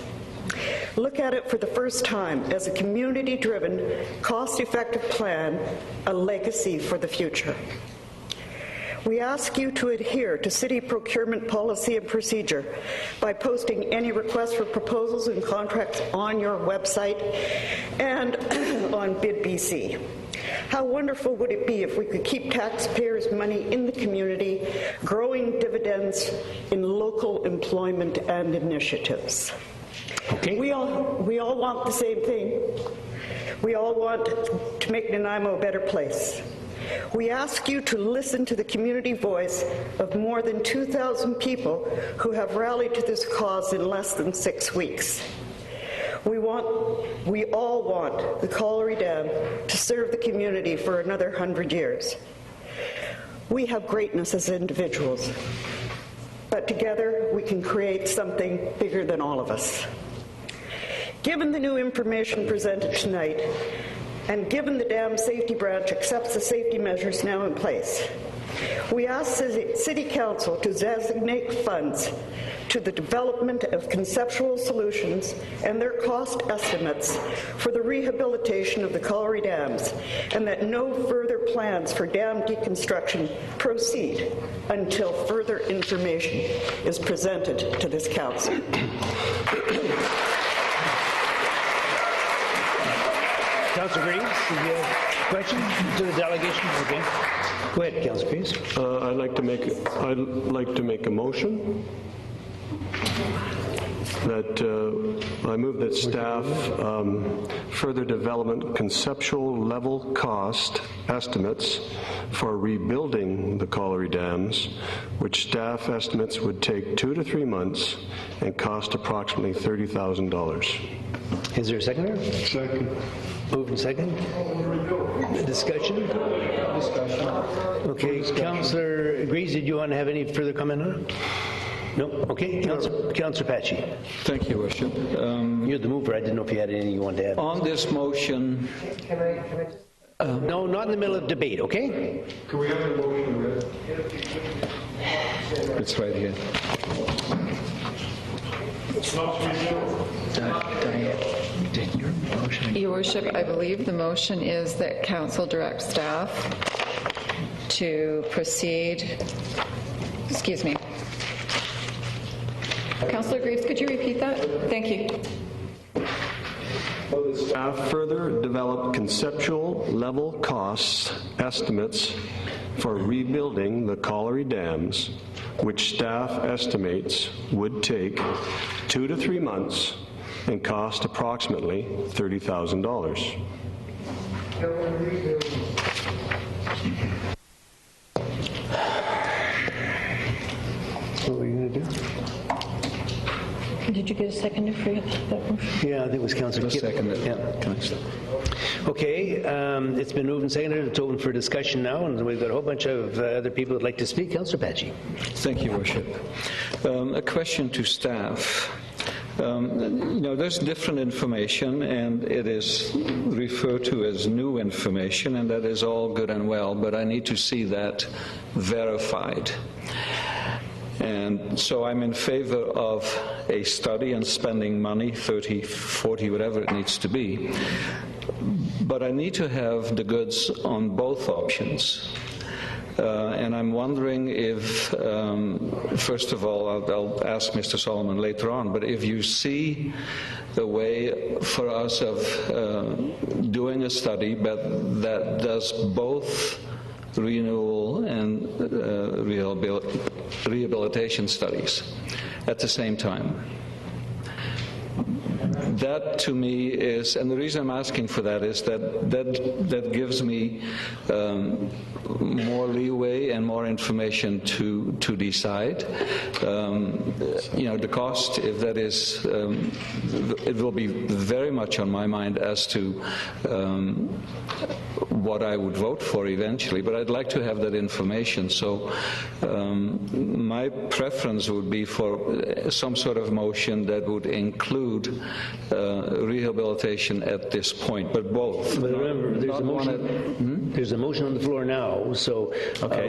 Look at it for the first time as a community-driven, cost-effective plan, a legacy for the future. We ask you to adhere to city procurement policy and procedure by posting any requests for proposals and contracts on your website and on BidBC. How wonderful would it be if we could keep taxpayers' money in the community, growing dividends in local employment and initiatives? Okay. We all want the same thing. We all want to make Nanaimo a better place. We ask you to listen to the community voice of more than 2,000 people who have rallied to this cause in less than 6 weeks. We all want the Colliery Dam to serve the community for another 100 years. We have greatness as individuals, but together we can create something bigger than all of us. Given the new information presented tonight, and given the Dam Safety Branch accepts the safety measures now in place, we ask City Council to designate funds to the development of conceptual solutions and their cost estimates for the rehabilitation of the Colliery Dams, and that no further plans for dam deconstruction proceed until further information is presented to this Council. Councillor Graves, do you have a question to the delegation? Okay. Go ahead, Councillor Graves. I'd like to make a motion I move that staff further development conceptual level cost estimates for rebuilding the colliery dams, which staff estimates would take 2 to 3 months and cost approximately $30,000. Is there a seconder? Second. Moved and second. Discussion? Discussion. Okay, Councillor Graves, did you want to have any further comment on it? No? Okay, Councillor Patchy. Thank you, Worship. You're the mover. I didn't know if you had anything you wanted to add. On this motion... no, not in the middle of debate, okay? Can we have the motion read? It's right here. Your Worship, I believe the motion is that Council direct staff to proceed. Excuse me. Councillor Graves, could you repeat that? Thank you. Staff further develop conceptual level costs estimates for rebuilding the colliery dams, which staff estimates would take 2 to 3 months and cost approximately $30,000. What were you going to do? Did you get a seconder for that motion? Yeah, I think it was Councillor Kipp. Seconded. Yeah. Okay, it's been moved and seconded. It's open for discussion now, and we've got a whole bunch of other people who'd like to speak. Councillor Patchy. Thank you, Worship. A question to staff. There's different information, and it is referred to as new information, and that is all good and well, but I need to see that verified. And so I'm in favor of a study and spending money, 30, 40, whatever it needs to be. But I need to have the goods on both options. And I'm wondering if, first of all, I'll ask Mr. Solomon later on, but if you see a way for us of doing a study that does both renewal and rehabilitation studies at the same time. That to me is, and the reason I'm asking for that is that gives me more leeway and more information to decide. The cost, if that is, it will be very much on my mind as to what I would vote for eventually, but I'd like to have that information. So my preference would be for some sort of motion that would include rehabilitation at this point, but both. But remember, there's a motion on the floor now, so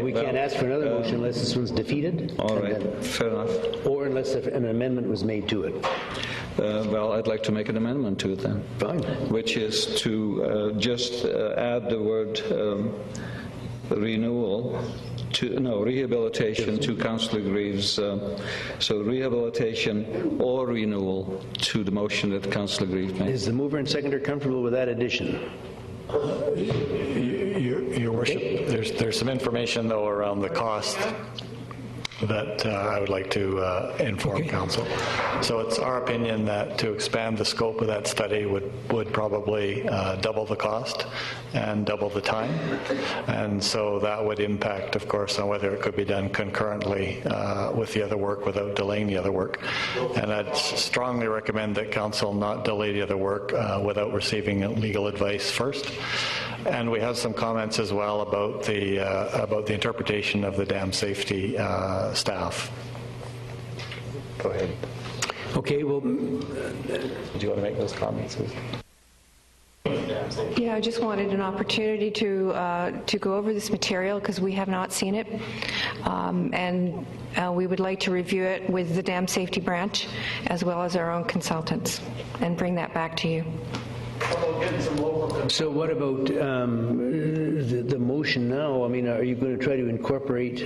we can't ask for another motion unless this one's defeated. All right, fair enough. Or unless an amendment was made to it. Well, I'd like to make an amendment to it then. Fine. Which is to just add the word rehabilitation to Councillor Greaves. So rehabilitation or renewal to the motion that Councillor Greaves made. Is the mover and seconder comfortable with that addition? Your Worship, there's some information though around the cost that I would like to inform Council. So it's our opinion that to expand the scope of that study would probably double the cost and double the time. And so that would impact, of course, on whether it could be done concurrently with the other work without delaying the other work. And I'd strongly recommend that Council not delay the other work without receiving legal advice first. And we have some comments as well about the interpretation of the dam safety staff. Go ahead. Okay, well... Do you want to make those comments? Yeah, I just wanted an opportunity to go over this material because we have not seen it, and we would like to review it with the dam safety branch as well as our own consultants and bring that back to you. So what about the motion now? I mean, are you going to try to incorporate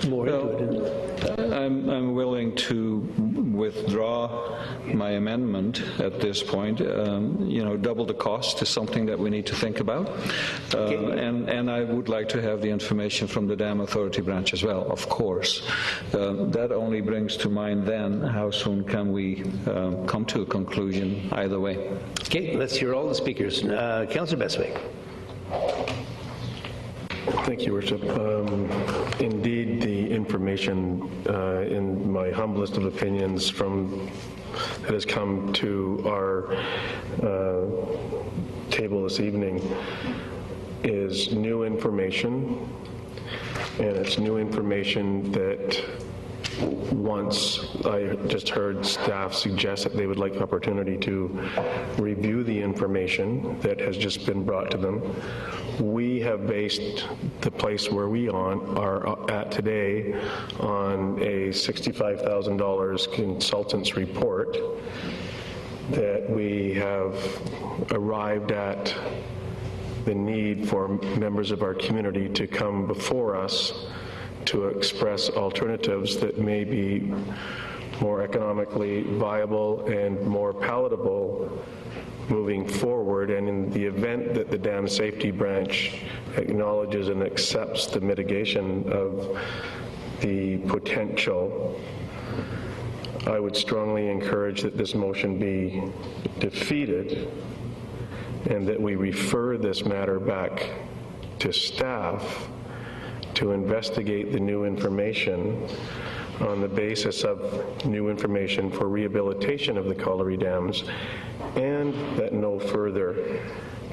more into it? I'm willing to withdraw my amendment at this point. Double the cost is something that we need to think about. And I would like to have the information from the Dam Authority branch as well, of course. That only brings to mind then how soon can we come to a conclusion either way. Okay, let's hear all the speakers. Councillor Bestwick. Thank you, Worship. Indeed, the information, in my humblest of opinions, that has come to our table this evening is new information, and it's new information that once I just heard staff suggest that they would like opportunity to review the information that has just been brought to them. We have based the place where we are at today on a $65,000 consultant's report that we have arrived at the need for members of our community to come before us to express alternatives that may be more economically viable and more palatable moving forward. And in the event that the Dam Safety Branch acknowledges and accepts the mitigation of the potential, I would strongly encourage that this motion be defeated and that we refer this matter back to staff to investigate the new information on the basis of new information for rehabilitation of the colliery dams, and that no further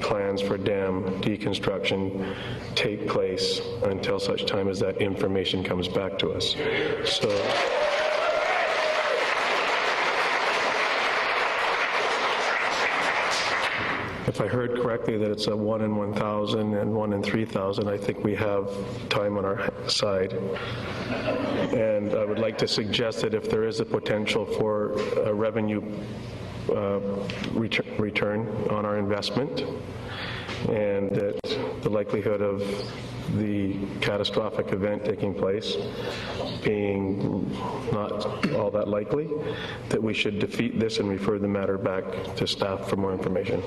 plans for dam deconstruction take place until such time as that information comes back to us. So, if I heard correctly that it's a 1 in 1,000 and 1 in 3,000, I think we have time on our side. And I would like to suggest that if there is a potential for a revenue return on our investment, and that the likelihood of the catastrophic event taking place being not all that likely, that we should defeat this and refer the matter back to staff for more information.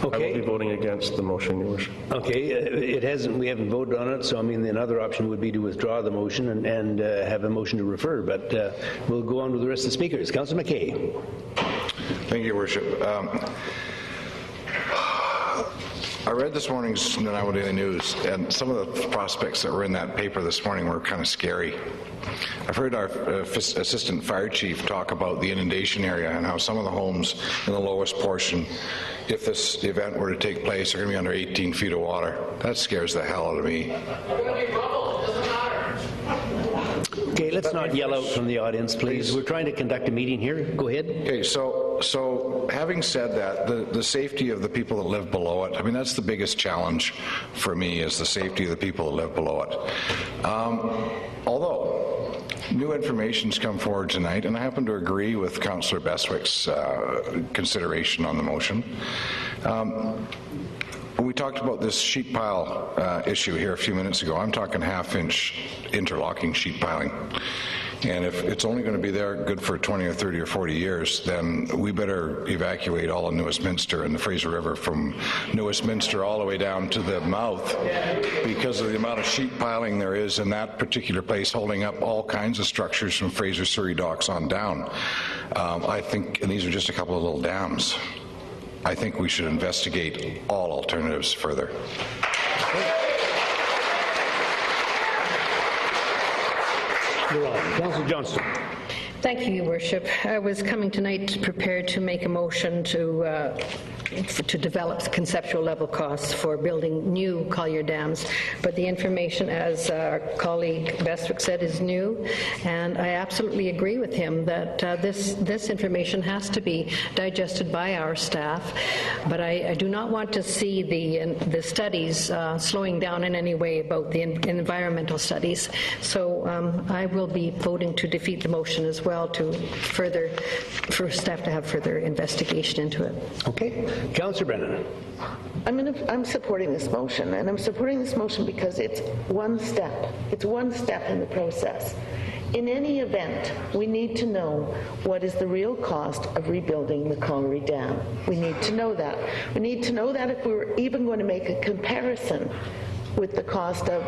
Okay. I will be voting against the motion, Your Worship. Okay, we haven't voted on it, so I mean, another option would be to withdraw the motion and have a motion to refer, but we'll go on with the rest of the speakers. Councillor McKay. Thank you, Your Worship. I read this morning's Nanaimo Daily News, and some of the prospects that were in that paper this morning were kind of scary. I've heard our assistant fire chief talk about the inundation area and how some of the homes in the lowest portion, if this event were to take place, are going to be under 18 feet of water. That scares the hell out of me. Okay, let's not yell out from the audience, please. We're trying to conduct a meeting here. Go ahead. Okay, so having said that, the safety of the people that live below it, I mean, that's the biggest challenge for me, is the safety of the people that live below it. Although new information's come forward tonight, and I happen to agree with Councillor Bestwick's consideration on the motion. We talked about this sheet pile issue here a few minutes ago. I'm talking half-inch interlocking sheet piling. And if it's only going to be there good for 20 or 30 or 40 years, then we better evacuate all of Newestminster and the Fraser River from Newestminster all the way down to the mouth, because of the amount of sheet piling there is in that particular place, holding up all kinds of structures from Fraser Surrey docks on down. I think, and these are just a couple of little dams, I think we should investigate all alternatives further. Councillor Johnston. Thank you, Your Worship. I was coming tonight prepared to make a motion to develop conceptual level costs for building new collier dams, but the information, as our colleague Bestwick said, is new, and I absolutely agree with him that this information has to be digested by our staff, but I do not want to see the studies slowing down in any way about the environmental studies. So I will be voting to defeat the motion as well, for staff to have further investigation into it. Okay. Councillor Brennan. I'm supporting this motion, and I'm supporting this motion because it's one step. It's one step in the process. In any event, we need to know what is the real cost of rebuilding the Congaree Dam. We need to know that. We need to know that if we were even going to make a comparison with the cost of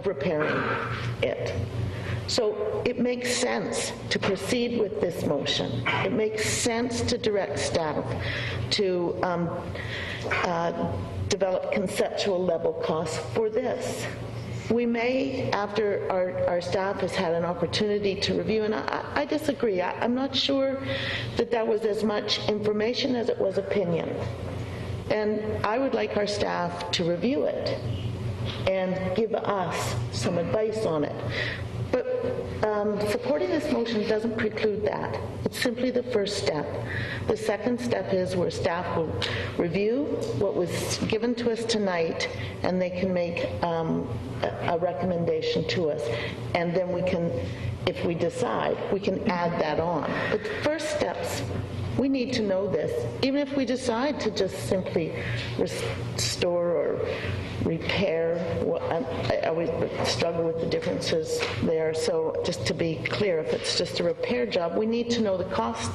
repairing it. So it makes sense to proceed with this motion. It makes sense to direct staff to develop conceptual level costs for this. We may, after our staff has had an opportunity to review, and I disagree. I'm not sure that that was as much information as it was opinion. And I would like our staff to review it and give us some advice on it. But supporting this motion doesn't preclude that. It's simply the first step. The second step is where staff will review what was given to us tonight, and they can make a recommendation to us. And then we can, if we decide, we can add that on. But the first steps, we need to know this. Even if we decide to just simply restore or repair, I always struggle with the differences there. So just to be clear, if it's just a repair job, we need to know the cost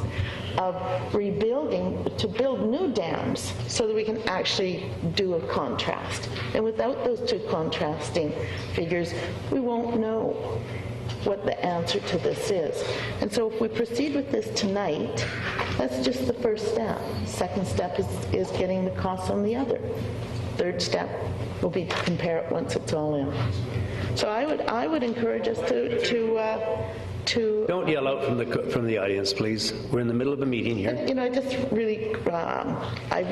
of rebuilding to build new dams so that we can actually do a contrast. And without those two contrasting figures, we won't know what the answer to this is. And so if we proceed with this tonight, that's just the first step. Second step is getting the costs on the other. Third step will be to compare it once it's all in. So I would encourage us to Don't yell out from the audience, please. We're in the middle of a meeting here. You know, I just really, I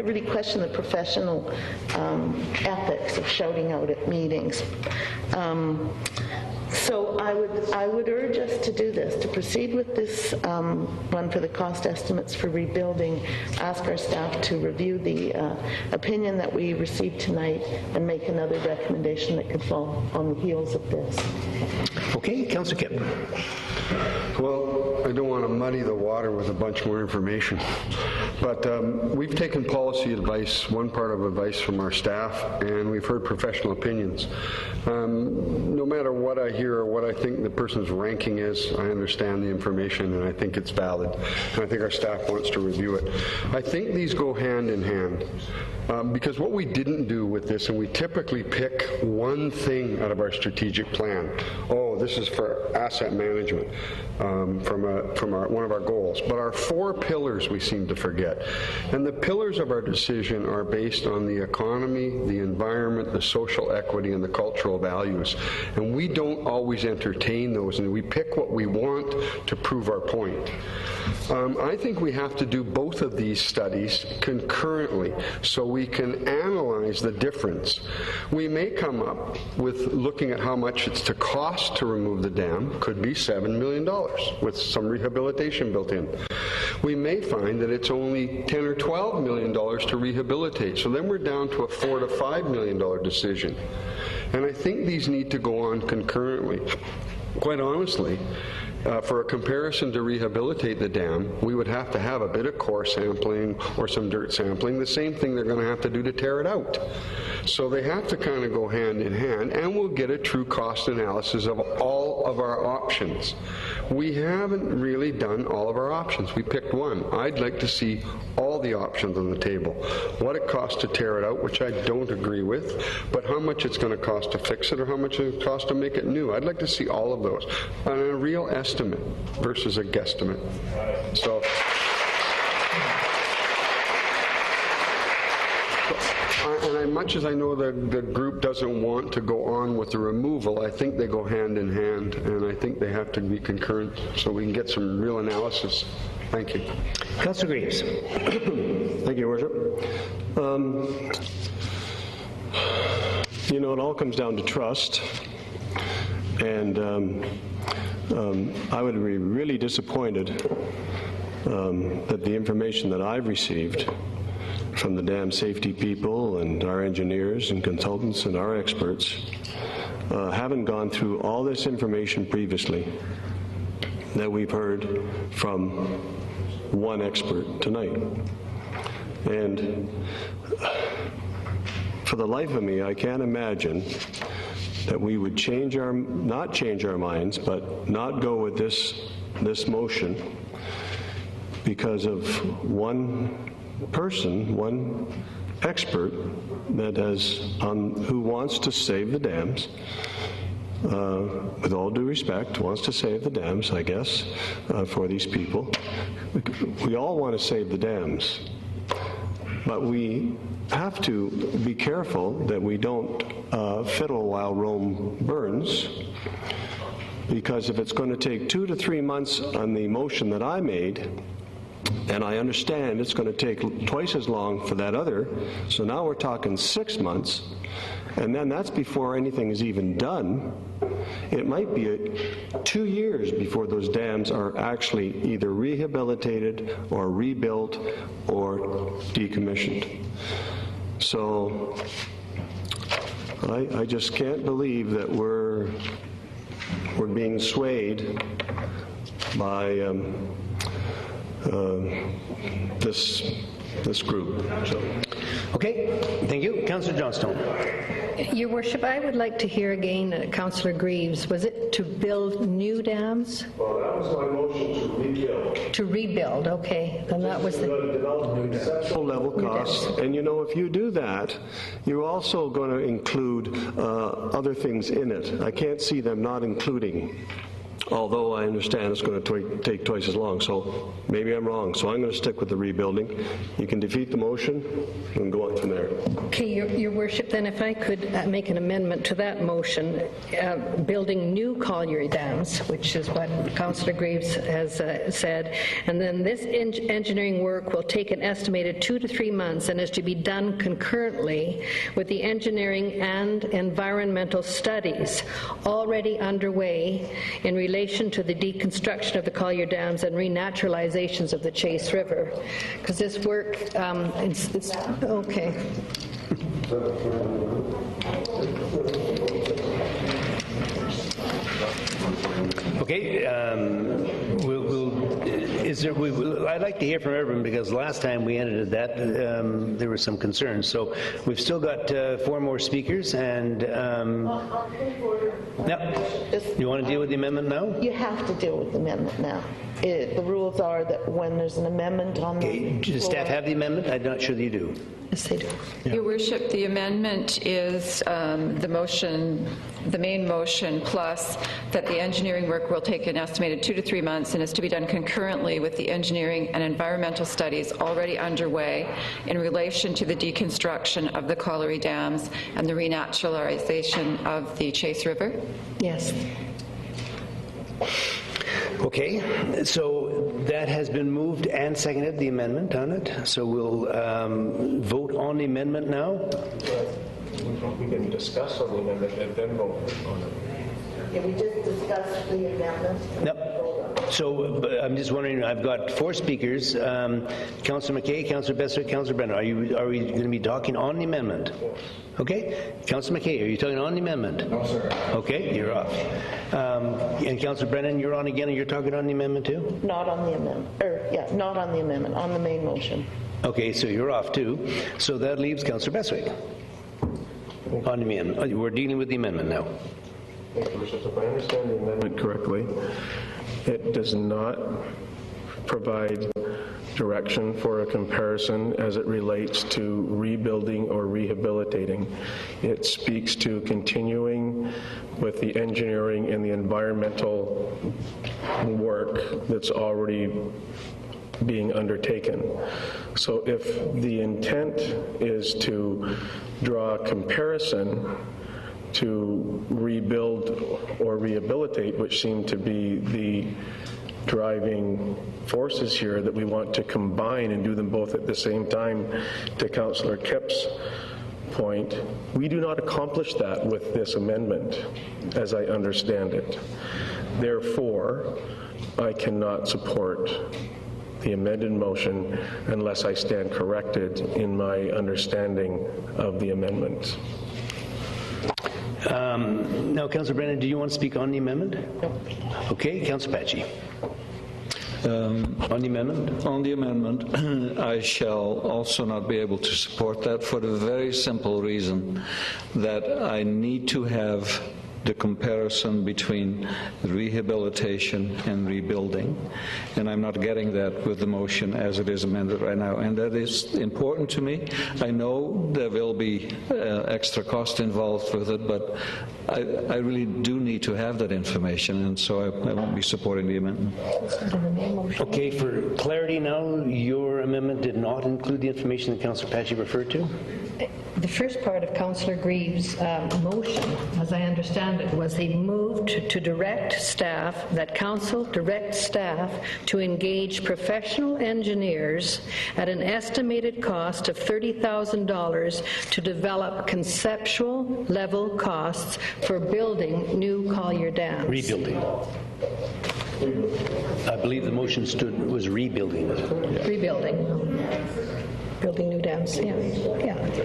really question the professional ethics of shouting out at meetings. So I would urge us to do this, to proceed with this one for the cost estimates for rebuilding, ask our staff to review the opinion that we received tonight and make another recommendation that could fall on the heels of this. Okay, Councillor Kipp. Well, I don't want to muddy the water with a bunch more information, but we've taken policy advice, one part of advice from our staff, and we've heard professional opinions. No matter what I hear or what I think the person's ranking is, I understand the information and I think it's valid, and I think our staff wants to review it. I think these go hand in hand. Because what we didn't do with this, and we typically pick one thing out of our strategic plan. Oh, this is for asset management from one of our goals. But our 4 pillars we seem to forget. And the pillars of our decision are based on the economy, the environment, the social equity, and the cultural values. And we don't always entertain those, and we pick what we want to prove our point. I think we have to do both of these studies concurrently so we can analyze the difference. We may come up with looking at how much it's to cost to remove the dam, could be $7 million with some rehabilitation built in. We may find that it's only $10 or $12 million to rehabilitate, so then we're down to a $4 to $5 million decision. And I think these need to go on concurrently. Quite honestly, for a comparison to rehabilitate the dam, we would have to have a bit of core sampling or some dirt sampling, the same thing they're going to have to do to tear it out. So they have to kind of go hand in hand, and we'll get a true cost analysis of all of our options. We haven't really done all of our options. We picked one. I'd like to see all the options on the table. What it costs to tear it out, which I don't agree with, but how much it's going to cost to fix it or how much it costs to make it new. I'd like to see all of those on a real estimate versus a guesstimate. So, and as much as I know the group doesn't want to go on with the removal, I think they go hand in hand, and I think they have to be concurrent so we can get some real analysis. Thank you. Councillor Graves. Thank you, Your Worship. You know, it all comes down to trust, and I would be really disappointed that the information that I've received from the dam safety people and our engineers and consultants and our experts haven't gone through all this information previously that we've heard from one expert tonight. And for the life of me, I can't imagine that we would not change our minds, but not go with this motion because of one person, one expert who wants to save the dams. With all due respect, wants to save the dams, I guess, for these people. We all want to save the dams, but we have to be careful that we don't fiddle while Rome burns, because if it's going to take 2 to 3 months on the motion that I made, and I understand it's going to take twice as long for that other, so now we're talking 6 months, and then that's before anything is even done. It might be 2 years before those dams are actually either rehabilitated or rebuilt or decommissioned. So I just can't believe that we're being swayed by this group. So. Okay, thank you. Councillor Johnstone. Your Worship, I would like to hear again, Councillor Greaves, was it to build new dams? Well, that was my motion to rebuild. To rebuild, okay. Then that was the conceptual level costs. And you know, if you do that, you're also going to include other things in it. I can't see them not including, although I understand it's going to take twice as long, so maybe I'm wrong. So I'm going to stick with the rebuilding. You can defeat the motion and go on from there. Okay, Your Worship, then if I could make an amendment to that motion, building new colliery dams, which is what Councillor Greaves has said, and then this engineering work will take an estimated 2 to 3 months and is to be done concurrently with the engineering and environmental studies already underway in relation to the deconstruction of the Collier Dams and renaturalizations of the Chase River. Because this work, it's okay. Okay, I'd like to hear from everyone, because last time we ended that, there were some concerns. So we've still got 4 more speakers, and you want to deal with the amendment now? You have to deal with the amendment now. The rules are that when there's an amendment on the Does staff have the amendment? I'm not sure that you do. Yes, they do. Your Worship, the amendment is the motion, the main motion, plus that the engineering work will take an estimated 2 to 3 months and is to be done concurrently with the engineering and environmental studies already underway in relation to the deconstruction of the colliery dams and the renaturalization of the Chase River? Yes. Okay, so that has been moved and seconded, the amendment on it. So we'll vote on the amendment now. We can discuss on the amendment and then vote on it. Can we just discuss the amendment? Yep. So I'm just wondering, I've got 4 speakers, Councillor McKay, Councillor Beswick, Councillor Brenner. Are we going to be talking on the amendment? Okay. Councillor McKay, are you talking on the amendment? No, sir. Okay, you're off. And Councillor Brennan, you're on again, and you're talking on the amendment too? Not on the amendment, not on the amendment, on the main motion. Okay, so you're off too. So that leaves Councillor Beswick on the amendment. We're dealing with the amendment now. Thank you, Bishop. If I understand the amendment correctly, it does not provide direction for a comparison as it relates to rebuilding or rehabilitating. It speaks to continuing with the engineering and the environmental work that's already being undertaken. So if the intent is to draw a comparison to rebuild or rehabilitate, which seem to be the driving forces here, that we want to combine and do them both at the same time, to Councillor Kipp's point, we do not accomplish that with this amendment, as I understand it. Therefore, I cannot support the amended motion unless I stand corrected in my understanding of the amendment. Now, Councillor Brennan, do you want to speak on the amendment? No. Okay, Councillor Patchy. On the amendment? On the amendment, I shall also not be able to support that for the very simple reason that I need to have the comparison between rehabilitation and rebuilding, and I'm not getting that with the motion as it is amended right now, and that is important to me. I know there will be extra cost involved with it, but I really do need to have that information, and so I won't be supporting the amendment. Okay, for clarity now, your amendment did not include the information that Councillor Patchy referred to? The first part of Councillor Greaves' motion, as I understand it, was he moved to direct staff, that council direct staff to engage professional engineers at an estimated cost of $30,000 to develop conceptual level costs for building new Collier dams. Rebuilding. I believe the motion was rebuilding. Yeah. Rebuilding. Building new dams, yeah,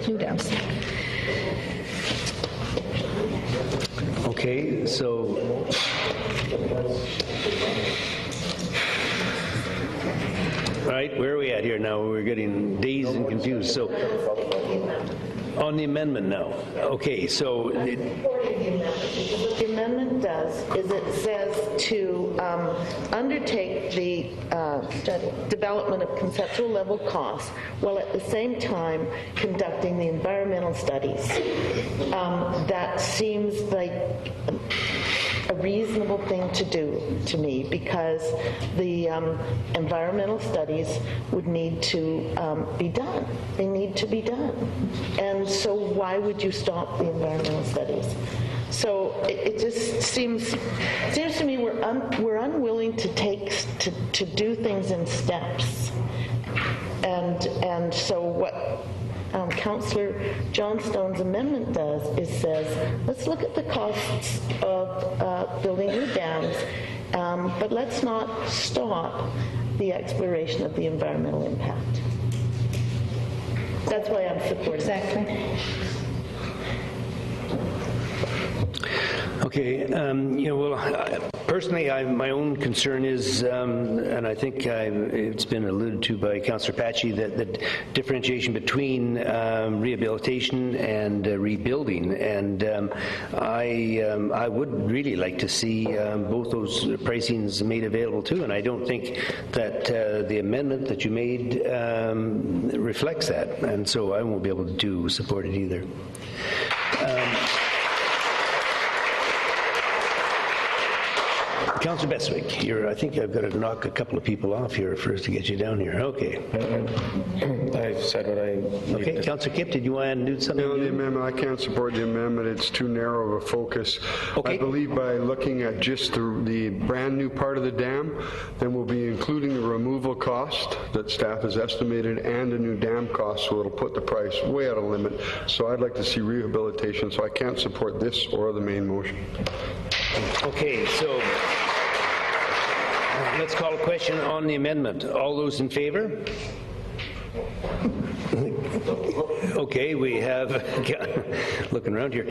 new dams. Okay, so all right, where are we at here now? We're getting dazed and confused. So on the amendment now. Okay, so What the amendment does is it says to undertake the development of conceptual level costs while at the same time conducting the environmental studies. That seems like a reasonable thing to do to me, because the environmental studies would need to be done. They need to be done. And so why would you stop the environmental studies? So it just seems to me we're unwilling to do things in steps. And so what Councillor Johnstone's amendment does is says, let's look at the costs of building new dams, but let's not stop the exploration of the environmental impact. That's why I'm supporting. Exactly. okay, personally, my own concern is, and I think it's been alluded to by Councillor Patchy, that the differentiation between rehabilitation and rebuilding, and I would really like to see both those pricings made available too, and I don't think that the amendment that you made reflects that, and so I won't be able to support it either. Councillor Beswick, I think I've got to knock a couple of people off here first to get you down here. Okay. I've said what I need. Okay, Councillor Kipp, did you want to do something? No, the amendment, I can't support the amendment. It's too narrow of a focus. Okay. I believe by looking at just the brand new part of the dam, then we'll be including the removal cost that staff has estimated and a new dam cost, so it'll put the price way out of limit. So I'd like to see rehabilitation, so I can't support this or the main motion. Okay, so let's call a question on the amendment. All those in favor? Okay, we have, looking around here,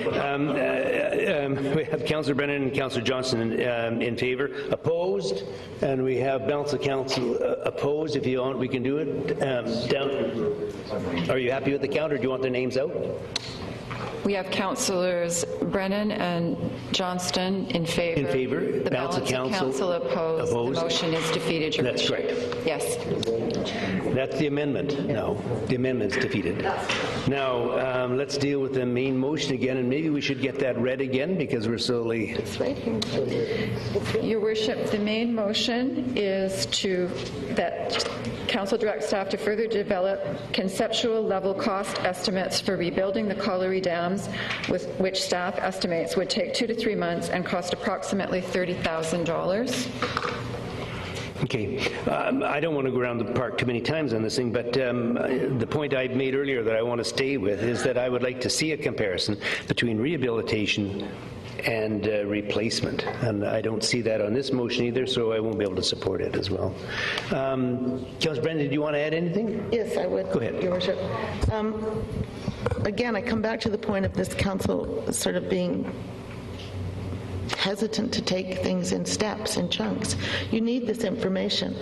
we have Councillor Brennan and Councillor Johnson in favor. Opposed? And we have balance of council opposed. If you want, we can do it. Down. Are you happy with the count, or do you want their names out? We have Councillors Brennan and Johnston in favor. In favor. The balance of council opposed. The motion is defeated, Your That's Worship. correct. Yes. That's the amendment. No, the amendment's defeated. Now, let's deal with the main motion again, and maybe we should get that read again because we're slowly... Your Worship, the main motion is that Council direct staff to further develop conceptual level cost estimates for rebuilding the colliery dams, with which staff estimates would take 2 to 3 months and cost approximately $30,000. Okay. I don't want to go around the park too many times on this thing, but the point I made earlier that I want to stay with is that I would like to see a comparison between rehabilitation and replacement, and I don't see that on this motion either, so I won't be able to support it as well. Councillor Brennan, did you want to add anything? Yes, I would. Go ahead. Your Worship. Again, I come back to the point of this council sort of being hesitant to take things in steps, in chunks. You need this information.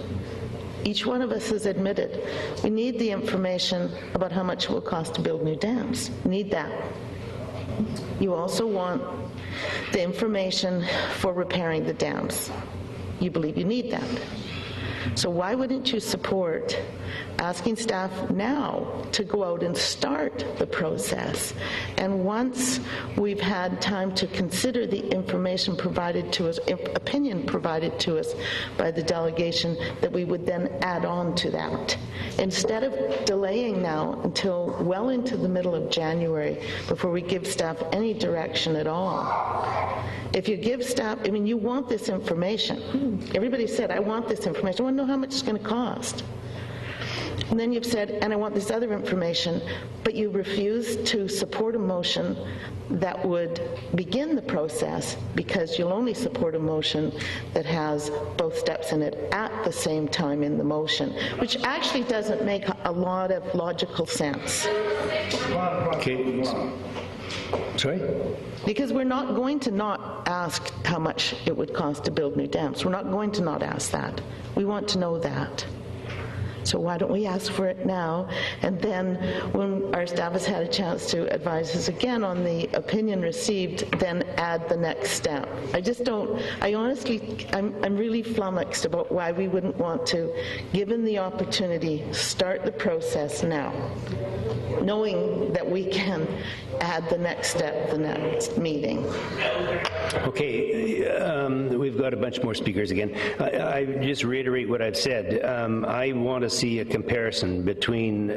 Each one of us has admitted we need the information about how much it will cost to build new dams. We need that. You also want the information for repairing the dams. You believe you need that. So why wouldn't you support asking staff now to go out and start the process? And once we've had time to consider the information provided to us, opinion provided to us by the delegation, that we would then add on to that. Instead of delaying now until well into the middle of January before we give staff any direction at all. If you give staff, I mean, you want this information. Everybody said, I want this information. I want to know how much it's going to cost. And then you've said, and I want this other information, but you refuse to support a motion that would begin the process because you'll only support a motion that has both steps in it at the same time in the motion, which actually doesn't make a lot of logical sense. Okay. Sorry? Because we're not going to not ask how much it would cost to build new dams. We're not going to not ask that. We want to know that. So why don't we ask for it now, and then when our staff has had a chance to advise us again on the opinion received, then add the next step. I just don't, I honestly, I'm really flummoxed about why we wouldn't want to, given the opportunity, start the process now, knowing that we can add the next step the next meeting. Okay, we've got a bunch more speakers again. I just reiterate what I've said. I want to see a comparison between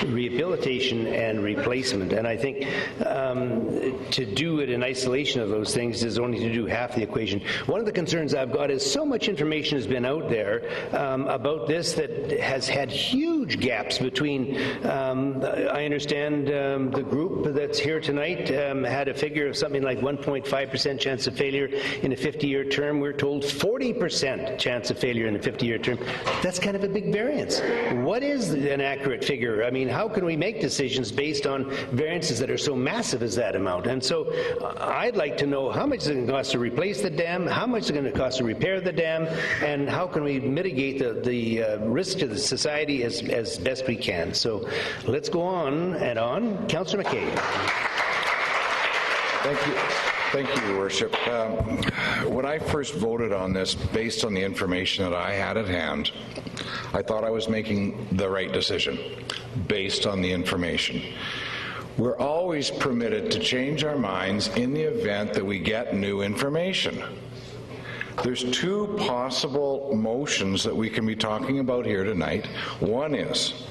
rehabilitation and replacement, and I think to do it in isolation of those things is only to do half the equation. One of the concerns I've got is so much information has been out there about this that has had huge gaps between, I understand the group that's here tonight had a figure of something like 1.5% chance of failure in a 50-year term. We're told 40% chance of failure in a 50-year term. That's kind of a big variance. What is an accurate figure? I mean, how can we make decisions based on variances that are so massive as that amount? And so I'd like to know how much is it going to cost to replace the dam, how much is it going to cost to repair the dam, and how can we mitigate the risk to the society as best we can. So let's go on and on. Councillor McKay. Thank you. Thank you, Your Worship. When I first voted on this, based on the information that I had at hand, I thought I was making the right decision based on the information. We're always permitted to change our minds in the event that we get new information. There's two possible motions that we can be talking about here tonight. One is,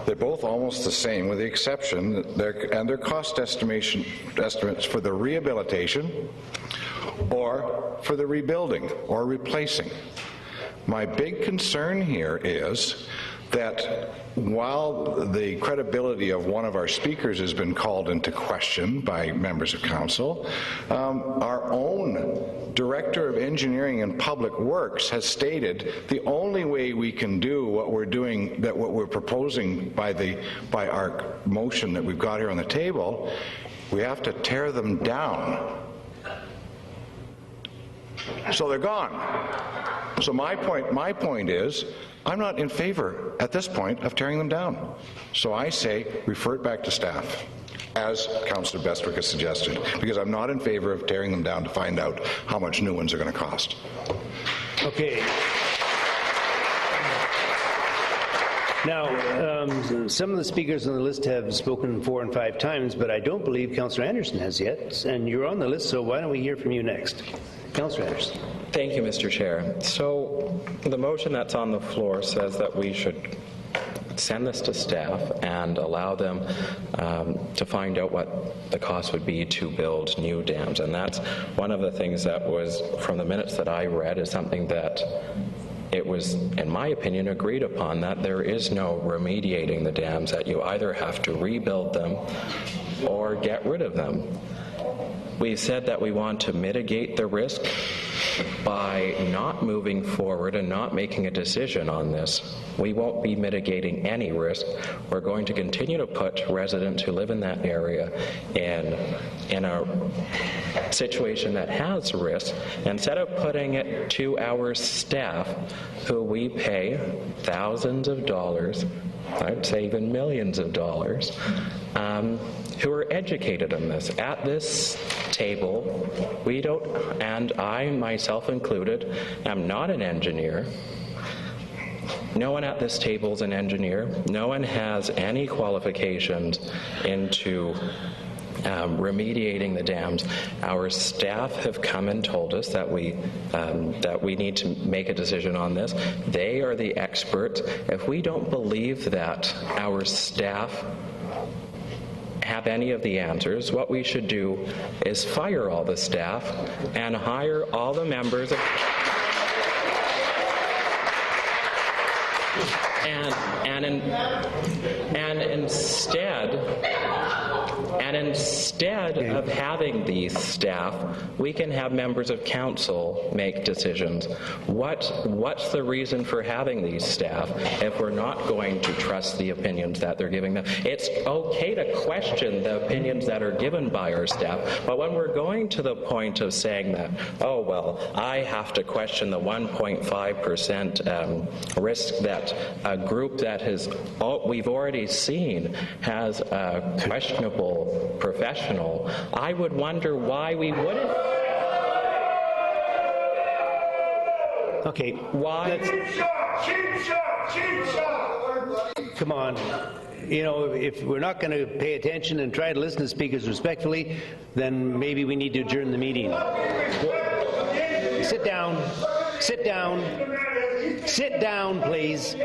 they're both almost the same, with the exception that their cost estimates for the rehabilitation or for the rebuilding or replacing. My big concern here is that while the credibility of one of our speakers has been called into question by members of council, our own Director of Engineering and Public Works has stated the only way we can do what we're doing, that what we're proposing by our motion that we've got here on the table, we have to tear them down. So they're gone. So my point is, I'm not in favor at this point of tearing them down. So I say refer it back to staff, as Councillor Bestwick has suggested, because I'm not in favor of tearing them down to find out how much new ones are going to cost. Okay. Now, some of the speakers on the list have spoken 4 and 5 times, but I don't believe Councillor Anderson has yet, and you're on the list, so why don't we hear from you next? Councillor Anderson. Thank you, Mr. Chair. So the motion that's on the floor says that we should send this to staff and allow them to find out what the cost would be to build new dams. And that's one of the things that was, from the minutes that I read, is something that it was, in my opinion, agreed upon, that there is no remediating the dams, that you either have to rebuild them or get rid of them. We said that we want to mitigate the risk by not moving forward and not making a decision on this. We won't be mitigating any risk. We're going to continue to put residents who live in that area in a situation that has risk, instead of putting it to our staff, who we pay thousands of dollars, I'd say even millions of dollars, who are educated in this. At this table, we don't, and I myself included, am not an engineer. No one at this table is an engineer. No one has any qualifications into remediating the dams. Our staff have come and told us that we need to make a decision on this. They are the experts. If we don't believe that our staff have any of the answers, what we should do is fire all the staff and hire all the members of instead of having these staff, we can have members of council make decisions. What's the reason for having these staff if we're not going to trust the opinions that they're giving them? It's okay to question the opinions that are given by our staff, but when we're going to the point of saying that, oh, well, I have to question the 1.5% risk that a group that we've already seen has a questionable professional, I would wonder why we wouldn't. Okay. Why? Come on. You know, if we're not going to pay attention and try to listen to speakers respectfully, then maybe we need to adjourn the meeting. Sit down. Sit down. Sit down, please.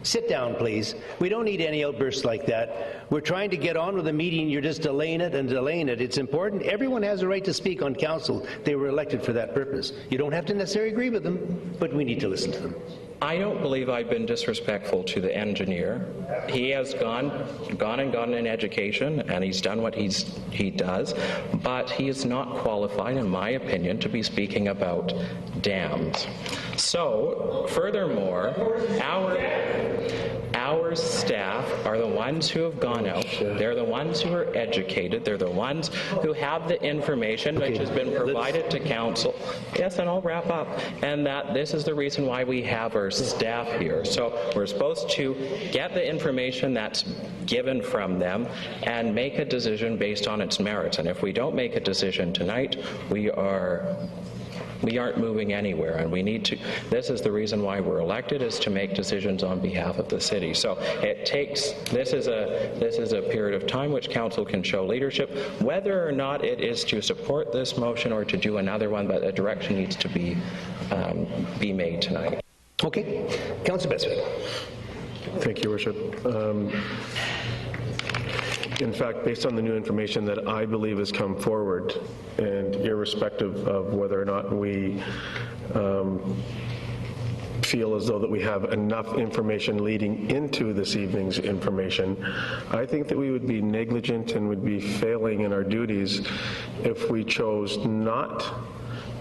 Sit down, please. We don't need any outbursts like that. We're trying to get on with the meeting. You're just delaying it and delaying it. It's important. Everyone has a right to speak on council. They were elected for that purpose. You don't have to necessarily agree with them, but we need to listen to them. I don't believe I've been disrespectful to the engineer. He has gone in education, and he's done what he does, but he is not qualified, in my opinion, to be speaking about dams. So, furthermore, our staff are the ones who have gone out. They're the ones who are educated. They're the ones who have the information which has been provided to council. Yes, and I'll wrap up. And that this is the reason why we have our staff here. So we're supposed to get the information that's given from them and make a decision based on its merits. And if we don't make a decision tonight, we aren't moving anywhere, and we need to. This is the reason why we're elected, is to make decisions on behalf of the city. So it takes. This is a period of time which council can show leadership, whether or not it is to support this motion or to do another one. But a direction needs to be made tonight. Okay, Councillor Bestwick. Thank you, Worship. In fact, based on the new information that I believe has come forward, and irrespective of whether or not we feel as though that we have enough information leading into this evening's information, I think that we would be negligent and would be failing in our duties if we chose not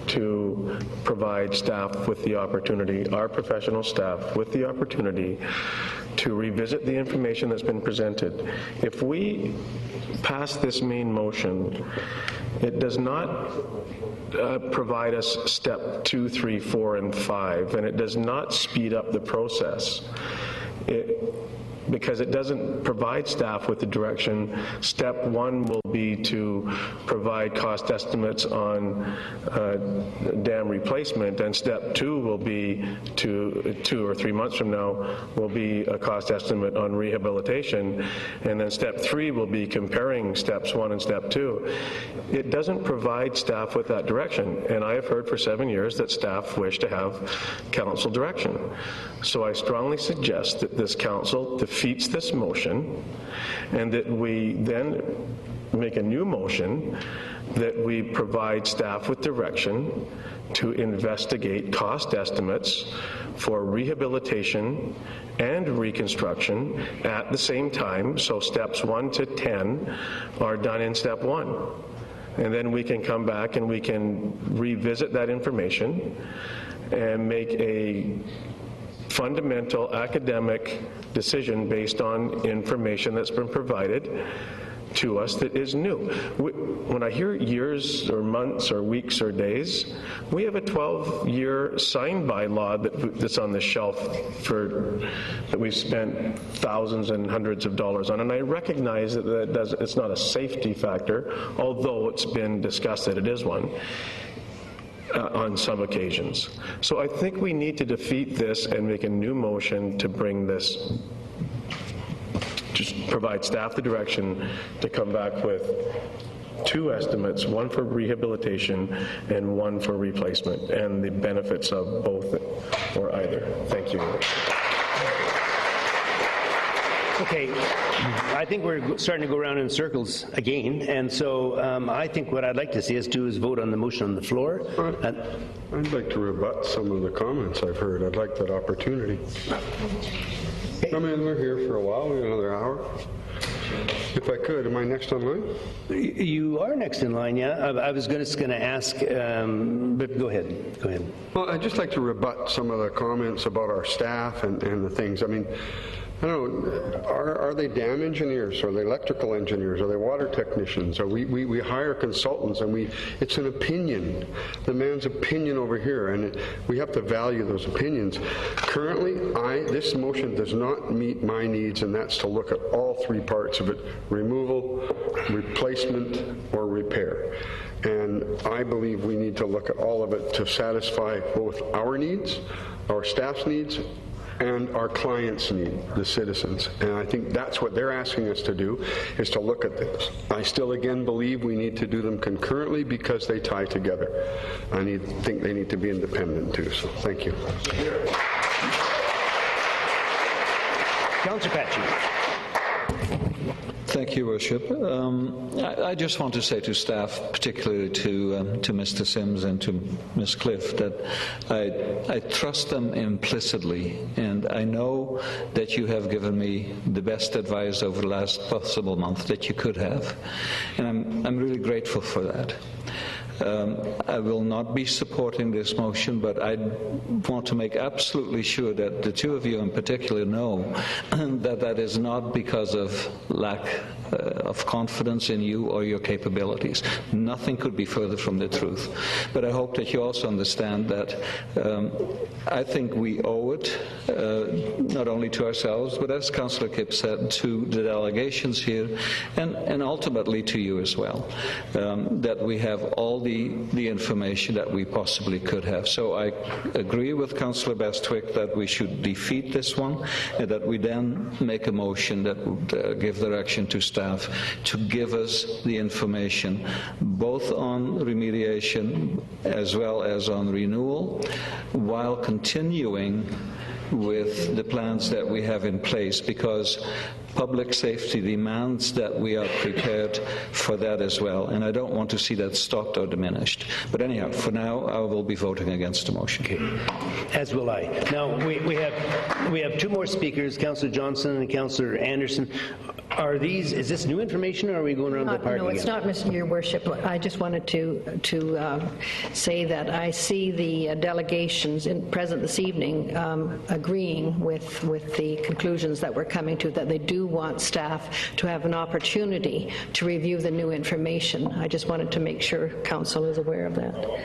to provide staff with the opportunity, our professional staff with the opportunity to revisit the information that's been presented. If we pass this main motion, it does not provide us step 2, 3, 4, and 5, and it does not speed up the process. Because it doesn't provide staff with the direction. Step 1 will be to provide cost estimates on dam replacement, and step 2 will be to 2 or 3 months from now will be a cost estimate on rehabilitation, and then step 3 will be comparing steps 1 and step 2. It doesn't provide staff with that direction, and I have heard for 7 years that staff wish to have council direction. So I strongly suggest that this council defeats this motion, and that we then make a new motion that we provide staff with direction to investigate cost estimates for rehabilitation and reconstruction at the same time, so steps 1 to 10 are done in step 1. And then we can come back and we can revisit that information and make a fundamental academic decision based on information that's been provided to us that is new. When I hear years or months or weeks or days, we have a 12-year sign-by law that's on the shelf that we've spent thousands and hundreds of dollars on, and I recognize that it's not a safety factor, although it's been discussed that it is one. On some occasions. So I think we need to defeat this and make a new motion to bring this, just provide staff the direction to come back with 2 estimates, one for rehabilitation and one for replacement, and the benefits of both or either. Thank you. Okay, I think we're starting to go around in circles again, and so I think what I'd like to see us do is vote on the motion on the floor. I'd like to rebut some of the comments I've heard. I'd like that opportunity. I mean, we're here for a while, we got another hour. If I could, am I next on line? You are next in line, yeah. I was just going to ask, but go ahead. Go ahead. Well, I'd just like to rebut some of the comments about our staff and the things. I mean, I don't know, are they dam engineers? Are they electrical engineers? Are they water technicians? We hire consultants, and it's an opinion, the man's opinion over here, and we have to value those opinions. Currently, this motion does not meet my needs, and that's to look at all 3 parts of it: removal, replacement, or repair. And I believe we need to look at all of it to satisfy both our needs, our staff's needs, and our clients' need, the citizens. And I think that's what they're asking us to do, is to look at this. I still, again, believe we need to do them concurrently because they tie together. I think they need to be independent, too. So thank you. Councillor Patsy. Thank you, Worship. I just want to say to staff, particularly to Mr. Sims and to Ms. Cliff, that I trust them implicitly, and I know that you have given me the best advice over the last possible month that you could have, and I'm really grateful for that. I will not be supporting this motion, but I want to make absolutely sure that the 2 of you in particular know that is not because of lack of confidence in you or your capabilities. Nothing could be further from the truth. But I hope that you also understand that I think we owe it, not only to ourselves, but as Councillor Kipp said, to the delegations here, and ultimately to you as well, that we have all the information that we possibly could have. So I agree with Councillor Bestwick that we should defeat this one, and that we then make a motion that would give direction to staff to give us the information both on remediation as well as on renewal, while continuing with the plans that we have in place, because public safety demands that we are prepared for that as well, and I don't want to see that stopped or diminished. But anyhow, for now, I will be voting against the motion. Okay. As will I. Now, we have 2 more speakers, Councillor Johnson and Councillor Anderson. Is this new information, or are we going around the park again? No, it's not, Your Worship. I just wanted to say that I see the delegations present this evening agreeing with the conclusions that we're coming to, that they do want staff to have an opportunity to review the new information. I just wanted to make sure Council is aware of that.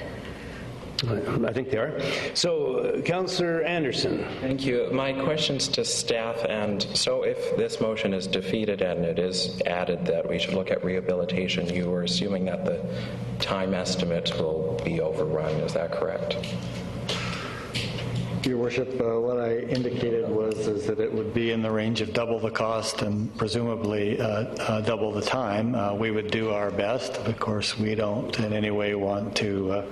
I think they are. So, Councillor Anderson. Thank you. My question's to staff, and so if this motion is defeated and it is added that we should look at rehabilitation, you were assuming that the time estimate will be overrun. Is that correct? Your Worship, what I indicated is that it would be in the range of double the cost and presumably double the time. We would do our best. Of course, we don't in any way want to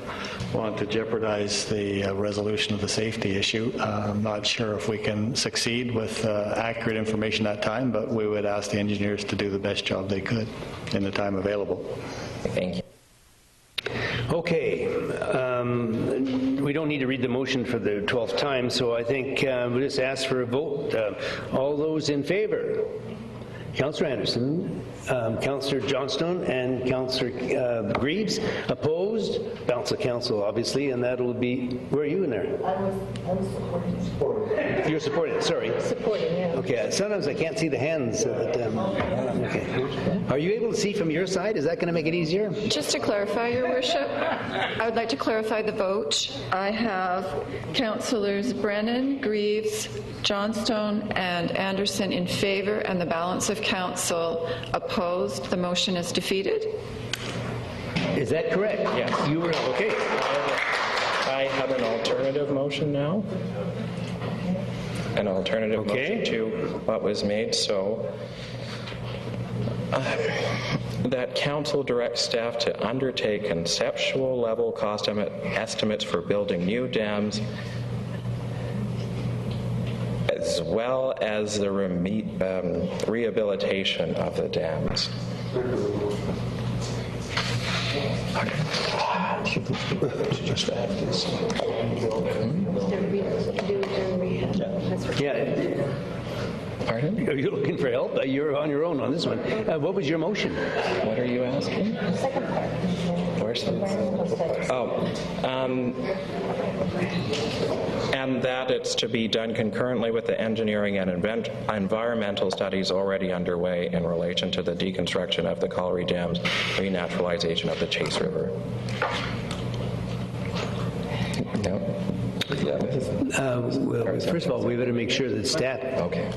jeopardize the resolution of the safety issue. I'm not sure if we can succeed with accurate information at that time, but we would ask the engineers to do the best job they could in the time available. Thank you. Okay, we don't need to read the motion for the 12th time, so I think we'll just ask for a vote. All those in favor? Councillor Anderson. Councillor Johnstone and Councillor Greaves. Opposed? Balance of council, obviously, and that will be, where are you in there? I'm supporting. You're supporting, sorry. Supporting, yeah. Okay, sometimes I can't see the hands. Okay. Are you able to see from your side? Is that going to make it easier? Just to clarify, Your Worship, I would like to clarify the vote. I have Councillors Brennan, Greaves, Johnstone, and Anderson in favour, and the balance of council opposed. The motion is defeated. Is that correct? Yes. You were, okay. I have an alternative motion now. An alternative motion to what was made, so that council directs staff to undertake conceptual level cost estimates for building new dams, as well as the rehabilitation of the dams. Just add this. Yeah. Pardon? Are you looking for help? You're on your own on this one. What was your motion? What are you asking? Second part. Where's the... Oh. And that it's to be done concurrently with the engineering and environmental studies already underway in relation to the deconstruction of the Colliery Dams, renaturalization of the Chase River. No. Well, first of all, we better make sure that staff... Okay.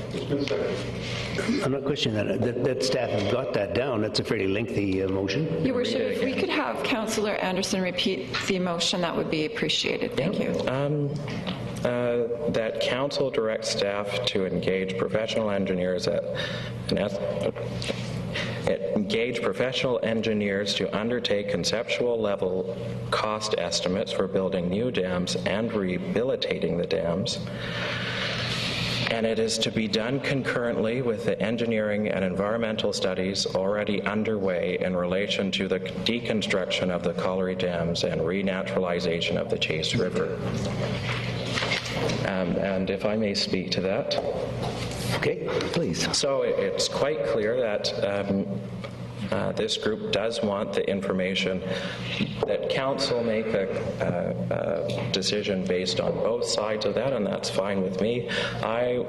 I'm not questioning that staff have got that down. That's a fairly lengthy motion. Your Worship, if we could have Councillor Anderson repeat the motion, that would be appreciated. Thank you. That council directs staff to engage professional engineers to undertake conceptual level cost estimates for building new dams and rehabilitating the dams. And it is to be done concurrently with the engineering and environmental studies already underway in relation to the deconstruction of the Colliery Dams and renaturalization of the Chase River. And if I may speak to that. Okay, please. So it's quite clear that this group does want the information that council make a decision based on both sides of that, and that's fine with me. I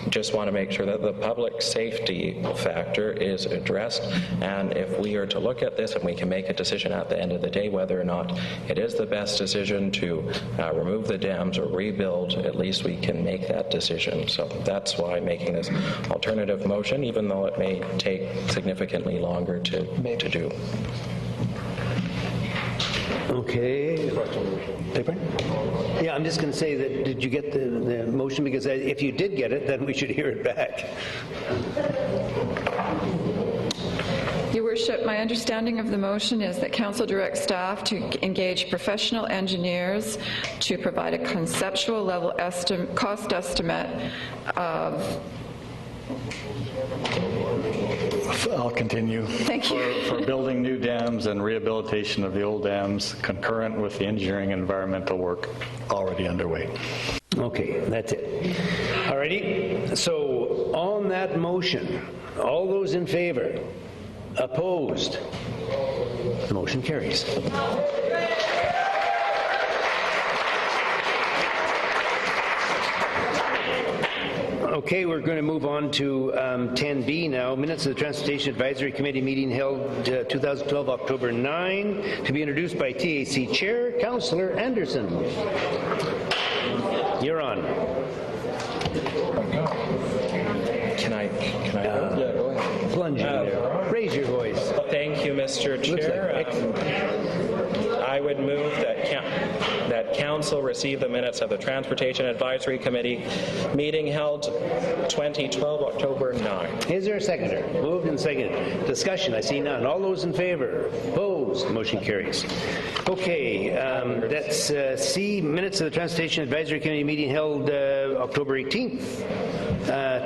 just want to make sure that the public safety factor is addressed, and if we are to look at this and we can make a decision at the end of the day whether or not it is the best decision to remove the dams or rebuild, at least we can make that decision. So that's why I'm making this alternative motion, even though it may take significantly longer to do. Okay. Yeah, I'm just going to say that, did you get the motion? Because if you did get it, then we should hear it back. Your Worship, my understanding of the motion is that council directs staff to engage professional engineers to provide a conceptual level cost estimate of... I'll continue. Thank you. For building new dams and rehabilitation of the old dams concurrent with the engineering and environmental work already underway. Okay, that's it. All righty. So on that motion, all those in favor? Opposed? The motion carries. Okay, we're going to move on to 10B now. Minutes of the Transportation Advisory Committee meeting held 2012, October 9, to be introduced by TAC Chair, Councillor Anderson. You're on. Can I yeah, go ahead. Plunge in there. Raise your voice. Thank you, Mr. Chair. I would move that council receive the minutes of the Transportation Advisory Committee meeting held 2012, October 9. Is there a seconder? Moved and seconded. Discussion, I see none. All those in favor? Opposed? Motion carries. Okay, that's C, minutes of the Transportation Advisory Committee meeting held October 18th,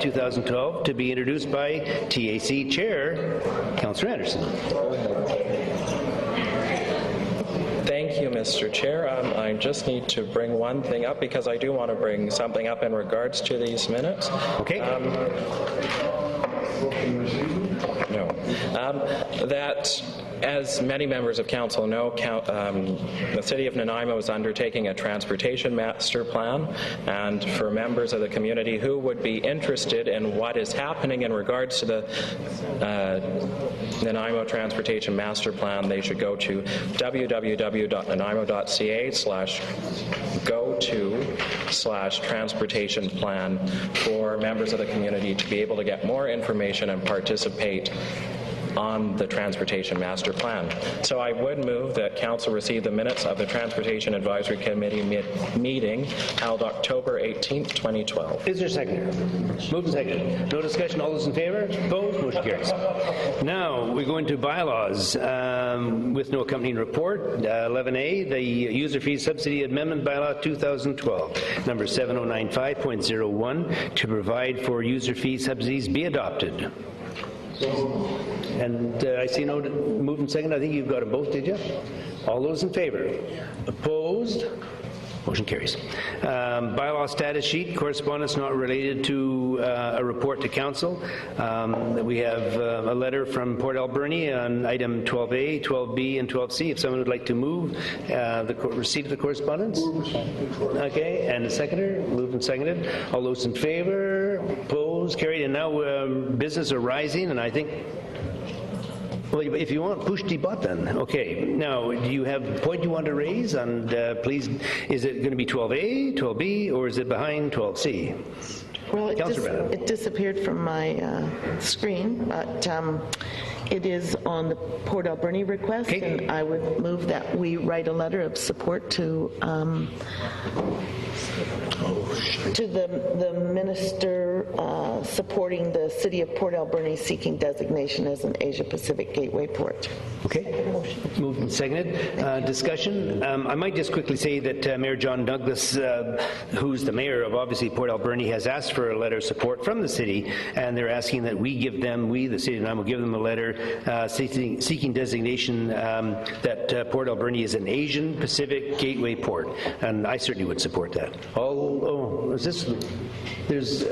2012, to be introduced by TAC Chair, Councillor Anderson. Thank you, Mr. Chair. I just need to bring one thing up because I do want to bring something up in regards to these minutes. Okay. No. that, as many members of council know, the City of Nanaimo is undertaking a transportation master plan, and for members of the community who would be interested in what is happening in regards to the Nanaimo Transportation Master Plan, they should go to www.nanaimo.ca/go-to/transportation plan for members of the community to be able to get more information and participate on the Transportation Master Plan. So I would move that Council receive the minutes of the Transportation Advisory Committee meeting held October 18th, 2012. Is there a second? Moved and seconded. No discussion. All those in favor? Opposed? Motion carries. Now we go into bylaws with no accompanying report. 11A, the User Fee Subsidy Amendment Bylaw 2012, number 7095.01, to provide for user fee subsidies be adopted. And I see no moved and second. I think you've got them both, did you? All those in favor? Opposed? Motion carries. Bylaw status sheet, correspondence not related to a report to council. We have a letter from Port Alberni on item 12A, 12B, and 12C. If someone would like to move the receipt of the correspondence. Okay, and the seconder, moved and seconded. All those in favor? Opposed? Carried. And now business are rising, and I think, well, if you want, push the button. Okay. Now, do you have a point you want to raise? And please, is it going to be 12A, 12B, or is it behind 12C? Well, it disappeared from my screen, but it is on the Port Alberni request, and I would move that we write a letter of support to the minister supporting the City of Port Alberni seeking designation as an Asia-Pacific gateway port. Okay. Moved and seconded. Discussion. I might just quickly say that Mayor John Douglas, who's the mayor of obviously Port Alberni, has asked for a letter of support from the city, and they're asking that we give them, the City of Nanaimo, give them a letter seeking designation that Port Alberni is an Asian Pacific gateway port, and I certainly would support that. There's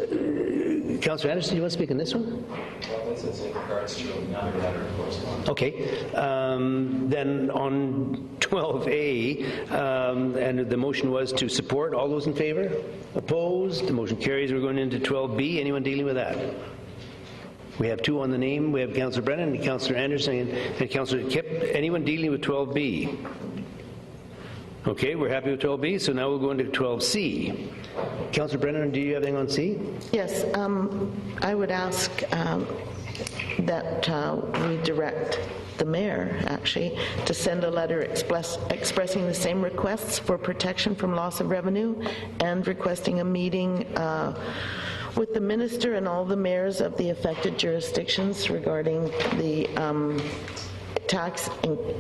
Councillor Anderson, do you want to speak on this one? Well, this is in regards to another letter of correspondence. Okay. Then on 12A, and the motion was to support. All those in favor? Opposed? The motion carries. We're going into 12B. Anyone dealing with that? We have two on the name. We have Councillor Brennan and Councillor Anderson and Councillor Kipp. Anyone dealing with 12B? Okay, we're happy with 12B, so now we'll go into 12C. Councillor Brennan, do you have anything on C? Yes, I would ask that we direct the mayor, actually, to send a letter expressing the same requests for protection from loss of revenue and requesting a meeting with the minister and all the mayors of the affected jurisdictions regarding the tax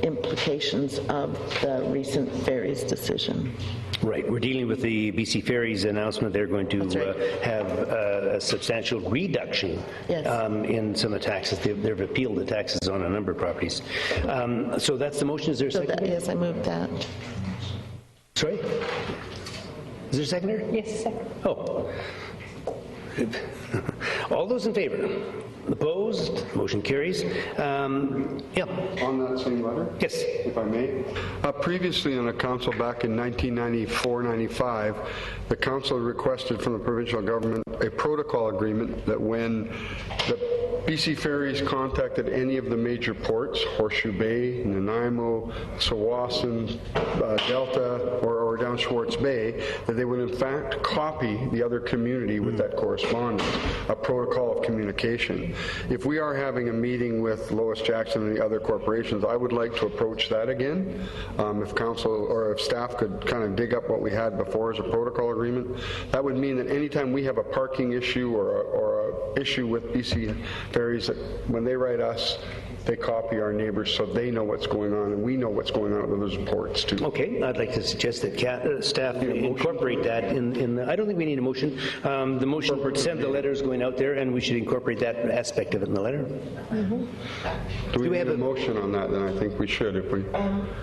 implications of the recent ferries decision. Right. We're dealing with the BC Ferries announcement. They're going to have a substantial reduction in some of the taxes. They've appealed the taxes on a number of properties. So that's the motion. Is there a second? Yes, I moved that. Sorry? Is there a seconder? Yes, second. Oh. All those in favor? Opposed? Motion carries. Yeah. On that same letter? Yes. If I may. Previously on the council back in 1994-95, the council requested from the provincial government a protocol agreement that when the BC Ferries contacted any of the major ports, Horseshoe Bay, Nanaimo, Tsawwassen, Delta, or down Schwartz Bay, that they would in fact copy the other community with that correspondence, a protocol of communication. If we are having a meeting with Lois Jackson and the other corporations, I would like to approach that again. If council or if staff could kind of dig up what we had before as a protocol agreement, that would mean that anytime we have a parking issue or a issue with BC Ferries, that when they write us, they copy our neighbors so they know what's going on and we know what's going on with those ports too. Okay, I'd like to suggest that staff incorporate that in I don't think we need a motion. The motion to send the letters going out there, and we should incorporate that aspect of it in the letter. Do we have a motion on that? Then I think we should if we...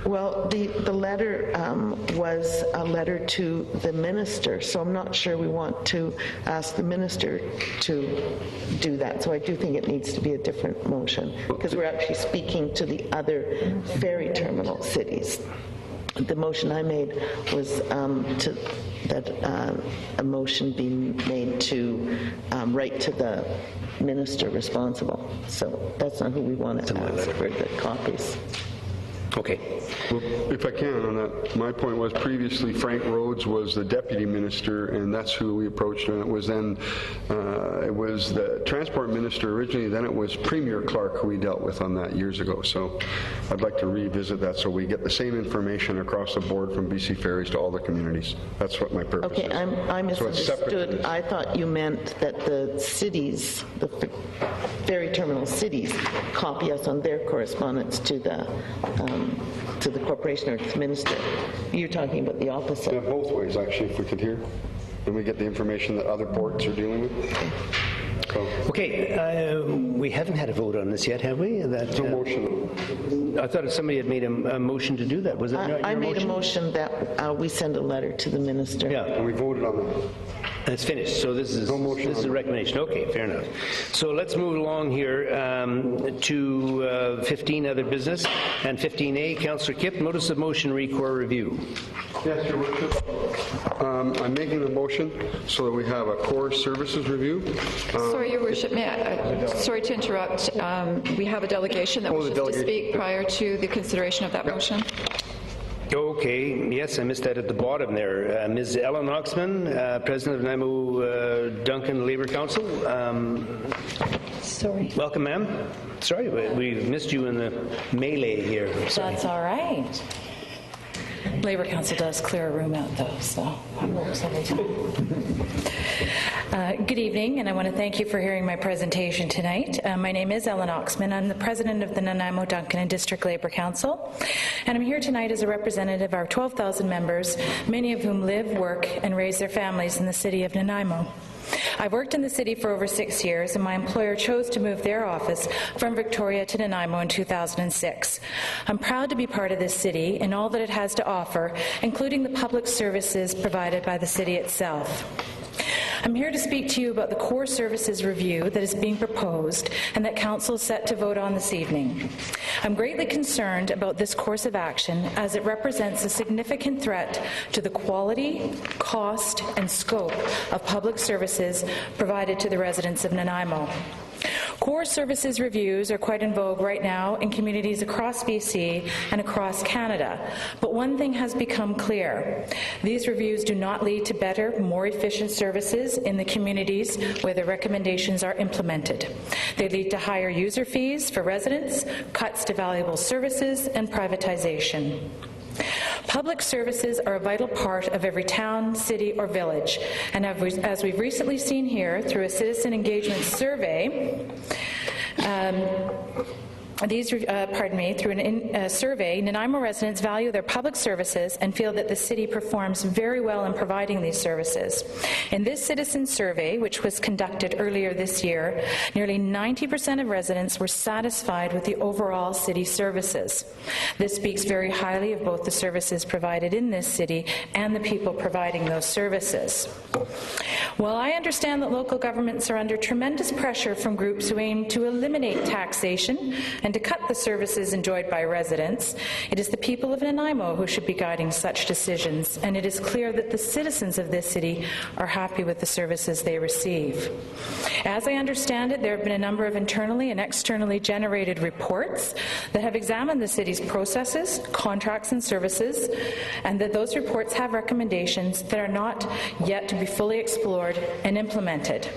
Well, the letter was a letter to the minister, so I'm not sure we want to ask the minister to do that. So I do think think it needs to be a different motion, because we're actually speaking to the other ferry terminal cities. The motion I made was a motion be made to write to the minister responsible. So that's not who we want to ask for the copies. Okay. Well, if I can on that, my point was previously Frank Rhodes was the deputy minister, and that's who we approached, and it was then it was the transport minister originally, then it was Premier Clark who we dealt with on that years ago. So I'd like to revisit that so we get the same information across the board from BC Ferries to all the communities. That's what my purpose is. Okay, I misunderstood. I thought you meant that the cities, the ferry terminal cities, copy us on their correspondence to the corporation or to the minister. You're talking about the opposite. Yeah, both ways, actually, if we could hear. And we get the information that other ports are dealing with. So. Okay, we haven't had a vote on this yet, have we? No motion. I thought somebody had made a motion to do that. Was that not your I made motion? a motion that we send a letter to the minister. Yeah. And we voted on that. It's finished, so this is a recommendation. Okay, fair enough. So let's move along here to 15 other business, and 15A, Councillor Kipp, notice of motion recore review. Yes, Your Worship. I'm making a motion so that we have a core services review. Sorry, Your Worship, sorry to interrupt. We have a delegation that wishes to speak prior to the consideration of that motion. Okay, yes, I missed that at the bottom there. Ms. Ellen Oxman, President of Nanaimo Duncan Labour Council. Sorry. Welcome, ma'am. Sorry, we missed you in the melee here. Sorry. That's all right. Labour Council does clear a room out, though, so it works every time. Good evening, and I want to thank you for hearing my presentation tonight. My name is Ellen Oxman. I'm the president of the Nanaimo, Duncan and District Labour Council, and I'm here tonight as a representative of our 12,000 members, many of whom live, work, and raise their families in the city of Nanaimo. I've worked in the city for over 6 years, and my employer chose to move their office from Victoria to Nanaimo in 2006. I'm proud to be part of this city and all that it has to offer, including the public services provided by the city itself. I'm here to speak to you about the core services review that is being proposed and that Council is set to vote on this evening. I'm greatly concerned about this course of action as it represents a significant threat to the quality, cost, and scope of public services provided to the residents of Nanaimo. Core services reviews are quite in vogue right now in communities across BC and across Canada. But one thing has become clear. These reviews do not lead to better, more efficient services in the communities where the recommendations are implemented. They lead to higher user fees for residents, cuts to valuable services, and privatization. Public services are a vital part of every town, city, or village, and as we've recently seen here through a citizen engagement survey, through a survey, Nanaimo residents value their public services and feel that the city performs very well in providing these services. In this citizen survey, which was conducted earlier this year, nearly 90% of residents were satisfied with the overall city services. This speaks very highly of both the services provided in this city and the people providing those services. While I understand that local governments are under tremendous pressure from groups who aim to eliminate taxation and to cut the services enjoyed by residents, it is the people of Nanaimo who should be guiding such decisions, and it is clear that the citizens of this city are happy with the services they receive. As I understand it, there have been a number of internally and externally generated reports that have examined the city's processes, contracts, and services, and that those reports have recommendations that are not yet to be fully explored and implemented.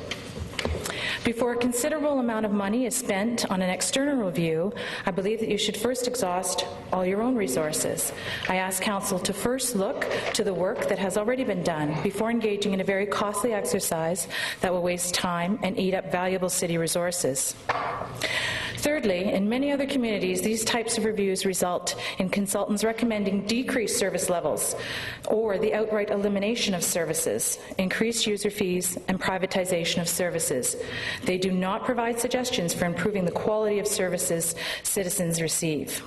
Before a considerable amount of money is spent on an external review, I believe that you should first exhaust all your own resources. I ask Council to first look to the work that has already been done before engaging in a very costly exercise that will waste time and eat up valuable city resources. Thirdly, in many other communities, these types of reviews result in consultants recommending decreased service levels or the outright elimination of services, increased user fees, and privatization of services. They do not provide suggestions for improving the quality of services citizens receive.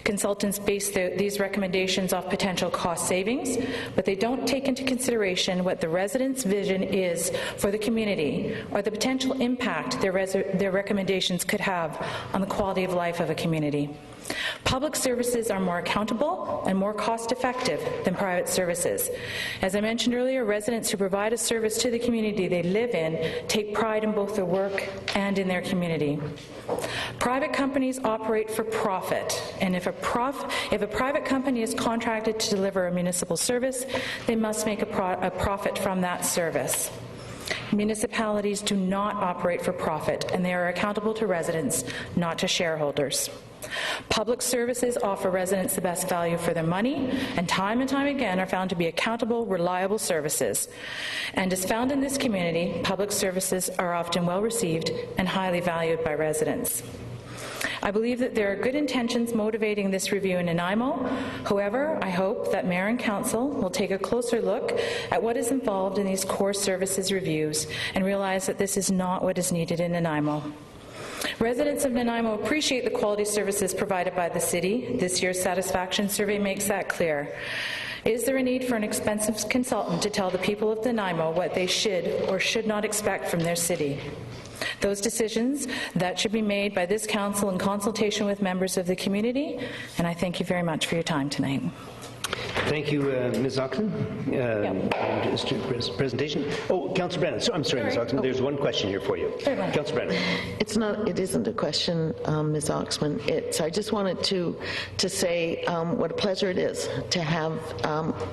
Consultants base these recommendations off potential cost savings, but they don't take into consideration what the residents' vision is for the community or the potential impact their recommendations could have on the quality of life of a community. Public services are more accountable and more cost-effective than private services. As I mentioned earlier, residents who provide a service to the community they live in take pride in both their work and in their community. Private companies operate for profit, and if a private company is contracted to deliver a municipal service, they must make a profit from that service. Municipalities do not operate for profit, and they are accountable to residents, not to shareholders. Public services offer residents the best value for their money, and time again are found to be accountable, reliable services. And as found in this community, public services are often well received and highly valued by residents. I believe that there are good intentions motivating this review in Nanaimo. However, I hope that Mayor and Council will take a closer look at what is involved in these core services reviews and realize that this is not what is needed in Nanaimo. Residents of Nanaimo appreciate the quality services provided by the city. This year's satisfaction survey makes that clear. Is there a need for an expensive consultant to tell the people of Nanaimo what they should or should not expect from their city? Those decisions that should be made by this council in consultation with members of the community, and I thank you very much for your time tonight. Thank you, Ms. Oxon, presentation. Oh, Councillor Brennan. So, I'm sorry, Ms. Oxon. There's one question here for you. Councillor Brennan. It isn't a question, Ms. Oxman. I just wanted to say what a pleasure it is to have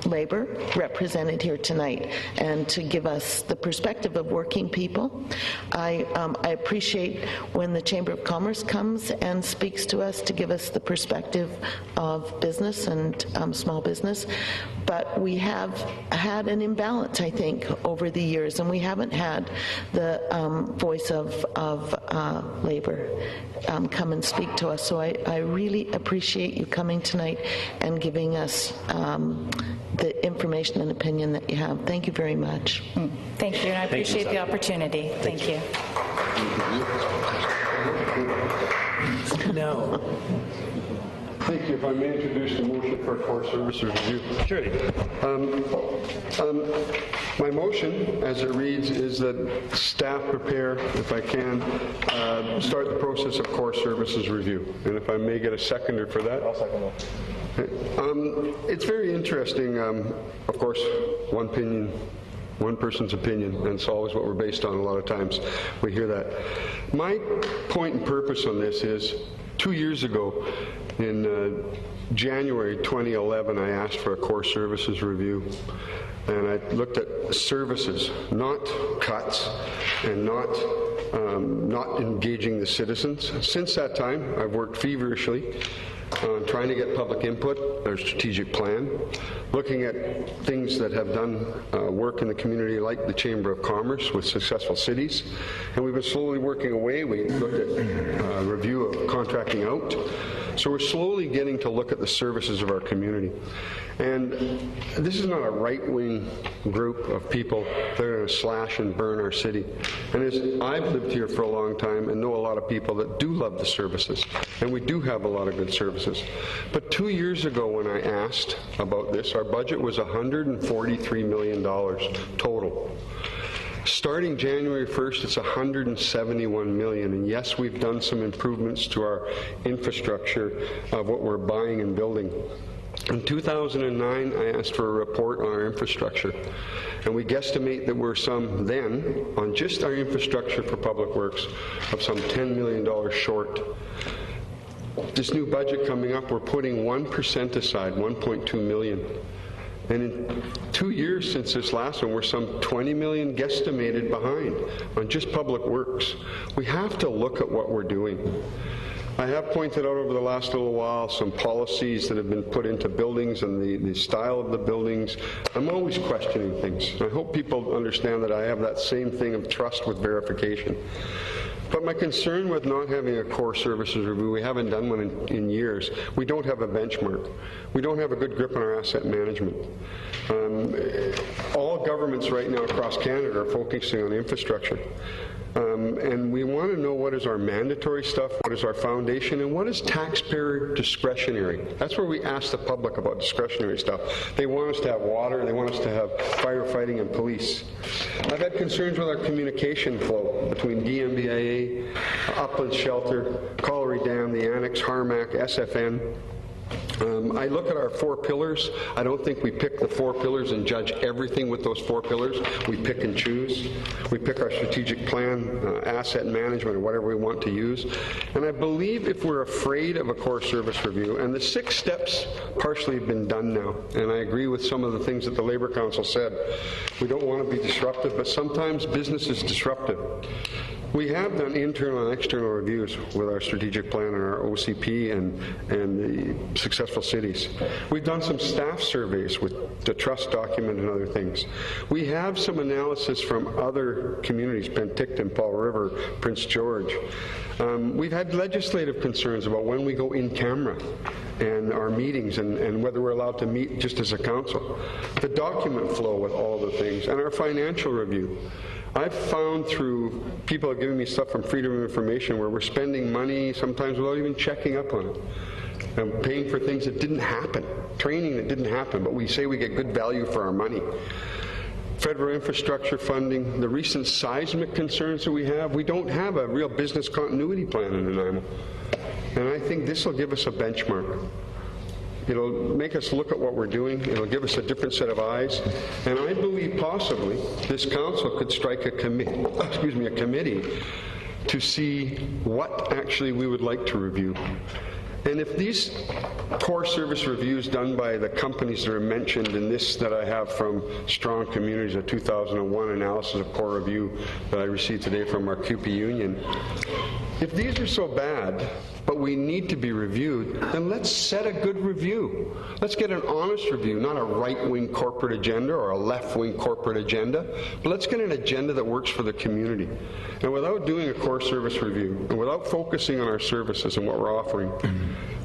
Labour represented here tonight and to give us the perspective of working people. I appreciate when the Chamber of Commerce comes and speaks to us to give us the perspective of business and small business, but we have had an imbalance, I think, over the years, and we haven't had the voice of Labour come and speak to us. So I really appreciate you coming tonight and giving us the information and opinion that you have. Thank you very much. Thank you, and I appreciate the opportunity. Thank you. No. Thank you. If I may introduce the motion for core services review. Surely. My motion, as it reads, is that staff prepare, if I can, start the process of core services review. And if I may get a seconder for that. I'll second that. It's very interesting, of course, one person's opinion, and it's always what we're based on a lot of times. We hear that. My point and purpose on this is 2 years ago, in January 2011, I asked for a core services review, and I looked at services, not cuts, and not engaging the citizens. Since that time, I've worked feverishly on trying to get public input, our strategic plan, looking at things that have done work in the community like the Chamber of Commerce with successful cities, and we've been slowly working away. We looked at a review of contracting out. So we're slowly getting to look at the services of our community. And this is not a right-wing group of people that are going to slash and burn our city. And as I've lived here for a long time and know a lot of people that do love the services, and we do have a lot of good services. But 2 years ago when I asked about this, our budget was $143 million total. Starting January 1st, it's $171 million, and yes, we've done some improvements to our infrastructure of what we're buying and building. In 2009, I asked for a report on our infrastructure, and we guesstimate that we're then, on just our infrastructure for public works, of some $10 million short. This new budget coming up, we're putting 1% aside, $1.2 million. And in 2 years since this last one, we're some $20 million guesstimated behind on just public works. We have to look at what we're doing. I have pointed out over the last little while some policies that have been put into buildings and the style of the buildings. I'm always questioning things. I hope people understand that I have that same thing of trust with verification. But my concern with not having a core services review, we haven't done one in years. We don't have a benchmark. We don't have a good grip on our asset management. All governments right now across Canada are focusing on infrastructure. And we want to know what is our mandatory stuff, what is our foundation, and what is taxpayer discretionary. That's where we ask the public about discretionary stuff. They want us to have water, they want us to have firefighting and police. I've had concerns with our communication flow between DMBIA, Upland Shelter, Colliery Dam, the Annex, Harmac, SFN. I look at our 4 pillars. I don't think we pick the 4 pillars and judge everything with those 4 pillars. We pick and choose. We pick our strategic plan, asset management, or whatever we want to use. And I believe if we're afraid of a core service review, and the 6 steps partially have been done now, and I agree with some of the things that the Labour Council said. We don't want to be disruptive, but sometimes business is disruptive. We have done internal and external reviews with our strategic plan and our OCP and the successful cities. We've done some staff surveys with the trust document and other things. We have some analysis from other communities, Penticton, Paul River, Prince George. We've had legislative concerns about when we go in camera and our meetings and whether we're allowed to meet just as a council. The document flow with all the things, and our financial review. I've found through people have given me stuff from Freedom of Information where we're spending money sometimes without even checking up on it. And paying for things that didn't happen, training that didn't happen, but we say we get good value for our money. Federal infrastructure funding, the recent seismic concerns that we don't have a real business continuity plan in Nanaimo. And I think this will give us a benchmark. It'll make us look at what we're doing. It'll give us a different set of eyes. And I believe possibly this council could strike a committee to see what actually we would like to review. And if these core service reviews done by the companies that are mentioned in this that I have from Strong Communities, a 2001 analysis of core review that I received today from our CUPE union, if these are so bad, but we need to be reviewed, then let's set a good review. Let's get an honest review, not a right-wing corporate agenda or a left-wing corporate agenda, but let's get an agenda that works for the community. And without doing a core service review, and without focusing on our services and what we're offering,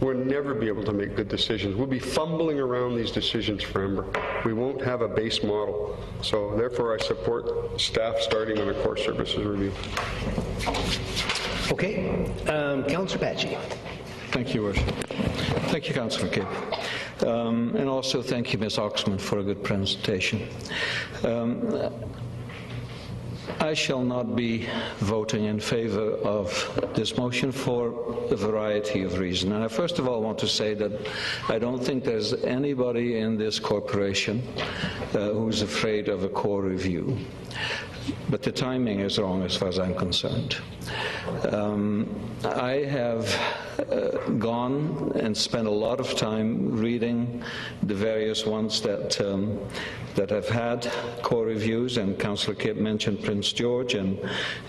we'll never be able to make good decisions. We'll be fumbling around these decisions forever. We won't have a base model. So therefore, I support staff starting on a core services review. Okay. Councillor Pachi. Thank you, Worship. Thank you, Councillor Kipp. And also thank you, Ms. Oxman, for a good presentation. I shall not be voting in favor of this motion for a variety of reasons. And I first of all want to say that I don't think there's anybody in this corporation who's afraid of a core review. But the timing is wrong as far as I'm concerned. I have gone and spent a lot of time reading the various ones that have had core reviews, and Councillor Kipp mentioned Prince George and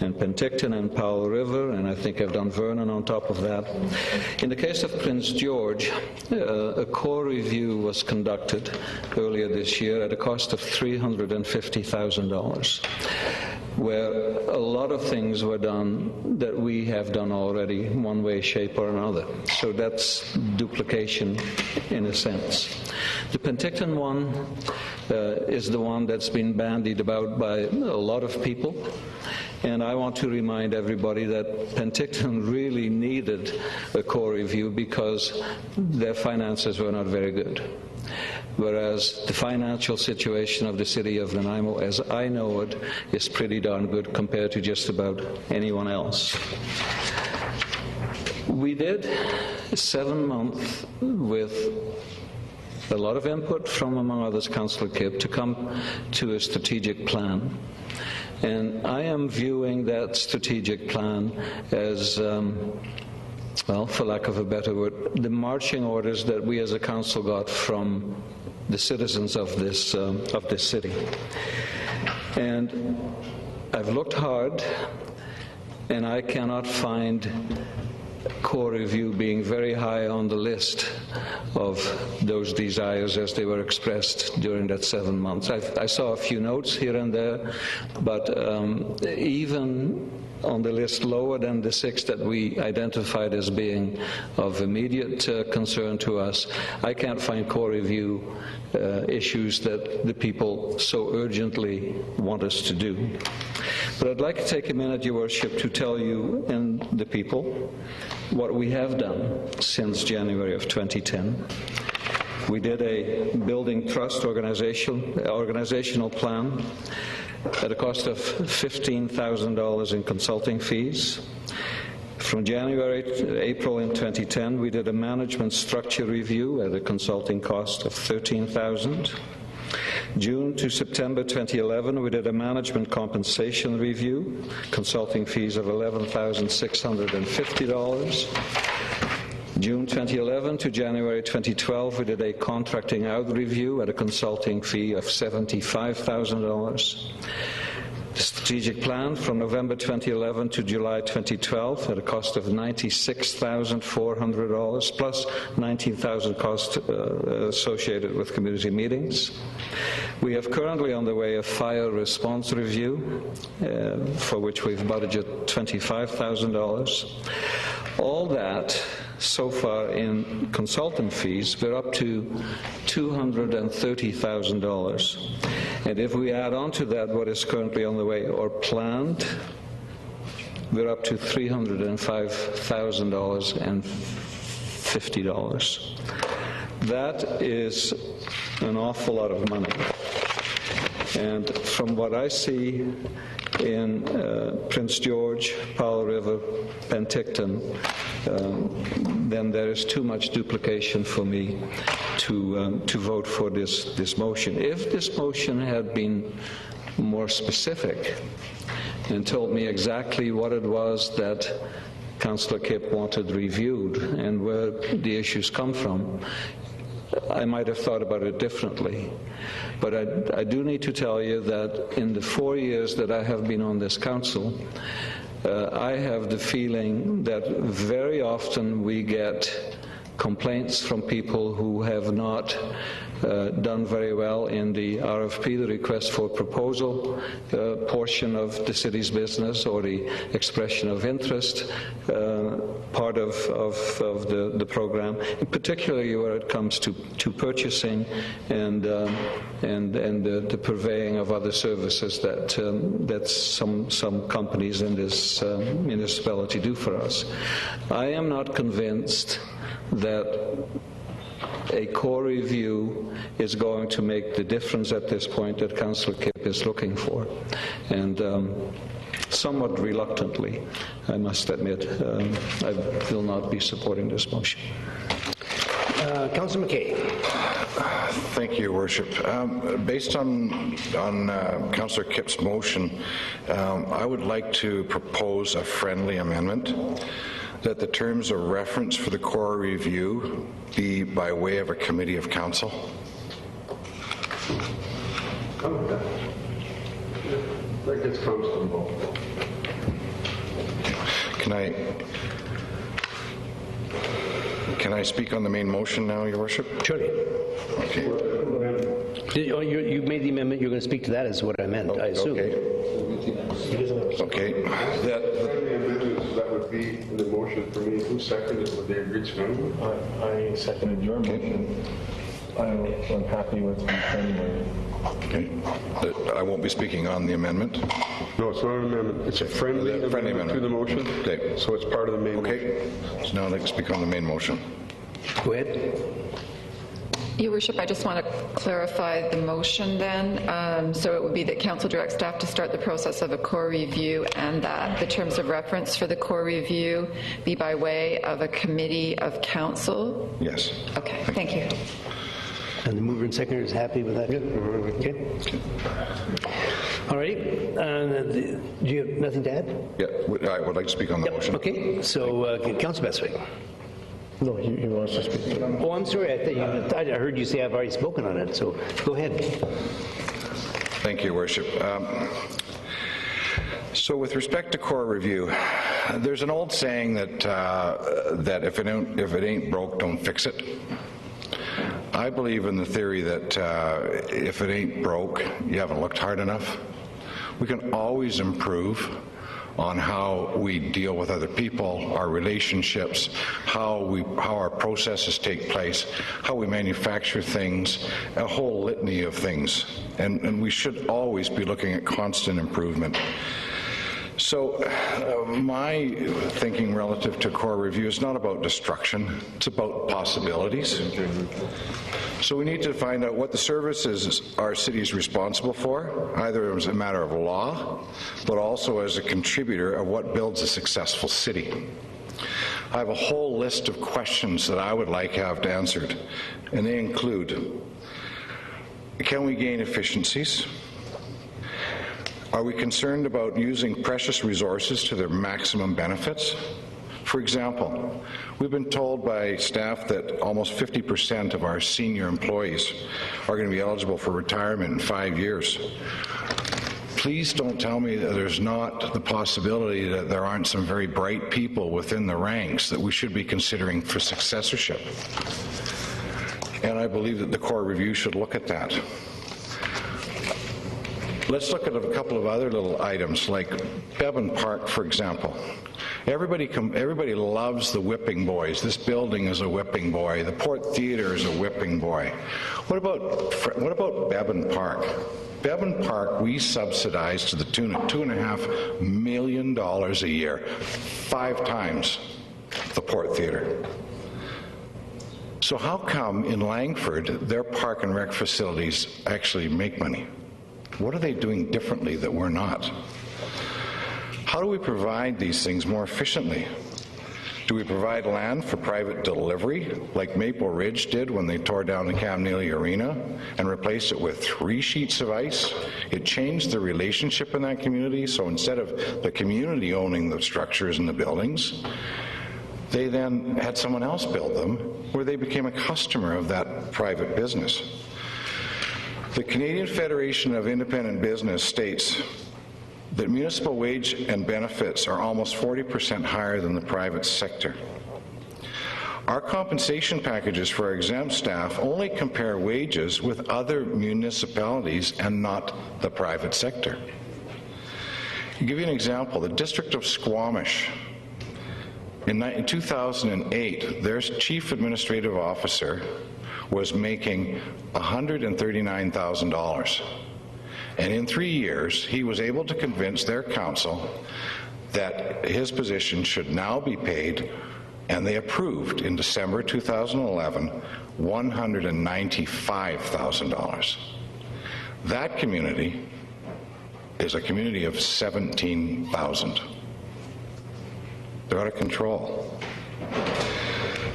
Penticton and Powell River, and I think I've done Vernon on top of that. In the case of Prince George, a core review was conducted earlier this year at a cost of $350,000. where a lot of things were done that we have done already one way, shape, or another. So that's duplication in a sense. The Penticton one is the one that's been bandied about by a lot of people. And I want to remind everybody that Penticton really needed a core review because their finances were not very good. Whereas the financial situation of the city of Nanaimo, as I know it, is pretty darn good compared to just about anyone else. We did 7 months with a lot of input from, among others, Councillor Kipp, to come to a strategic plan. And I am viewing that strategic plan as well, for lack of a better word, the marching orders that we as a council got from the citizens of this city. And I've looked hard, and I cannot find core review being very high on the list of those desires as they were expressed during that 7 months. I saw a few notes here and there, but even on the list lower than the 6 that we identified as being of immediate concern to us. I can't find core review issues that the people so urgently want us to do. But I'd like to take a minute, Your Worship, to tell you and the people what we have done since January of 2010. We did a building trust organizational plan at a cost of $15,000 in consulting fees. From January to April in 2010, we did a management structure review at a consulting cost of $13,000. June to September 2011, we did a management compensation review, consulting fees of $11,650. June 2011 to January 2012, we did a contracting out review at a consulting fee of $75,000. The strategic plan from November 2011 to July 2012 at a cost of $96,400 plus $19,000 cost associated with community meetings. We have currently on the way a fire response review for which we've budgeted $25,000. All that so far in consultant fees, we're up to $230,000. And if we add on to that what is currently on the way or planned, we're up to $305,050. That is an awful lot of money. And from what I see in Prince George, Powell River, Penticton, then there is too much duplication for me to vote for this motion. If this motion had been more specific and told me exactly what it was that Councillor Kipp wanted reviewed and where the issues come from, I might have thought about it differently. But I do need to tell you that in the 4 years that I have been on this council, I have the feeling that very often we get complaints from people who have not done very well in the RFP, the request for proposal portion of the city's business, or the expression of interest part of the program, particularly where it comes to purchasing and the purveying of other services that some companies in this municipality do for us. I am not convinced that a core review is going to make the difference at this point that Councillor Kipp is looking for. And somewhat reluctantly, I must admit, I will not be supporting this motion. Councillor McKay. Thank you, Your Worship. Based on Councillor Kipp's motion, I would like to propose a friendly amendment that the terms of reference for the core review be by way of a committee of council. That gets comfortable. Can I speak on the main motion now, Your Worship? Surely. Okay. You made the amendment. You're going to speak to that, is what I meant, I assume. Okay. That would be the motion for me. Who seconded it? Would they reach member? I seconded your motion. I'm happy with the anyway. Okay. I won't be speaking on the amendment. No, it's not an amendment. It's a friendly amendment to the motion. Okay. So it's part of the main motion. So now I'd like to speak on the main motion. Go ahead. Your Worship, I just want to clarify the motion then. So it would be that Council directs staff to start the process of a core review, and that the terms of reference for the core review be by way of a committee of council? Yes. Okay, thank you. And the mover and seconder is happy with that? Okay. All right. Do you have nothing to add? Yeah, I would like to speak on the motion. Okay. So, Councillor Bestwick. No, he wants to speak. Oh, I'm sorry. I heard you say I've already spoken on it, so go ahead. Thank you, Your Worship. So with respect to core review, there's an old saying that that if it ain't broke, don't fix it. I believe in the theory that if it ain't broke, you haven't looked hard enough. We can always improve on how we deal with other people, our relationships, how our processes take place, how we manufacture things, a whole litany of things. And we should always be looking at constant improvement. So my thinking relative to core review is not about destruction, it's about possibilities. So we need to find out what the services our city is responsible for, either as a matter of law, but also as a contributor of what builds a successful city. I have a whole list of questions that I would like to have answered, and they include, can we gain efficiencies? Are we concerned about using precious resources to their maximum benefits? For example, we've been told by staff that almost 50% of our senior employees are going to be eligible for retirement in 5 years. Please don't tell me that there's not the possibility that there aren't some very bright people within the ranks that we should be considering for successorship. And I believe that the core review should look at that. Let's look at a couple of other little items, like Bevan Park, for example. Everybody loves the whipping boys. This building is a whipping boy. The Port Theatre is a whipping boy. What about Bevan Park? Bevan Park, we subsidize to the tune of $2.5 million a year, 5 times the Port Theatre. So how come in Langford their park and rec facilities actually make money? What are they doing differently that we're not? How do we provide these things more efficiently? Do we provide land for private delivery, like Maple Ridge did when they tore down the Cam Neely Arena and replaced it with 3 sheets of ice? It changed the relationship in that community, so instead of the community owning the structures and the buildings, they then had someone else build them, where they became a customer of that private business. The Canadian Federation of Independent Business states that municipal wage and benefits are almost 40% higher than the private sector. Our compensation packages for our exempt staff only compare wages with other municipalities and not the private sector. To give you an example, the District of Squamish, in 2008, their chief administrative officer was making $139,000. And in 3 years, he was able to convince their council that his position should now be paid, and they approved in December 2011, $195,000. That community is a community of 17,000. They're out of control.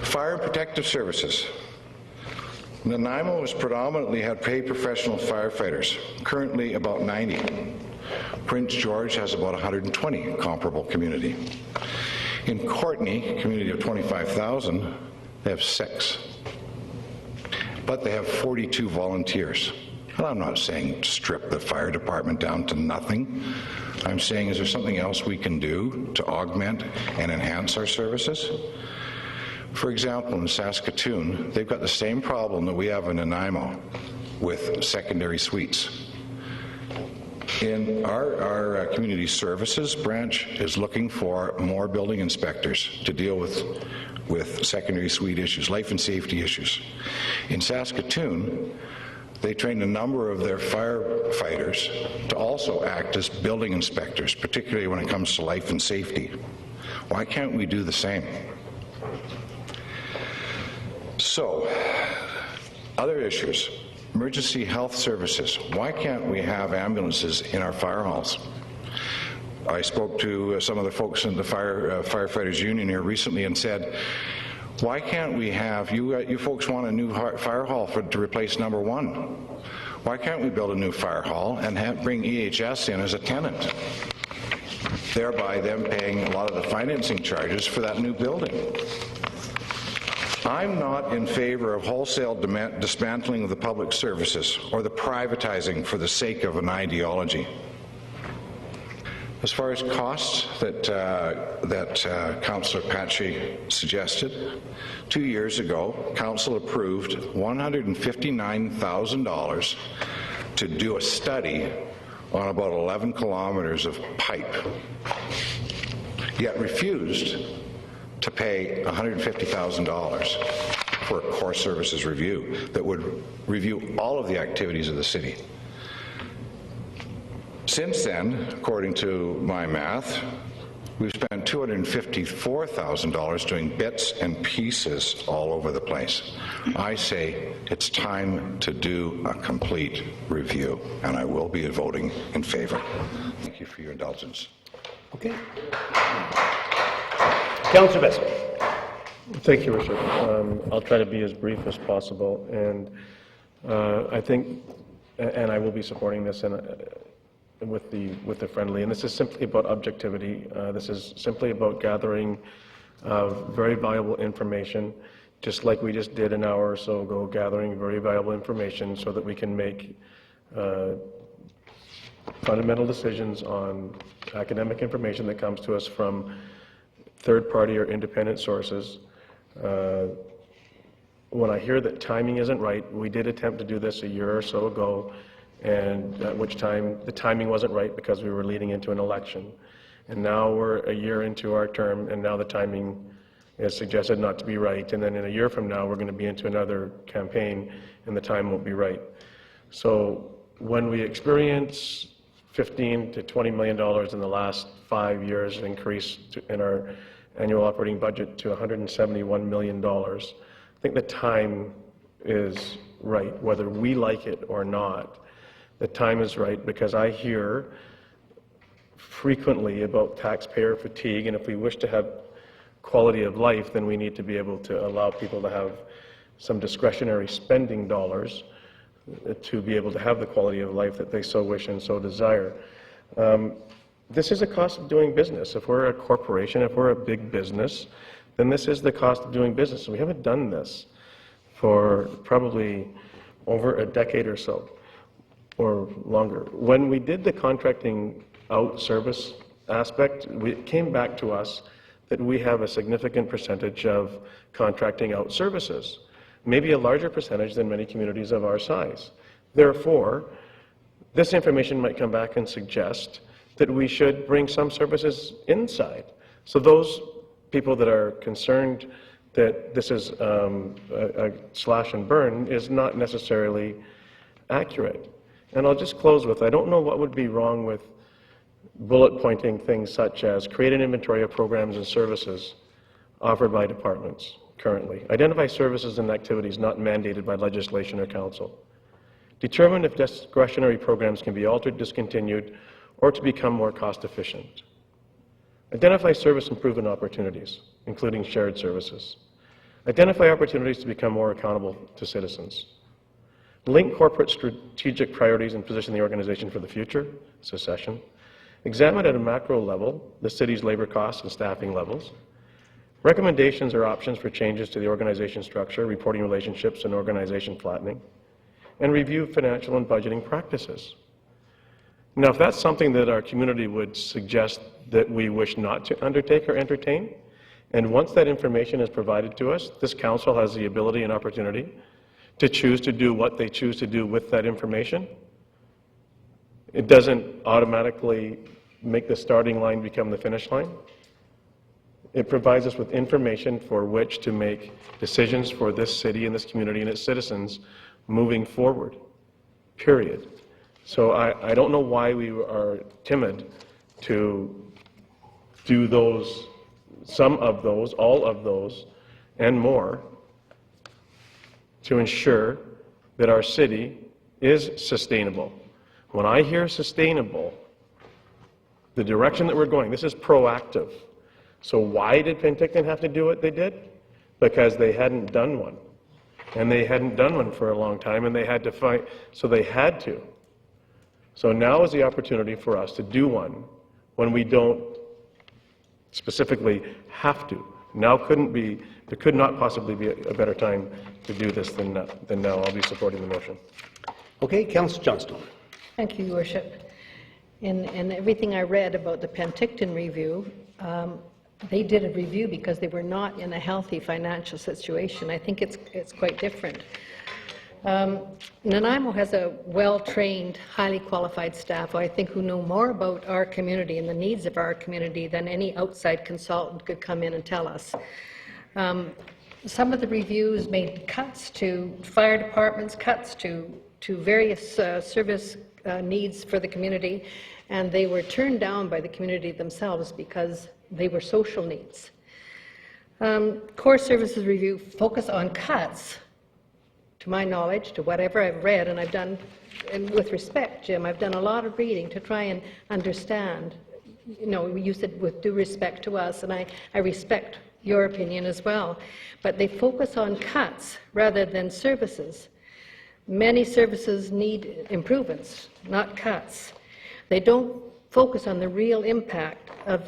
Fire and protective services. Nanaimo has predominantly had paid professional firefighters, currently about 90. Prince George has about 120, comparable community. In Courtenay, a community of 25,000, they have 6. But they have 42 volunteers. And I'm not saying strip the fire department down to nothing. I'm saying, is there something else we can do to augment and enhance our services? For example, in Saskatoon, they've got the same problem that we have in Nanaimo with secondary suites. In our community services branch is looking for more building inspectors to deal with secondary suite issues, life and safety issues. In Saskatoon, they trained a number of their firefighters to also act as building inspectors, particularly when it comes to life and safety. Why can't we do the same? So, other issues. Emergency health services. Why can't we have ambulances in our fire halls? I spoke to some of the folks in the firefighters union here recently and said, why can't we have, you folks want a new fire hall to replace number 1. Why can't we build a new fire hall and bring EHS in as a tenant, thereby them paying a lot of the financing charges for that new building? I'm not in favor of wholesale dismantling of the public services or the privatizing for the sake of an ideology. As far as costs that Councillor Patsy suggested, 2 years ago, Council approved $159,000 to do a study on about 11 kilometers of pipe, yet refused to pay $150,000 for a core services review that would review all of the activities of the city. Since then, according to my math, we've spent $254,000 doing bits and pieces all over the place. I say it's time to do a complete review, and I will be voting in favor. Thank you for your indulgence. Okay. Councillor Bessel. Thank you, Richard. I'll try to be as brief as possible, and I think, and I will be supporting this with the friendly, and this is simply about objectivity. This is simply about gathering very valuable information, just like we just did an hour or so ago, gathering very valuable information so that we can make fundamental decisions on academic information that comes to us from third-party or independent sources. When I hear that timing isn't right, we did attempt to do this a year or so ago, and at which time the timing wasn't right because we were leading into an election. And now we're a year into our term, and now the timing is suggested not to be right. And then in a year from now, we're going to be into another campaign, and the time won't be right. So when we experience $15 to $20 million in the last 5 years increase in our annual operating budget to $171 million, I think the time is right, whether we like it or not. The time is right because I hear frequently about taxpayer fatigue, and if we wish to have quality of life, then we need to be able to allow people to have some discretionary spending dollars to be able to have the quality of life that they so wish and so desire. This is a cost of doing business. If we're a corporation, if we're a big business, then this is the cost of doing business. We haven't done this for probably over a decade or so, or longer. When we did the contracting out service aspect, it came back to us that we have a significant percentage of contracting out services, maybe a larger percentage than many communities of our size. Therefore, this information might come back and suggest that we should bring some services inside. So those people that are concerned that this is a slash and burn is not necessarily accurate. And I'll just close with, I don't know what would be wrong with bullet pointing things such as create an inventory of programs and services offered by departments currently. Identify services and activities not mandated by legislation or council. Determine if discretionary programs can be altered, discontinued, or to become more cost efficient. Identify service improvement opportunities, including shared services. Identify opportunities to become more accountable to citizens. Link corporate strategic priorities and position the organization for the future, secession. Examine at a macro level the city's labor costs and staffing levels. Recommendations or options for changes to the organization structure, reporting relationships, and organization flattening. And review financial and budgeting practices. Now, if that's something that our community would suggest that we wish not to undertake or entertain, and once that information is provided to us, this council has the ability and opportunity to choose to do what they choose to do with that information. It doesn't automatically make the starting line become the finish line. It provides us with information for which to make decisions for this city and this community and its citizens moving forward, period. So I don't know why we are timid to do those, some of those, all of those, and more to ensure that our city is sustainable. When I hear sustainable, the direction that we're going, this is proactive. So why did Penticton have to do what they did? Because they hadn't done one. And they hadn't done one for a long time, and they had to fight, so they had to. So now is the opportunity for us to do one when we don't specifically have to. Now couldn't be, there could not possibly be a better time to do this than now. I'll be supporting the motion. Okay, Councillor Johnstone. Thank you, Your Worship. In everything I read about the Penticton review, they did a review because they were not in a healthy financial situation. I think it's quite different. Nanaimo has a well-trained, highly qualified staff, I think, who know more about our community and the needs of our community than any outside consultant could come in and tell us. Some of the reviews made cuts to fire departments, cuts to various service needs for the community, and they were turned down by the community themselves because they were social needs. Core Services Review focus on cuts, to my knowledge, to whatever I've read, and I've done, and with respect, Jim, I've done a lot of reading to try and understand. You know, you said with due respect to us, and I respect your opinion as well, but they focus on cuts rather than services. Many services need improvements, not cuts. They don't focus on the real impact of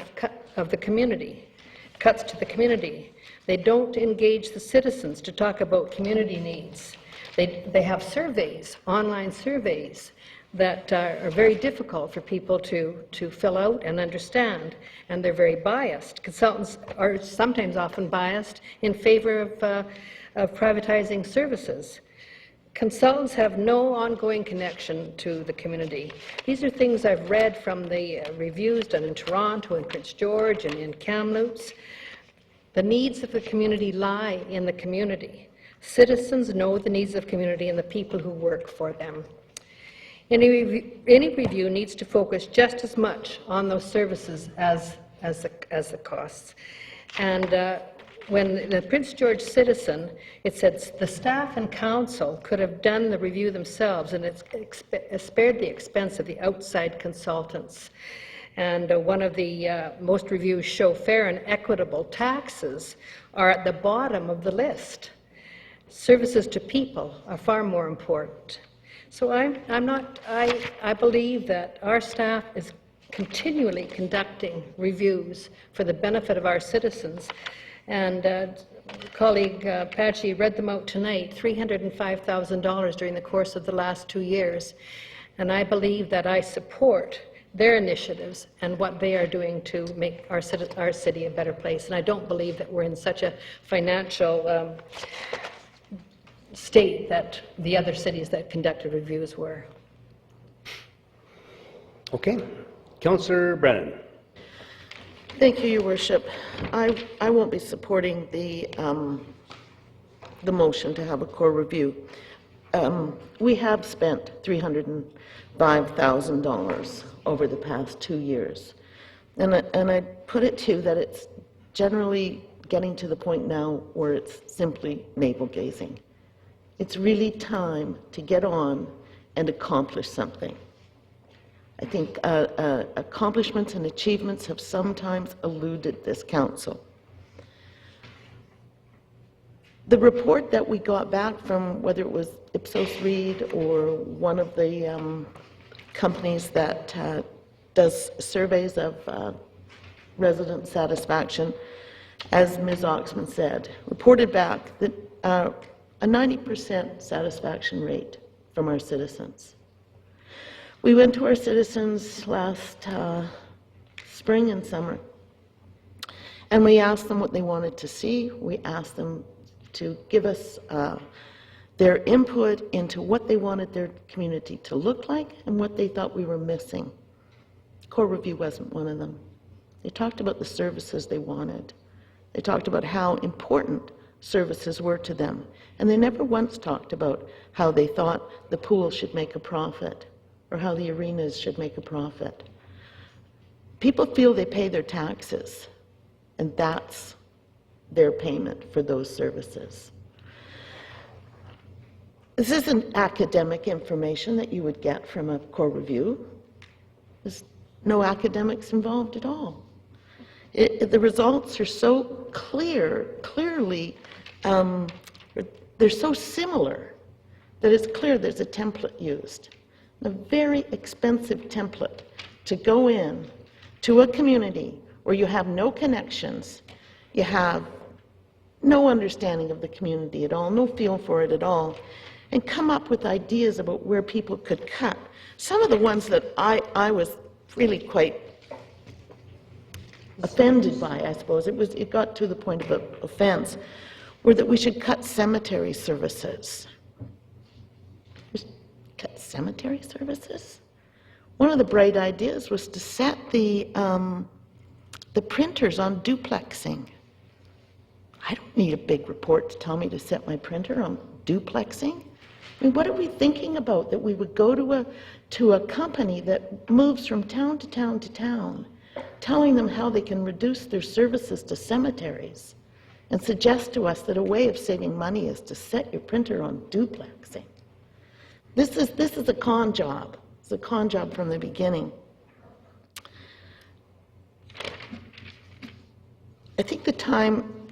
the community, cuts to the community. They don't engage the citizens to talk about community needs. They have surveys, online surveys, that are very difficult for people to fill out and understand, and they're very biased. Consultants are sometimes often biased in favor of privatizing services. Consultants have no ongoing connection to the community. These are things I've read from the reviews done in Toronto and Prince George and in Kamloops. The needs of the community lie in the community. Citizens know the needs of the community and the people who work for them. Any review needs to focus just as much on those services as the costs. And when the Prince George Citizen, it said the staff and council could have done the review themselves, and it's spared the expense of the outside consultants. And one of the most reviews show fair and equitable taxes are at the bottom of the list. Services to people are far more important. So I believe that our staff is continually conducting reviews for the benefit of our citizens. And colleague Pachi read them out tonight, $305,000 during the course of the last 2 years. And I believe that I support their initiatives and what they are doing to make our city a better place. And I don't believe that we're in such a financial state that the other cities that conducted reviews were. Okay. Councillor Brennan. Thank you, Your Worship. I won't be supporting the motion to have a core review. We have spent $305,000 over the past 2 years. And I put it to that it's generally getting to the point now where it's simply navel-gazing. It's really time to get on and accomplish something. I think accomplishments and achievements have sometimes eluded this council. The report that we got back from, whether it was Ipsos Reid or one of the companies that does surveys of resident satisfaction, as Ms. Oxman said, reported back that a 90% satisfaction rate from our citizens. We went to our citizens last spring and summer, and we asked them what they wanted to see. We asked them to give us their input into what they wanted their community to look like and what they thought we were missing. Core review wasn't one of them. They talked about the services they wanted. They talked about how important services were to them, and they never once talked about how they thought the pool should make a profit or how the arenas should make a profit. People feel they pay their taxes, and that's their payment for those services. This isn't academic information that you would get from a core review. There's no academics involved at all. The results are so clearly, they're so similar that it's clear there's a template used. A very expensive template to go in to a community where you have no connections, you have no understanding of the community at all, no feel for it at all, and come up with ideas about where people could cut. Some of the ones that I was really quite offended by, I suppose, it got to the point of offense, were that we should cut cemetery services. cemetery services? One of the bright ideas was to set the printers on duplexing. I don't need a big report to tell me to set my printer on duplexing. I mean, what are we thinking about, that we would go to a company that moves from town to town to town, telling them how they can reduce their services to cemeteries, and suggest to us that a way of saving money is to set your printer on duplexing? This is a con job. It's a con job from the beginning. I think the time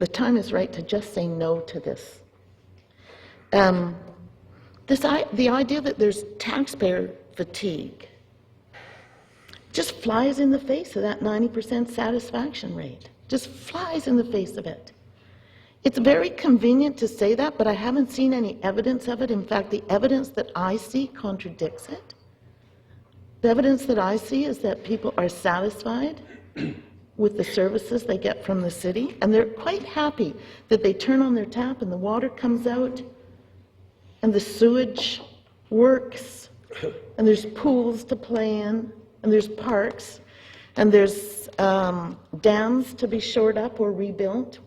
is right to just say no to this. The idea that there's taxpayer fatigue just flies in the face of that 90% satisfaction rate. Just flies in the face of it. It's very convenient to say that, but I haven't seen any evidence of it. In fact, the evidence that I see contradicts it. The evidence that I see is that people are satisfied with the services they get from the city, and they're quite happy that they turn on their tap and the water comes out, and the sewage works, and there's pools to play in, and there's parks, and there's dams to be shored up or rebuilt.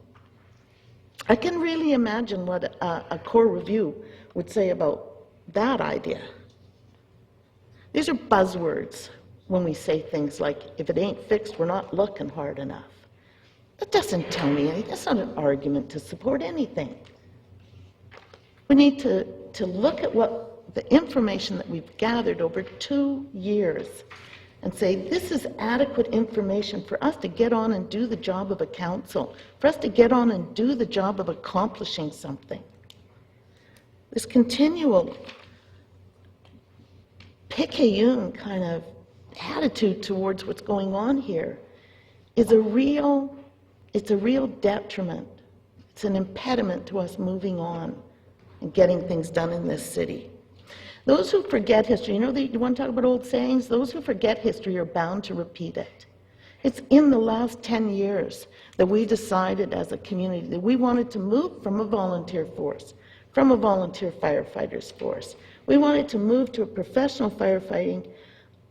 I can really imagine what a core review would say about that idea. These are buzzwords when we say things like, if it ain't fixed, we're not looking hard enough. That doesn't tell me anything. That's not an argument to support anything. We need to look at what the information that we've gathered over 2 years and say, this is adequate information for us to get on and do the job of a council, for us to get on and do the job of accomplishing something. This continual picayune kind of attitude towards what's going on here is a real detriment. It's an impediment to us moving on and getting things done in this city. Those who forget history, you want to talk about old sayings? Those who forget history are bound to repeat it. It's in the last 10 years that we decided as a community that we wanted to move from a volunteer force, from a volunteer firefighters force. We wanted to move to a professional firefighting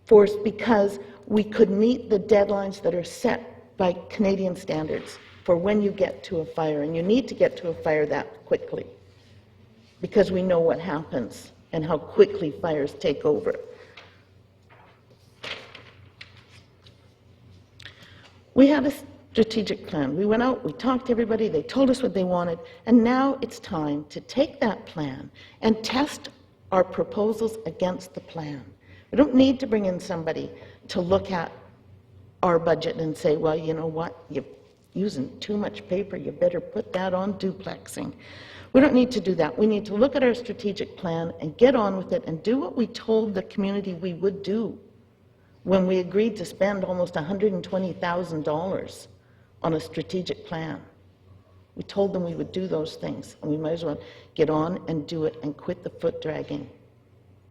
force because we could meet the deadlines that are set by Canadian standards for when you get to a fire. And you need to get to a fire that quickly because we know what happens and how quickly fires take over. We had a strategic plan. We went out, we talked to everybody, they told us what they wanted, and now it's time to take that plan and test our proposals against the plan. We don't need to bring in somebody to look at our budget and say, well, you know what, you're using too much paper, you better put that on duplexing. We don't need to do that. We need to look at our strategic plan and get on with it and do what we told the community we would do when we agreed to spend almost $120,000 on a strategic plan. We told them we would do those things, and we might as well get on and do it and quit the foot dragging.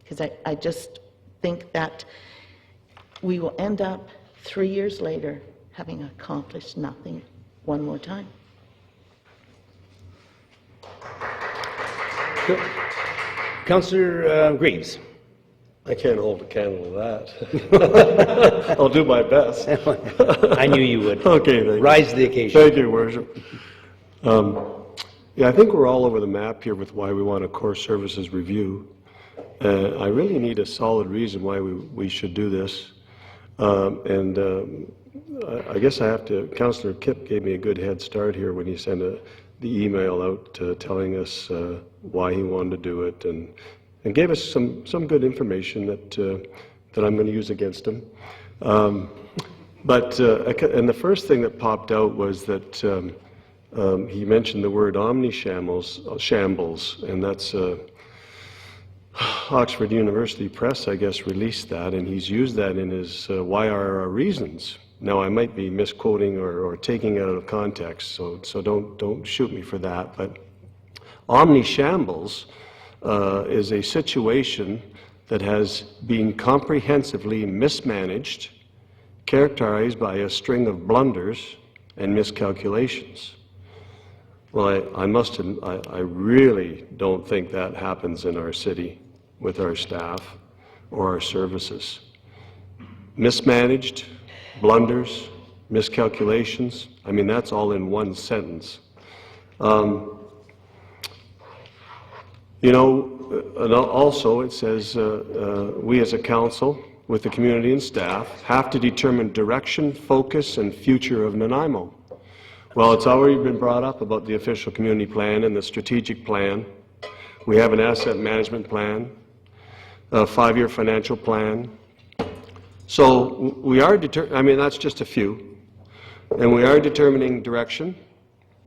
Because I just think that we will end up 3 years later having accomplished nothing one more time. Councillor Graves. I can't hold a candle to that. I'll do my best. I knew you would. Okay, thank you. Rise to the occasion. Thank you, Worship. Yeah, I think we're all over the map here with why we want a core services review. I really need a solid reason why we should do this. I guess I have to, Councillor Kipp gave me a good head start here when he sent the email out telling us why he wanted to do it, and gave us some good information that I'm going to use against him. And the first thing that popped out was that he mentioned the word shambles, and that's Oxford University Press, I guess, released that, and he's used that in his why are our reasons. Now, I might be misquoting or taking it out of context, so don't shoot me for that. But omnishambles is a situation that has been comprehensively mismanaged, characterized by a string of blunders and miscalculations. Well, I really don't think that happens in our city. with our staff or our services. Mismanaged, blunders, miscalculations, I mean, that's all in one sentence. You know, and also it says, we as a council, with the community and staff, have to determine direction, focus, and future of Nanaimo. Well, it's already been brought up about the official community plan and the strategic plan. We have an asset management plan, a 5-year financial plan. So we are I mean, that's just a few. And we are determining direction,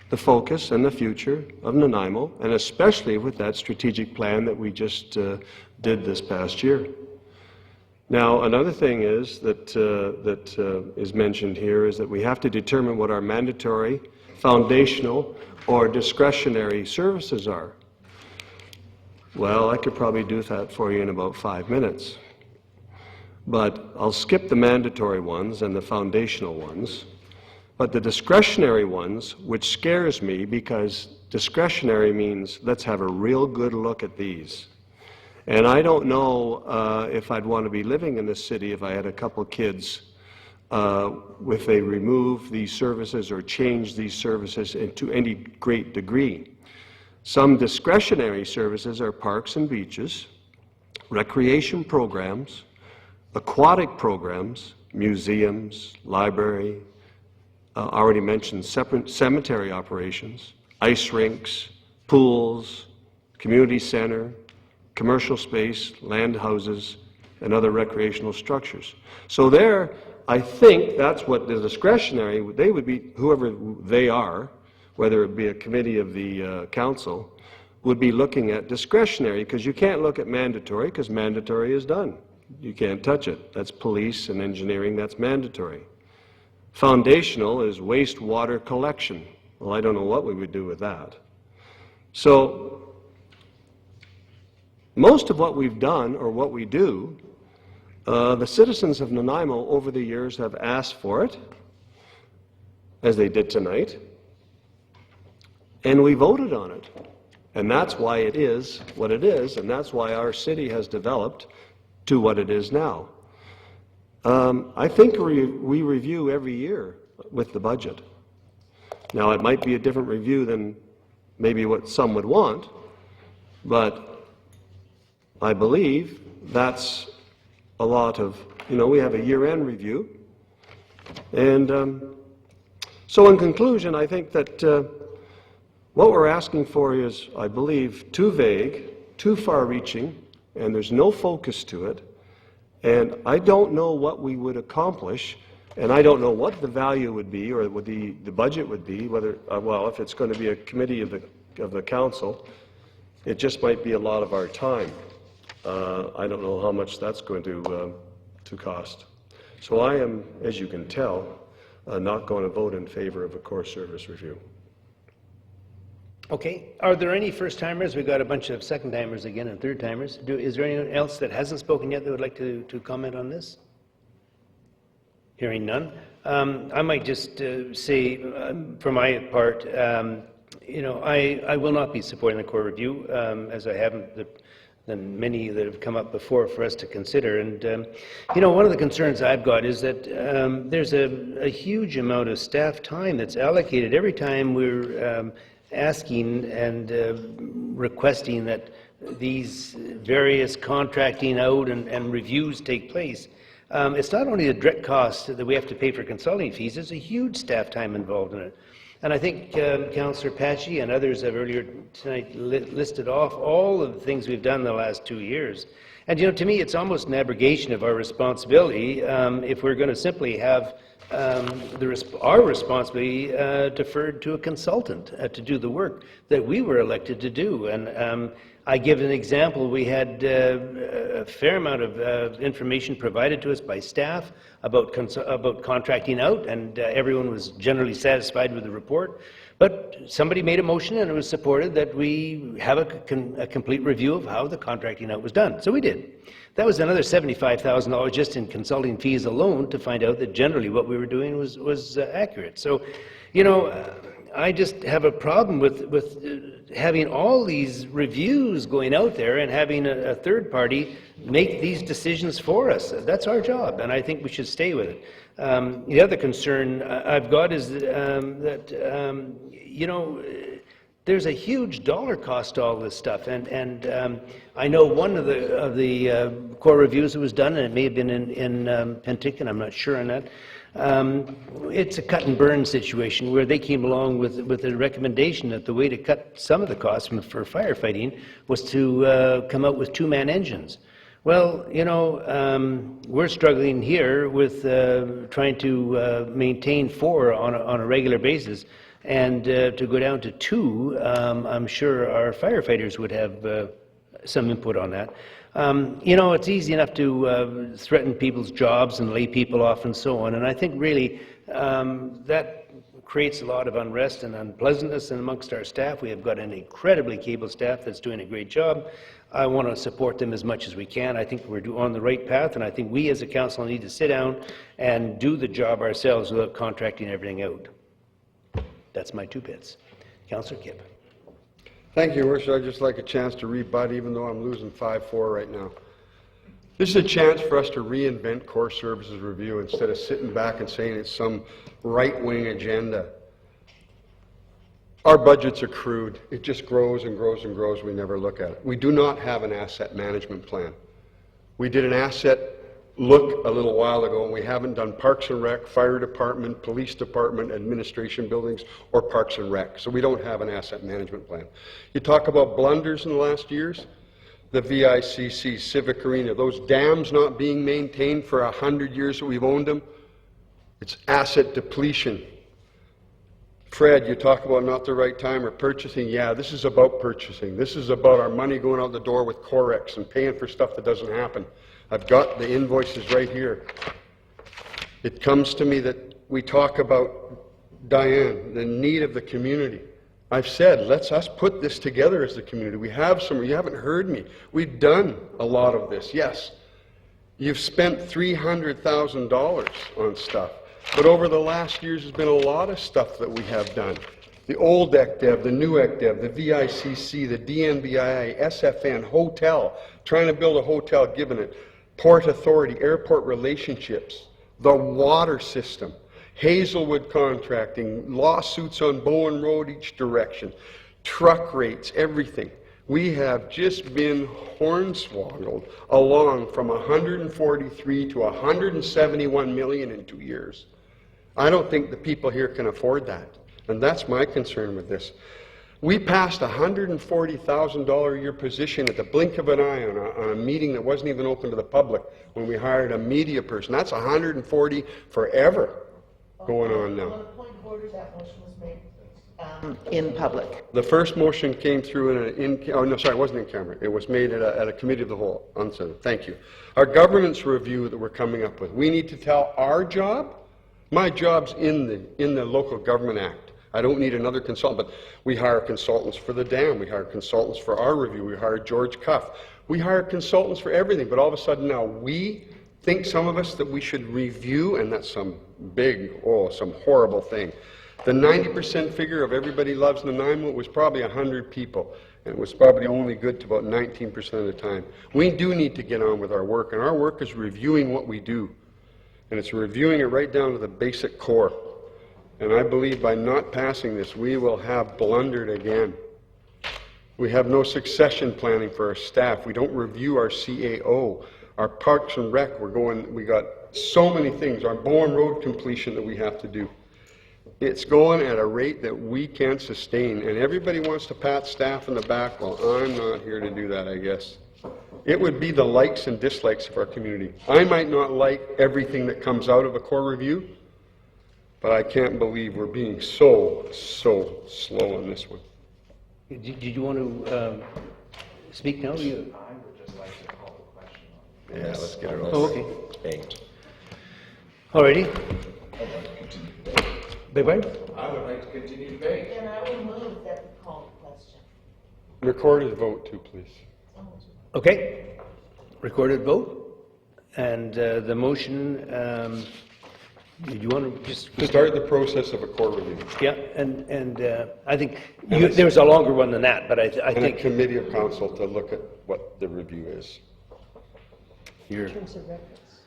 the focus, and the future of Nanaimo, and especially with that strategic plan that we just did this past year. Now, another thing is that is mentioned here is that we have to determine what our mandatory, foundational, or discretionary services are. Well, I could probably do that for you in about 5 minutes. But I'll skip the mandatory ones and the foundational ones. But the discretionary ones, which scares me because discretionary means let's have a real good look at these. And I don't know if I'd want to be living in this city if I had a couple kids, if they remove these services or change these services to any great degree. Some discretionary services are parks and beaches, recreation programs, aquatic programs, museums, library, already mentioned cemetery operations, ice rinks, pools, community center, commercial space, land houses, and other recreational structures. So there, I think that's what the discretionary, they would be, whoever they are, whether it be a committee of the council, would be looking at discretionary, because you can't look at mandatory, because mandatory is done. You can't touch it. That's police and engineering, that's mandatory. Foundational is wastewater collection. Well, I don't know what we would do with that. So, most of what we've done, or what we do, the citizens of Nanaimo over the years have asked for it, as they did tonight, and we voted on it. And that's why it is what it is, and that's why our city has developed to what it is now. I think we review every year with the budget. Now, it might be a different review than maybe what some would want, but I believe that's a lot of, we have a year-end review. And so in conclusion, I think that what we're asking for is, I believe, too vague, too far-reaching, and there's no focus to it. And I don't know what we would accomplish, and I don't know what the value would be, or what the budget would be, whether, well, if it's going to be a committee of the council, it just might be a lot of our time. I don't know how much that's going to cost. So I am, as you can tell, not going to vote in favor of a core service review. Okay. Are there any first-timers? We've got a bunch of second-timers again and third-timers. Is there anyone else that hasn't spoken yet that would like to comment on this? Hearing none. I might just say, for my part, I will not be supporting the core review, as I haven't than many that have come up before for us to consider. And, one of the concerns I've got is that there's a huge amount of staff time that's allocated every time we're asking and requesting that these various contracting out and reviews take place. It's not only the direct cost that we have to pay for consulting fees, there's a huge staff time involved in it. And I think Councillor Patchy and others have earlier tonight listed off all of the things we've done in the last 2 years. And to me, it's almost an abrogation of our responsibility if we're going to simply have our responsibility deferred to a consultant to do the work that we were elected to do. And I give an example. We had a fair amount of information provided to us by staff about contracting out, and everyone was generally satisfied with the report. But somebody made a motion, and it was supported that we have a complete review of how the contracting out was done. So we did. That was another $75,000 just in consulting fees alone to find out that generally what we were doing was accurate. So, I just have a problem with having all these reviews going out there and having a third party make these decisions for us. That's our job, and I think we should stay with it. The other concern I've got is that, you know, there's a huge dollar cost to all this stuff, and I know one of the core reviews that was done, and it may have been in Penticton, I'm not sure on that. It's a cut and burn situation where they came along with a recommendation that the way to cut some of the costs for firefighting was to come out with two-man engines. Well, you know, we're struggling here with trying to maintain 4 on a regular basis, and to go down to 2, I'm sure our firefighters would have some input on that. You know, it's easy enough to threaten people's jobs and lay people off and so on, and I think really that creates a lot of unrest and unpleasantness amongst our staff. We have got an incredibly capable staff that's doing a great job. I want to support them as much as we can. I think we're on the right path, and I think we as a council need to sit down and do the job ourselves without contracting everything out. That's my 2 bits. Councillor Kipp. Thank you, Your Worship. I'd just like a chance to rebut, even though I'm losing 5-4 right now. This is a chance for us to reinvent core services review instead of sitting back and saying it's some right-wing agenda. Our budgets are crude. It just grows and grows and grows. We never look at it. We do not have an asset management plan. We did an asset look a little while ago, and we haven't done Parks and Rec, Fire Department, Police Department, Administration Buildings, or Parks and Rec. So we don't have an asset management plan. You talk about blunders in the last years, the VICC, Civic Arena, those dams not being maintained for 100 years that we've owned them, it's asset depletion. Fred, you talk about not the right time or purchasing. Yeah, this is about purchasing. This is about our money going out the door with Corex and paying for stuff that doesn't happen. I've got the invoices right here. It comes to me that we talk about, Diane, the need of the community. I've said, let's us put this together as the community. We have some, you haven't heard me. We've done a lot of this, yes. You've spent $300,000 on stuff. But over the last years, there's been a lot of stuff that we have done. The old ECDEV, the new ECDEV, the VICC, the DNBIA, SFN, hotel, trying to build a hotel, given it, Port Authority, airport relationships, the water system, Hazelwood contracting, lawsuits on Bowen Road each direction, truck rates, everything. We have just been hornswoggled along from 143 to 171 million in 2 years. I don't think the people here can afford that. And that's my concern with this. We passed a $140,000 a year position at the blink of an eye on a meeting that wasn't even open to the public when we hired a media person. That's 140 forever going on now. On a point of order, that motion was made in public. The first motion came through oh no, sorry, it wasn't in camera. It was made at a committee of the whole. Thank you. Our governance review that we're coming up with. We need to tell our job. My job's in the Local Government Act. I don't need another consultant, but we hire consultants for the dam. We hire consultants for our review. We hire George Cuff. We hire consultants for everything, but all of a sudden now we think, some of us, that we should review, and that's some big, some horrible thing. The 90% figure of everybody loves Nanaimo was probably 100 people, and it was probably only good to about 19% of the time. We do need to get on with our work, and our work is reviewing what we do, and it's reviewing it right down to the basic core. And I believe by not passing this, we will have blundered again. We have no succession planning for our staff. We don't review our CAO. Our Parks and Rec, we got so many things. Our Bowen Road completion that we have to do. It's going at a rate that we can't sustain. And everybody wants to pat staff in the back. Well, I'm not here to do that, I guess. It would be the likes and dislikes of our community. I might not like everything that comes out of a core review, but I can't believe we're being so slow on this one. Did you want to speak now? I would just like to call the question on. Yeah, let's get it over. Oh, okay. All righty. Beg pardon? I would like to continue debate. And I will move that we call the question. Recorded vote too, please. Okay. Recorded vote. And the motion Did you want to just... To start the process of a core review. Yeah, and I think there's a longer one than that, but I And think... a committee of council to look at what the review is. You're... terms of reference.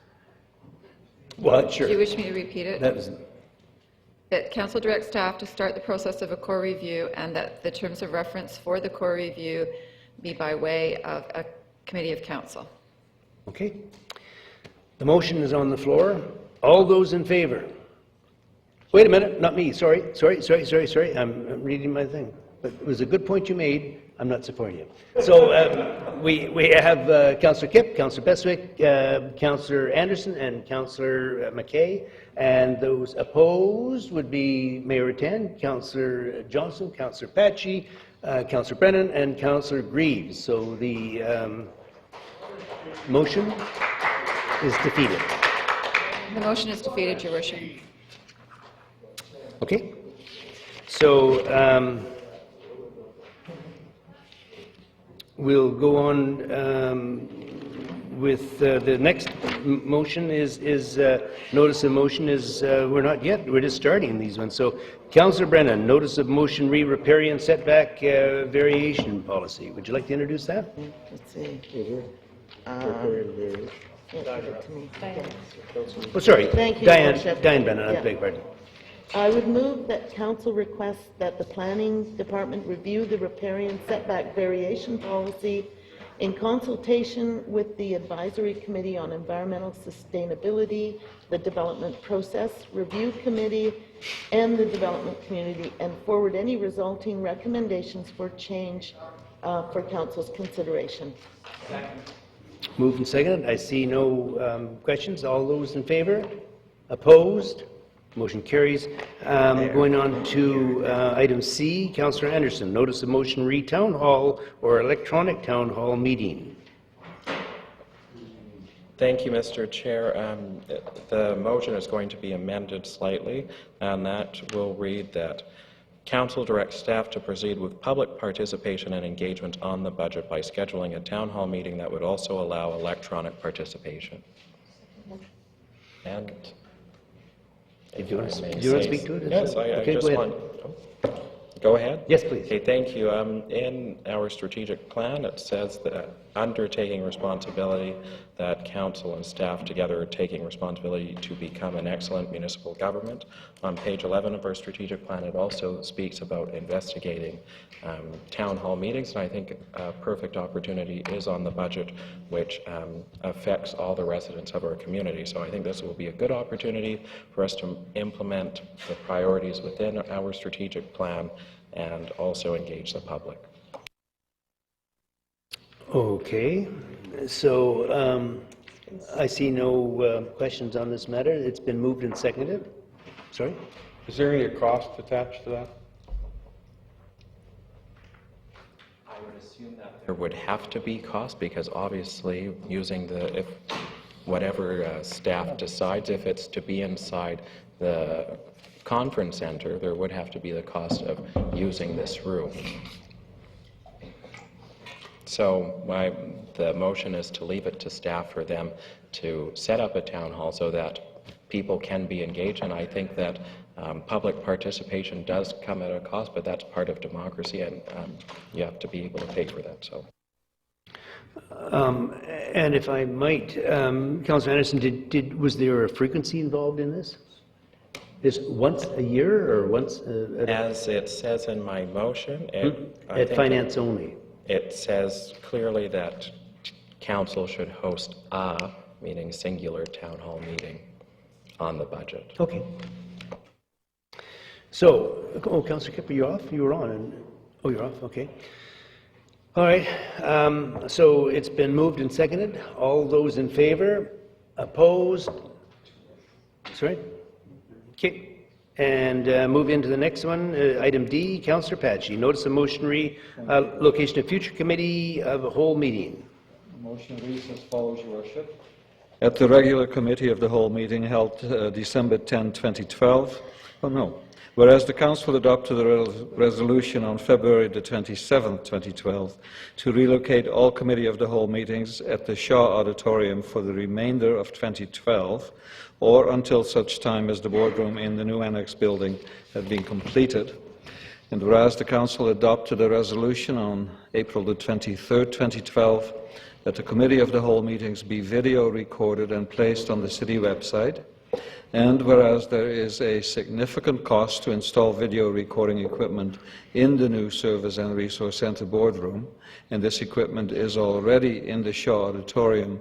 Well, sure. Do you wish me to repeat it? That was... That council directs staff to start the process of a core review and that the terms of reference for the core review be by way of a committee of council. Okay. The motion is on the floor. All those in favor? Wait a minute, not me. Sorry. I'm reading my thing. But it was a good point you made. I'm not supporting you. So we have Councillor Kipp, Councillor Beswick, Councillor Anderson, and Councillor McKay. And those opposed would be Mayor Rattan, Councillor Johnson, Councillor Patchy, Councillor Brennan, and Councillor Greaves. So the motion is defeated. The motion is defeated, Your Worship. Okay. So we'll go on with the next motion is notice of motion is, we're not yet, we're just starting these ones. So Councillor Brennan, notice of motion riparian setback variation policy. Would you like to introduce that? Let's see. Oh, sorry. Thank you, Diane Worship. Brennan, I Yeah. beg your pardon. I would move that council request that the planning department review the riparian setback variation policy in consultation with the advisory committee on environmental sustainability, the development process review committee, and the development community, and forward any resulting recommendations for change for council's consideration. Moved and seconded. I see no questions. All those in favor? Opposed? Motion carries. Going on to item C, Councillor Anderson, notice of motion re-town hall or electronic town hall meeting. Thank you, Mr. Chair. The motion is going to be amended slightly, and that will read that Council directs staff to proceed with public participation and engagement on the budget by scheduling a town hall meeting that would also allow electronic participation. And Do you want to speak to it? Yes, I Okay, just go want... ahead. Go ahead? Yes, please. Okay, thank you. In our strategic plan, it says that undertaking responsibility, that council and staff together are taking responsibility to become an excellent municipal government. On page 11 of our strategic plan, it also speaks about investigating town hall meetings, and I think a perfect opportunity is on the budget, which affects all the residents of our community. So I think this will be a good opportunity for us to implement the priorities within our strategic plan and also engage the public. Okay, so I see no questions on this matter. It's been moved and seconded. Sorry? Is there any cost attached to that? I would assume that there would have to be cost, because obviously using if whatever staff decides, if it's to be inside the conference center, there would have to be the cost of using this room. So the motion is to leave it to staff for them to set up a town hall so that people can be engaged, and I think that public participation does come at a cost, but that's part of democracy, and you have to be able to pay for that. So. And if I might, Councillor Anderson, was there a frequency involved in this? Is once a year or once? As it says in my motion, at finance only. It says clearly that council should host a, meaning singular, town hall meeting on the budget. Okay. So, Councillor Kipper, you off? You were on. You're off. Okay. All right. So it's been moved and seconded. All those in favor? Opposed? Sorry? Okay. And move into the next one, item D, Councillor Patchy. Notice of motion location of future committee of a whole meeting. The motion reads as follows, Your Worship. At the regular committee of the whole meeting held December 10, 2012, Whereas the Council adopted a resolution on February the 27th, 2012, to relocate all Committee of the Whole meetings at the Shaw Auditorium for the remainder of 2012, or until such time as the boardroom in the new annex building had been completed. And whereas the Council adopted a resolution on April the 23rd, 2012, that the Committee of the Whole meetings be video recorded and placed on the City website, and whereas there is a significant cost to install video recording equipment in the new Service and Resource Centre boardroom, and this equipment is already in the Shaw Auditorium,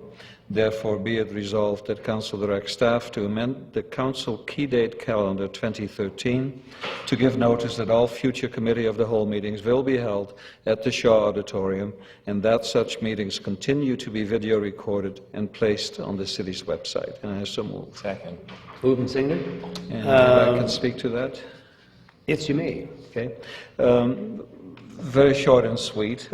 therefore be it resolved that Council directs staff to amend the Council key date calendar 2013 to give notice that all future Committee of the Whole meetings will be held at the Shaw Auditorium, and that such meetings continue to be video recorded and placed on the City's website. And I so move. Second. Moved and seconded. And if I can speak to that? Yes, you may. Okay. Very short and sweet.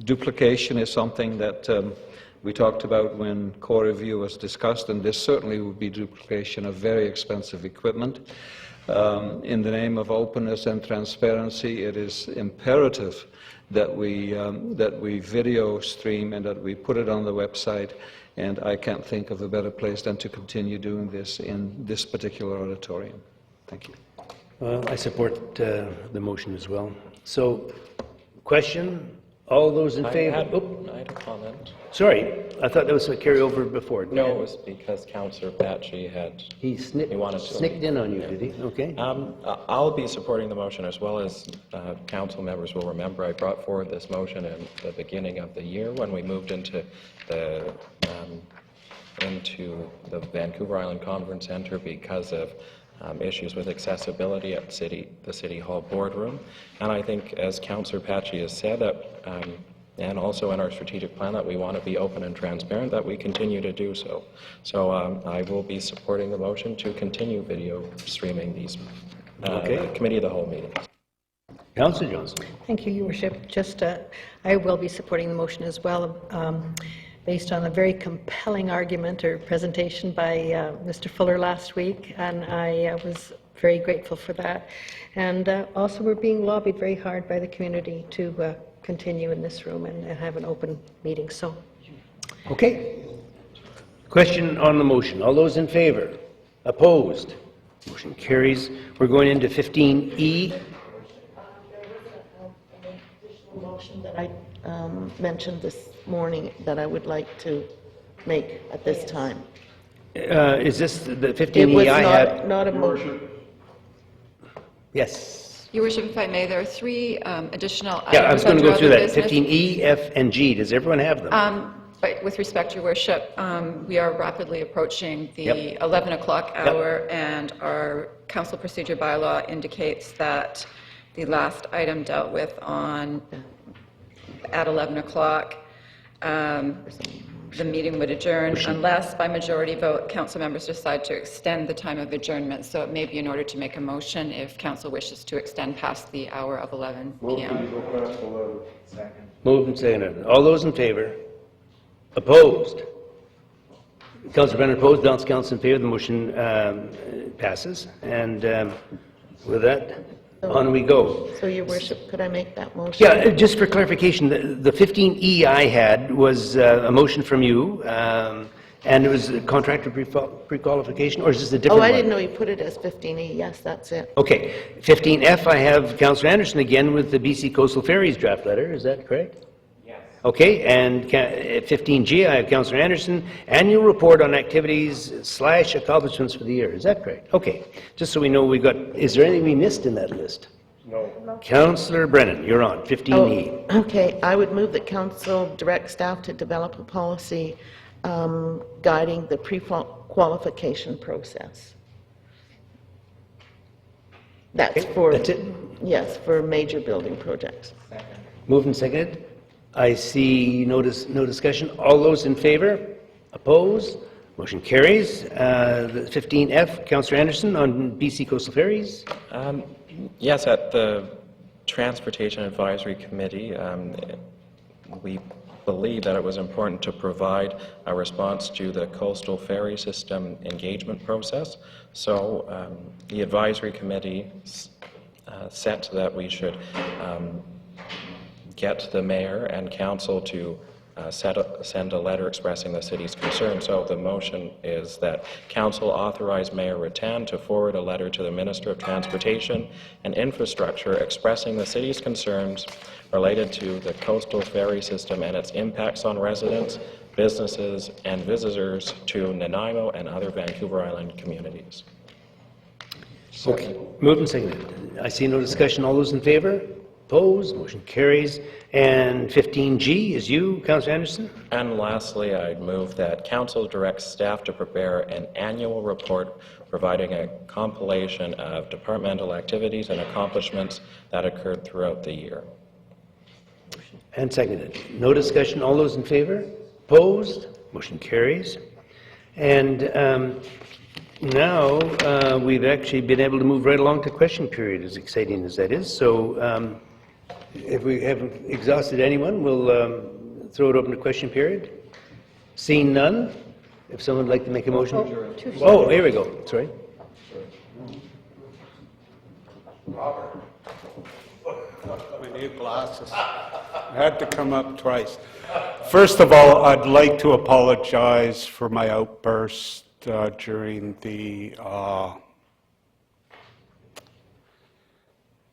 Duplication is something that we talked about when core review was discussed, and this certainly would be duplication of very expensive equipment. In the name of openness and transparency, it is imperative that we video stream and that we put it on the website, and I can't think of a better place than to continue doing this in this particular auditorium. Thank you. Well, I support the motion as well. So, question? All those in favor? I had a comment. Sorry, I thought that was a carryover before. No, it was because Councillor Batchy had... He wanted to... snicked in on you, did he? Okay. I'll be supporting the motion, as well as council members will remember. I brought forward this motion in the beginning of the year when we moved into the Vancouver Island Conference Centre because of issues with accessibility at the City Hall boardroom. And I think, as Councillor Patchy has said, and also in our strategic plan, that we want to be open and transparent, that we continue to do so. So I will be supporting the motion to continue video streaming these Committee of the Whole meetings. Councillor Johnson. Thank you, Your Worship. Just, I will be supporting the motion as well, based on a very compelling argument or presentation by Mr. Fuller last week, and I was very grateful for that. And also, we're being lobbied very hard by the community to continue in this room and have an open meeting. So, okay. Question on the motion. All those in favor? Opposed? Motion carries. We're going into 15E. Motion that I mentioned this morning that I would like to make at this time. Is this the 15E It was I had? not a motion. Yes. Your Worship, if I may, there are three additional items. Yeah, I was going to go through that. business. 15E, F, and G. Does everyone have them? But with respect to Your Worship, we are rapidly approaching the Yep. 11 o'clock hour, and our council procedure bylaw indicates that the last item dealt with at 11 o'clock, the meeting would adjourn unless by majority vote council members decide to extend the time of adjournment. So it may be in order to make a motion if council wishes to extend past the hour of 11 p.m. Moved and seconded. All those in favor? Opposed? Councillor Brennan opposed. Balance council in favor. The motion passes. And with that, on we go. So, Your Worship, could I make that motion? Yeah, just for clarification, the 15E I had was a motion from you, and it was a contractor pre-qualification, or is this a different one? I didn't know you put it as 15E. Yes, that's it. Okay. 15F, I have Councillor Anderson again with the BC Coastal Ferries draft letter. Is that correct? Yes. Okay, and 15G, I have Councillor Anderson, annual report on activities / accomplishments for the year. Is that correct? Okay. Just so we know we got, is there anything we missed in that list? No. Councillor Brennan, you're on, 15E. Okay, I would move that council direct staff to develop a policy guiding the pre-qualification process. That's it? Yes, for major building projects. Moved and seconded. I see no discussion. All those in favor? Opposed? Motion carries. The 15F, Councillor Anderson on BC Coastal Ferries. Yes, at the Transportation Advisory Committee, we believed that it was important to provide a response to the coastal ferry system engagement process. So the advisory committee set that we should get the mayor and council to send a letter expressing the city's concern. So the motion is that council authorize Mayor Rattan to forward a letter to the Minister of Transportation and Infrastructure expressing the city's concerns related to the coastal ferry system and its impacts on residents, businesses, and visitors to Nanaimo and other Vancouver Island communities. Okay, moved and seconded. I see no discussion. All those in favor? Opposed? Motion carries. And 15G is you, Councillor Anderson. And lastly, I'd move that council directs staff to prepare an annual report providing a compilation of departmental activities and accomplishments that occurred throughout the year. And seconded. No discussion. All those in favor? Opposed? Motion carries. And now we've actually been able to move right along to question period, as exciting as that is. So if we haven't exhausted anyone, we'll throw it open to question period. Seeing none, if someone would like to make a motion. Oh, here we go. Sorry. Robert. My new glasses. I had to come up twice. First of all, I'd like to apologize for my outburst during the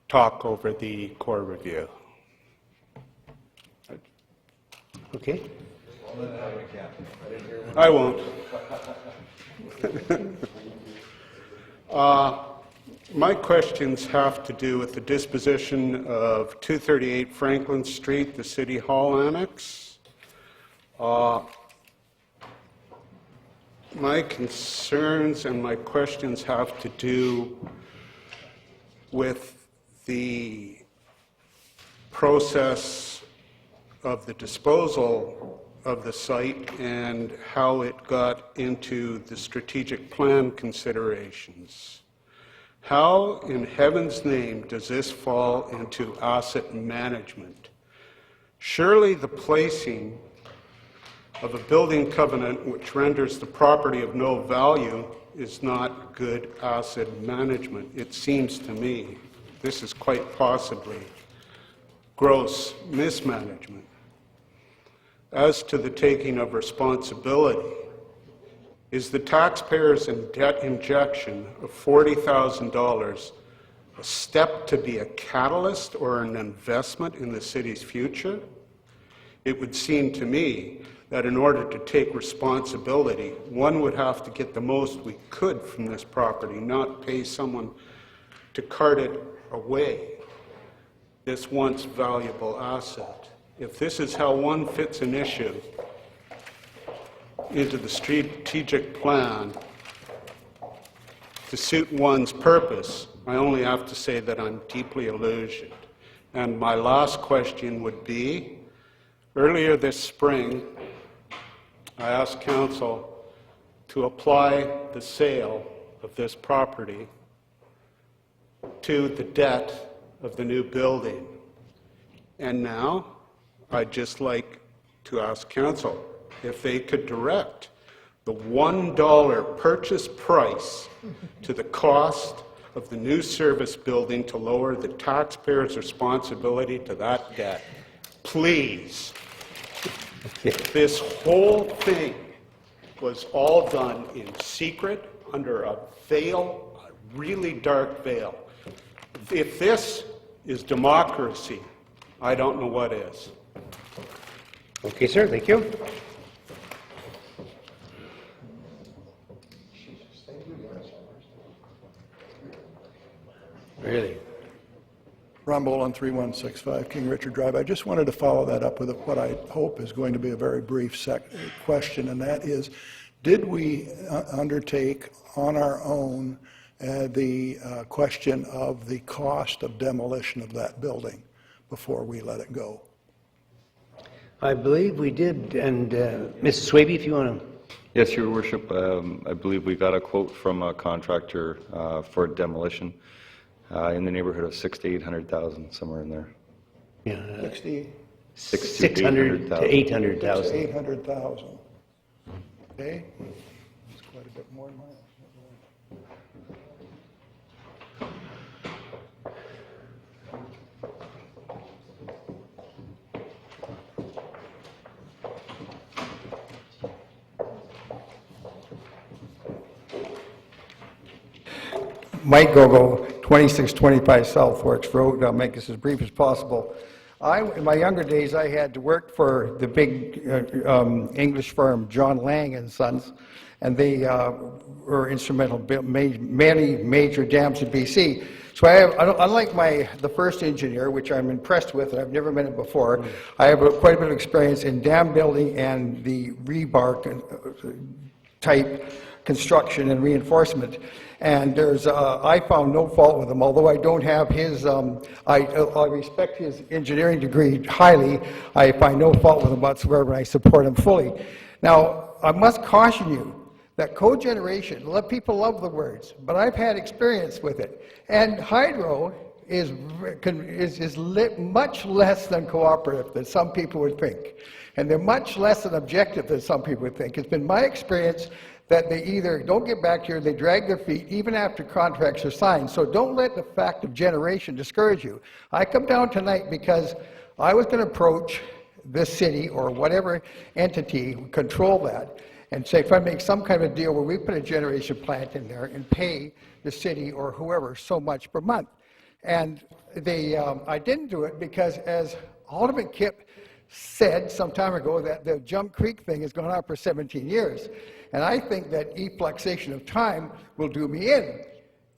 talk over the core review. Okay. I won't. My questions have to do with the disposition of 238 Franklin Street, the City Hall Annex. My concerns and my questions have to do with the process of the disposal of the site and how it got into the strategic plan considerations. How in heaven's name does this fall into asset management? Surely the placing of a building covenant which renders the property of no value is not good asset management. It seems to me this is quite possibly gross mismanagement. As to the taking of responsibility, is the taxpayers' debt injection of $40,000 a step to be a catalyst or an investment in the city's future? It would seem to me that in order to take responsibility, one would have to get the most we could from this property, not pay someone to cart it away, this once valuable asset. If this is how one fits an issue into the strategic plan to suit one's purpose, I only have to say that I'm deeply illusioned. And my last question would be, earlier this spring, I asked council to apply the sale of this property to the debt of the new building. And now, I'd just like to ask council if they could direct the $1 purchase price to the cost of the new service building to lower the taxpayer's responsibility to that debt. Please. This whole thing was all done in secret, under a veil, a really dark veil. If this is democracy, I don't know what is. Okay, sir, thank you. Really? Ron Boland, 3165 King Richard Drive. I just wanted to follow that up with what I hope is going to be a very brief question, and that is, did we undertake on our own the question of the cost of demolition of that building before we let it go? I believe we did, and Mrs. Swaby, if you want to. Yes, Your Worship. I believe we got a quote from a contractor for demolition in the neighborhood of $600,000 to $800,000, somewhere in there. Yeah. 60? 600 to 800,000. 800,000. Okay? That's quite a bit more than mine. Mike Gogo, 2625 South Forks Road. I'll make this as brief as possible. In my younger days, I had to work for the big English firm, John Lang and Sons, and they were instrumental in many major dams in BC. So unlike the first engineer, which I'm impressed with, and I've never met him before, I have quite a bit of experience in dam building and the rebar type construction and reinforcement. And I found no fault with him, although I don't have his, I respect his engineering degree highly. I find no fault with him whatsoever, and I support him fully. Now, I must caution you that cogeneration, people love the words, but I've had experience with it. And hydro is much less than cooperative than some people would think. And they're much less than objective than some people would think. It's been my experience that they either don't get back here, they drag their feet even after contracts are signed. So don't let the fact of generation discourage you. I come down tonight because I was going to approach this city or whatever entity who control that and say, if I make some kind of a deal where we put a generation plant in there and pay the city or whoever so much per month. And I didn't do it because, as Alderman Kipp said some time ago, that the Jump Creek thing has gone on for 17 years. And I think that effluxation of time will do me in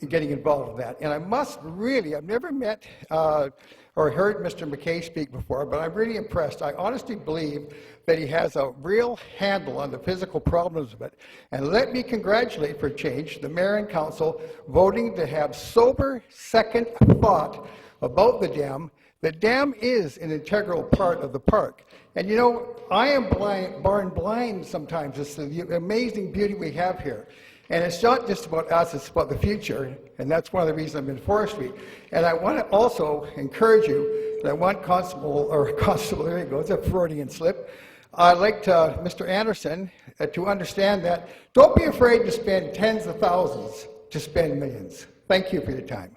getting involved with that. And I must really, I've never met or heard Mr. McKay speak before, but I'm really impressed. I honestly believe that he has a real handle on the physical problems of it. And let me congratulate, for change, the mayor and council voting to have sober second thought about the dam. The dam is an integral part of the park. And you know, I am blind sometimes. It's the amazing beauty we have here. And it's not just about us, it's about the future. And that's one of the reasons I'm in forestry. And I want to also encourage you, and I want Constable, there you go, it's a Freudian slip. I'd like to, Mr. Anderson, to understand that don't be afraid to spend tens of thousands to spend millions. Thank you for your time.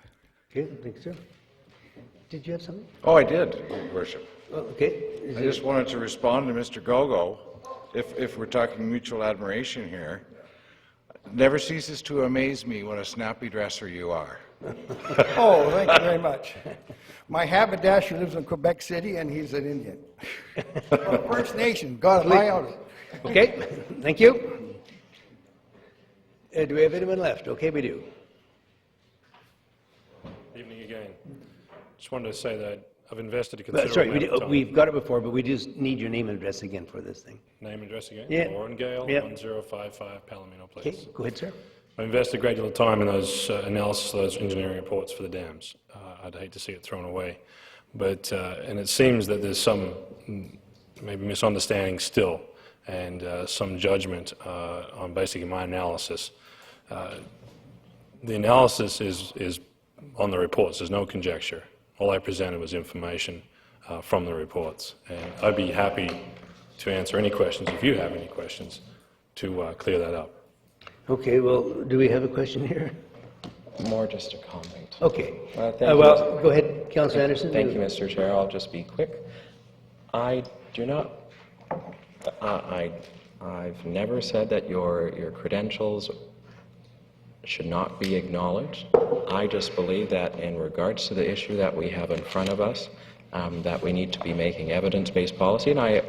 Okay, thanks, sir. Did you have something? Oh, I did, Your Worship. Oh, okay. I just wanted to respond to Mr. Gogo. If we're talking mutual admiration here, it never ceases to amaze me what a snappy dresser you are. Oh, thank you very much. My haberdasher lives in Quebec City, and he's an Indian. First Nation, got a lie out. Okay, thank you. Do we have anyone left? Okay, we do. Evening again. Just wanted to say that I've invested a considerable Sorry, amount of time. we've got it before, but we just need your name and address again for this thing. Name and address again? Yeah. Warren Gale, Yeah. 1055 Palomino Place. Okay, go ahead, sir. I invested a great deal of time in those analysis of those engineering reports for the dams. I'd hate to see it thrown away. But, and it seems that there's some maybe misunderstanding still and some judgment on basically my analysis. The analysis is on the reports. There's no conjecture. All I presented was information from the reports. And I'd be happy to answer any questions, if you have any questions, to clear that up. Okay, well, do we have a question here? More just a comment. Okay. Thank well, you. Go ahead, Councillor Anderson. Thank you, Mr. Chair. I'll just be quick. I do not, I've never said that your credentials should not be acknowledged. I just believe that in regards to the issue that we have in front of us, that we need to be making evidence-based policy, and I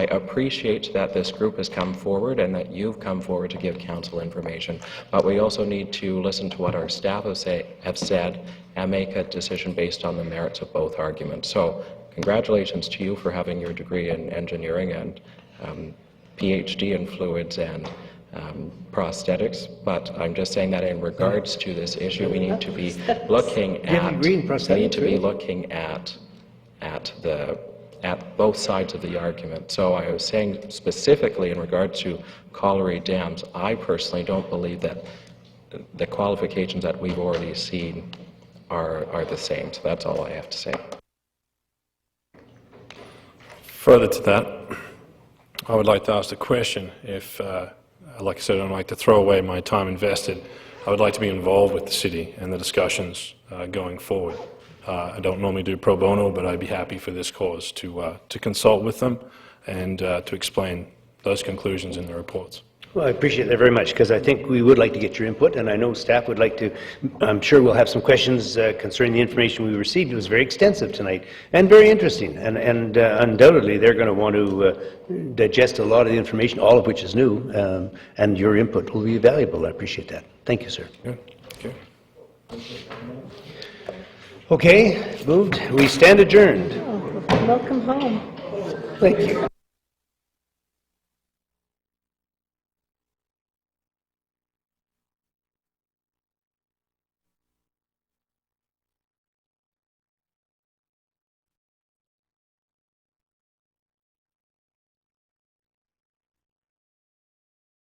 appreciate that this group has come forward and that you've come forward to give council information, but we also need to listen to what our staff have said and make a decision based on the merits of both arguments. So congratulations to you for having your degree in engineering and PhD in fluids and prosthetics, but I'm just saying that in regards to this issue, we need to be looking at both sides of the argument. So I was saying specifically in regard to colliery dams, I personally don't believe that the qualifications that we've already seen are the same. So that's all I have to say. Further to that, I would like to ask the question if, like I said, I don't like to throw away my time invested. I would like to be involved with the city and the discussions going forward. I don't normally do pro bono, but I'd be happy for this cause to consult with them and to explain those conclusions in the reports. Well, I appreciate that very much, because I think we would like to get your input, and I know staff would like to. I'm sure we'll have some questions concerning the information we received. It was very extensive tonight and very interesting, and undoubtedly they're going to want to digest a lot of the information, all of which is new, and your input will be valuable. I appreciate that. Thank you, sir. Good. Okay. Okay, moved. We stand adjourned. Welcome home. Thank you.